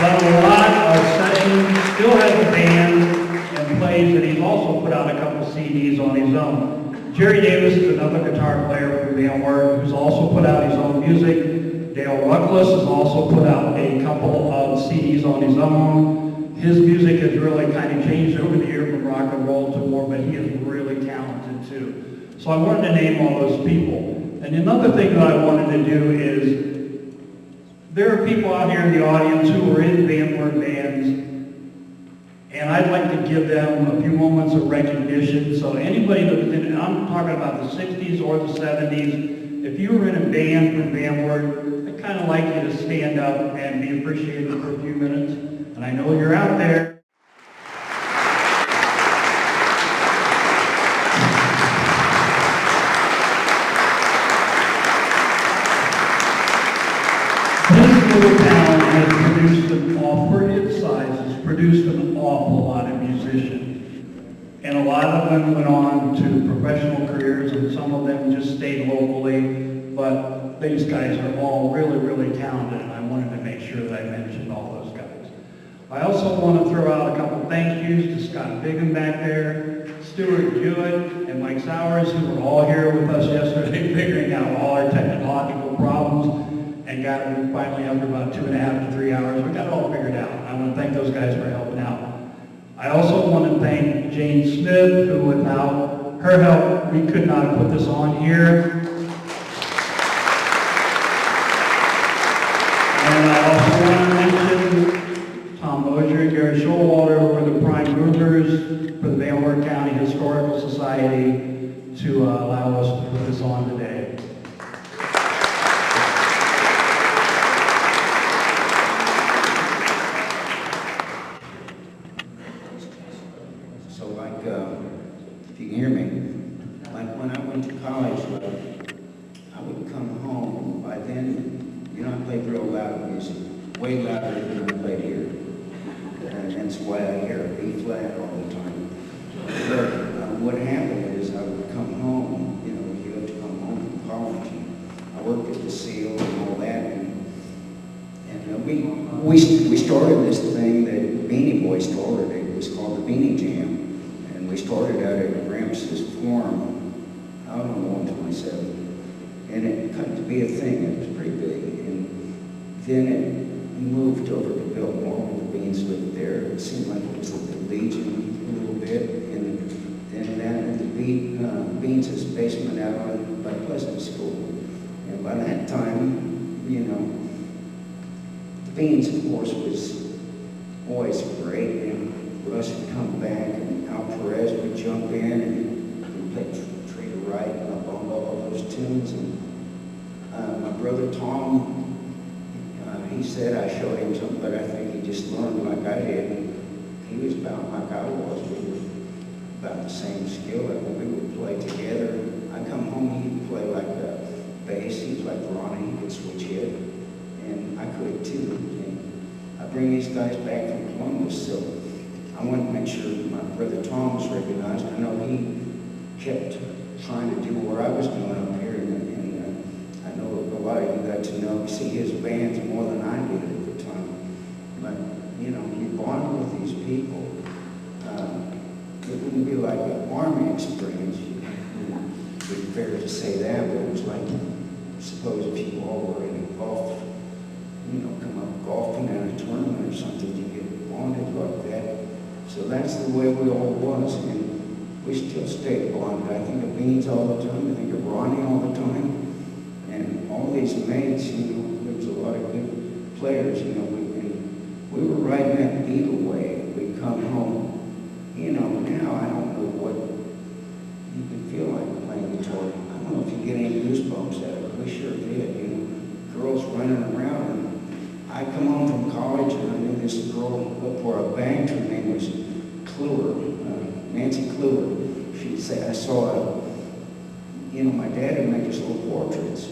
Done a lot of sessions, still has a band, plays, and he's also put out a couple CDs on his own. Jerry Davis is another guitar player from Van Wert who's also put out his own music. Dale Ruckless has also put out a couple of CDs on his own. His music has really kind of changed over the year from rock and roll to more, but he is really talented too. So I wanted to name all those people. And another thing that I wanted to do is, there are people out here in the audience who are in Van Wert bands, and I'd like to give them a few moments of recognition. So anybody that was in, I'm talking about the 60s or the 70s, if you were in a band from Van Wert, I'd kind of like you to stand up and be appreciated for a few minutes. And I know you're out there. little town has produced for its size, has produced an awful lot of musicians. And a lot of them went on to professional careers, and some of them just stayed locally. But these guys are all really, really talented, and I wanted to make sure that I mentioned all those guys. I also want to throw out a couple thank yous to Scott Bigham back there, Stuart Jewett, and Mike Sowers, who were all here with us yesterday figuring out all our technological problems, and got finally, after about 2.5 to 3 hours, we got it all figured out. I want to thank those guys for helping out. I also want to thank Jane Smith, who without her help, we could not have put this on here. And I also want to mention Tom Mosier and Gary Schulwalter, who were the prime movers for the Van Wert County Historical Society, to allow us to put this on today. So like, if you can hear me, like when I went to college, I would come home. By then, you know, I played real loud music, way louder than I played here. And that's why I hear B flat all the time. But what happened is I would come home, you know, you have to come home from college. I worked at the Seal and all that, and we started this thing that Beanie Boy started. It was called the Beanie Jam. And we started out at Gramps' Forum out on 127. And it got to be a thing. It was pretty big. And then it moved over to Biltmore. The Beans lived there. It seemed like it was the Legion a little bit. And then down at the Beans' basement out on by Pleasant School. And by that time, you know, the Beans, of course, was always great. And Russ would come back, and Al Perez would jump in, and we'd play Tree to Right and up on all those tunes. And my brother Tom, he said I showed him something, but I think he just learned like I did. And he was about like I was. We were about the same skill level. We would play together. I come home, he'd play like bass, he'd like Ronnie, he could switch hit, and I could too. And I bring these guys back from Columbus, so I wanted to make sure my brother Tom was recognized. I know he kept trying to do what I was doing up here, and I know a lot of you got to know, see his bands more than I did at the time. But, you know, you bond with these people. It wouldn't be like an army experience. It'd be fair to say that, but it was like, suppose if you all were in a golf, you know, come up golfing at a tournament or something, you get bonded like that. So that's the way we all was, and we still stay bonded. I think of Beans all the time, I think of Ronnie all the time, and all these mates, you know, there was a lot of good players, you know, we were riding that Beatle wave. We'd come home, you know, now I don't know what you can feel like playing guitar. I don't know if you get any goosebumps out of it. We sure did, you know, girls running around, and I come home from college, and I knew this girl up where I banged, her name was Kluwer, Nancy Kluwer. She'd say, I saw you know, my dad would make us little portraits,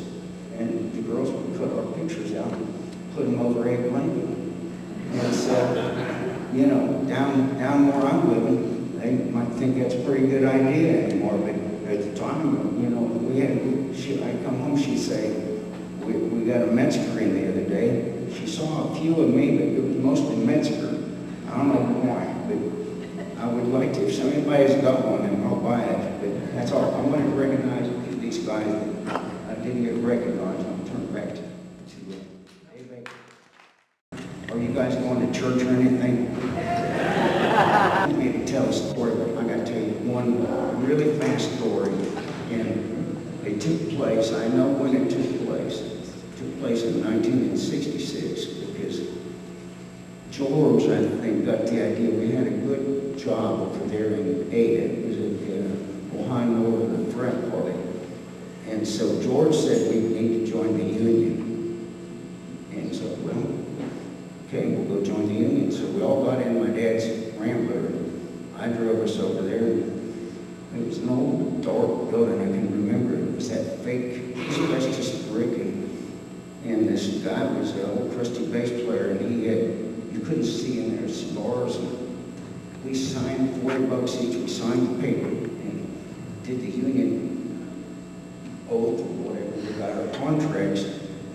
and the girls would cut our pictures out and put them over Abe Lincoln. And so, you know, down where I'm living, they might think that's a pretty good idea anymore, but at the time, you know, I'd come home, she'd say, we got a Metzger in the other day. She saw a few of me, but it was mostly Metzger. I don't know why, but I would like to, if anybody's got one, then I'll buy it. But that's all. I want to recognize these guys that I didn't get recognized. I'll turn back to Dave. Are you guys going to church or anything? Maybe tell a story, but I got to tell you one really fast story. And it took place, I know when it took place. It took place in 1966 because George, I think, got the idea. We had a good job over there in Ada. It was at Ohio Northern Frat Party. And so George said we need to join the union. And so, well, okay, we'll go join the union. So we all got in my dad's Rambler. I drove us over there. It was an old dark building. I can remember it was that fake asbestos brick. And this guy was an old crusty bass player, and he had, you couldn't see in there, cigars. We signed $40 each. We signed the paper and did the union oath or whatever. We got our contracts.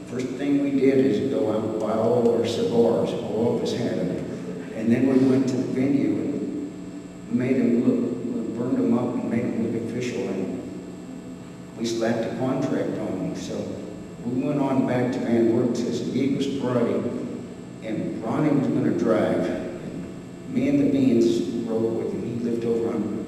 First thing we did is go out and buy all our cigars. All of us had them. And then we went to the venue and made them look, burned them up and made them look official. And we slapped a contract on them. So we went on back to Van Wert. This gig was Friday, and Ronnie was going to drive. Me and the Beans rode with him. He lived over on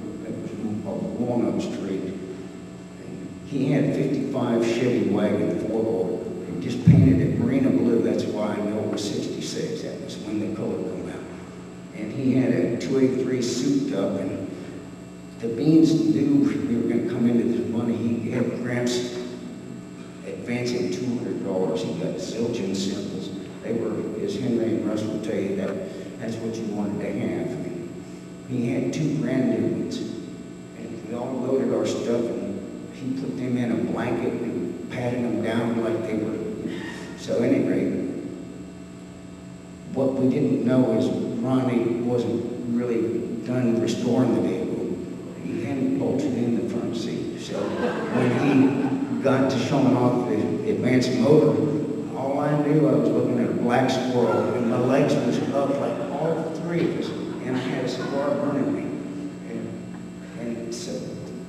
Walnut Street. And he had a 55 Chevy wagon, four-door. He just painted it green and blue. That's why I know it was 66. That was when the color came out. And he had a 283 souped up, and the Beans knew we were going to come into this money. He had Gramps advancing $200. He got zillion symbols. They were, as Henry and Russ will tell you, that's what you wanted to have. He had 2 brand new ones, and we all loaded our stuff, and he put them in a blanket and patted them down like they were. So anyway, what we didn't know is Ronnie wasn't really done restoring the vehicle. He hadn't bolted in the front seat. So when he got to showing off the advanced motor, all I knew, I was looking at a black squirrel, and my legs was up like all 3 of us, and I had a cigar burning me. And so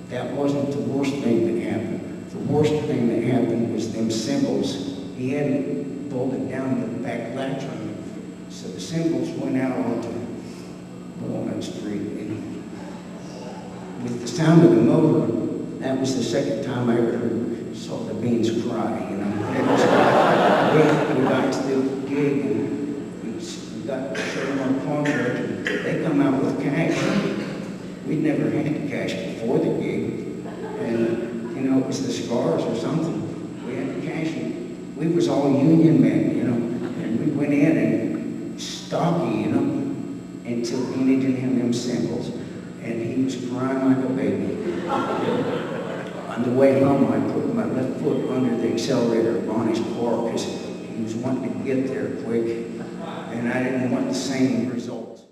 that wasn't the worst thing that happened. The worst thing that happened was them cymbals. He hadn't bolted down the back latch on them, so the cymbals went out onto Walnut Street. And with the sound of the motor, that was the second time I ever saw the Beans cry, you know. We got to the gig, and we got to show them our contract, and they come out with cash. We'd never had cash before the gig, and, you know, it was the cigars or something. We had the cash, and we was all union men, you know, and we went in and stocky, you know, until he didn't have them cymbals, and he was crying like a baby. On the way home, I put my left foot under the accelerator of Ronnie's car because he was wanting to get there quick, and I didn't want the same results.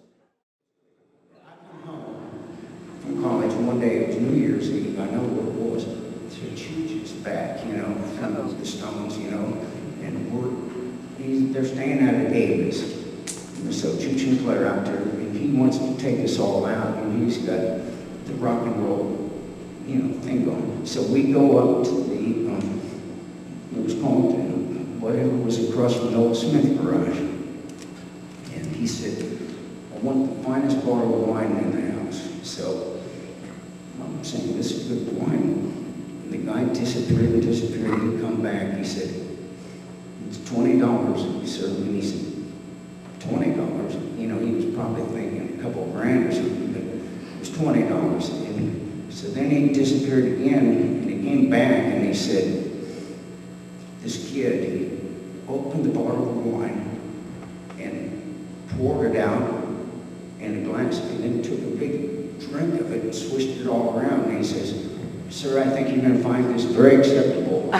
I come home from college one day, it was New Year's Eve, I know what it was. So Chooch is back, you know, from the Stones, you know, and they're staying out at Davis. So Chooch and Claire out there, and he wants to take us all out, and he's got the rock and roll, you know, thing going. So we go up to the, it was called, whatever was across from the old Smith garage. And he said, I want the finest bottle of wine in the house. So I'm saying, this is good wine. And the guy disappeared and disappeared. He'd come back. He said, it's $20. Sir, and he said, $20. You know, he was probably thinking a couple of grand or something, but it was $20. And so then he disappeared again, and he came back, and he said, this kid, he opened the bottle of wine and poured it out in a glass, and then took a big drink of it and swished it all around. And he says, sir, I think you're going to find this very acceptable.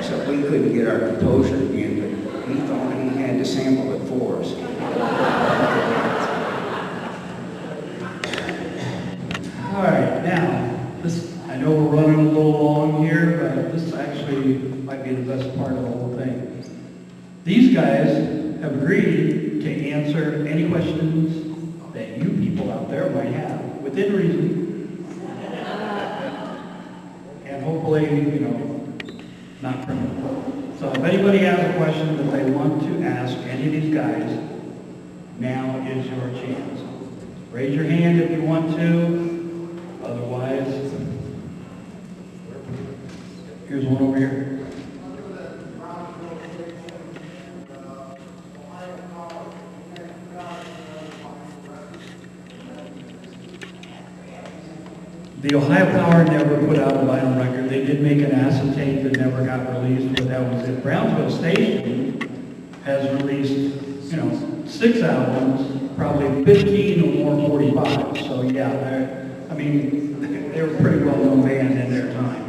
So we couldn't get our composure again, but he thought he had to sample it for us. All right, now, this, I know we're running a little long here, but this actually might be the best part of the whole thing. These guys have agreed to answer any questions that you people out there might have, within reason. And hopefully, you know, not criminal. So if anybody has a question that they want to ask any of these guys, now is your chance. Raise your hand if you want to. Otherwise, here's one over here. The Ohio Power never put out a vinyl record. They did make an acetate that never got released, but that was it. Brownsville Station has released, 6 albums, probably 15 or more 45. So yeah, they were a pretty well-known band in their time.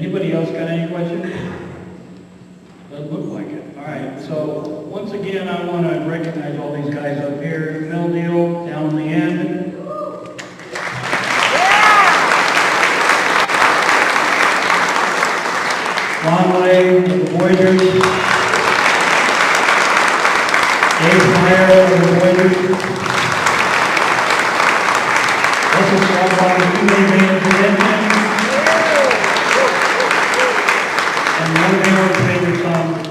Anybody else got any questions? Doesn't look like it. All right, so once again, I want to recognize all these guys up here. Phil Neal down in the end. Hyre of the Voyagers. Hyre of the Voyagers. Russ Schlagbaum, too many bands to mention. And one of our favorite songs,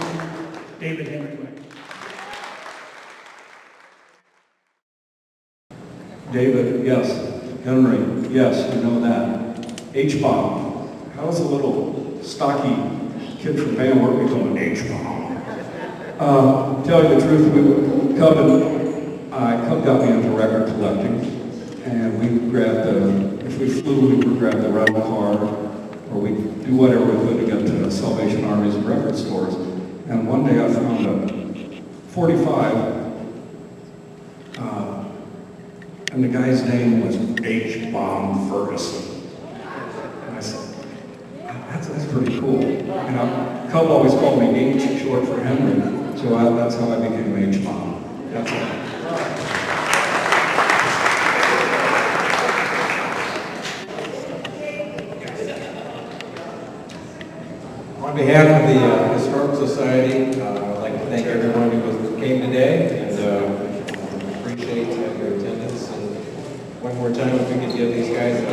David Henry Weck. David, yes. Henry, yes, we know that. H-bomb. How's a little stocky kid from Van Wert become an H-bomb? Tell you the truth, Cub got me into record collecting, and we grabbed if we flew, we would grab the rental car, or we'd do whatever we could to get to Salvation Army's record stores. And one day I found a 45, and the guy's name was H-bomb Ferguson. And I said, that's pretty cool. You know, Cub always called me H, short for Henry, so that's how I became H-bomb. That's all. On behalf of the Historical Society, I'd like to thank everyone who came today, and appreciate your attendance. And one more time, if we could give these guys a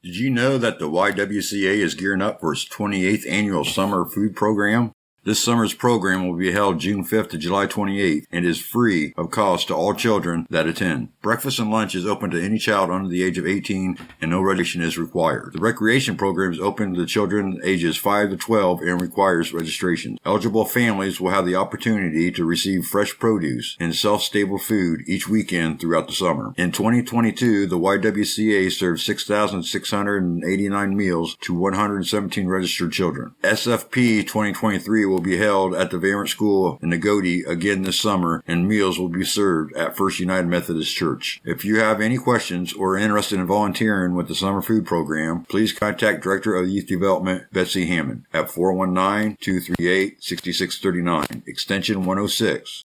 Did you know that the YWCA is gearing up for its 28th annual summer food program? This summer's program will be held June 5th to July 28th and is free of cost to all children that attend. Breakfast and lunch is open to any child under the age of 18 and no registration is required. The recreation program is open to the children ages 5 to 12 and requires registration. Eligible families will have the opportunity to receive fresh produce and self-stable food each weekend throughout the summer. In 2022, the YWCA served 6,689 meals to 117 registered children. SFP 2023 will be held at the Wert School in Nagodi again this summer, and meals will be served at First United Methodist Church. If you have any questions or are interested in volunteering with the summer food program, please contact Director of Youth Development Betsy Hammond at 419-238-6639, extension 106.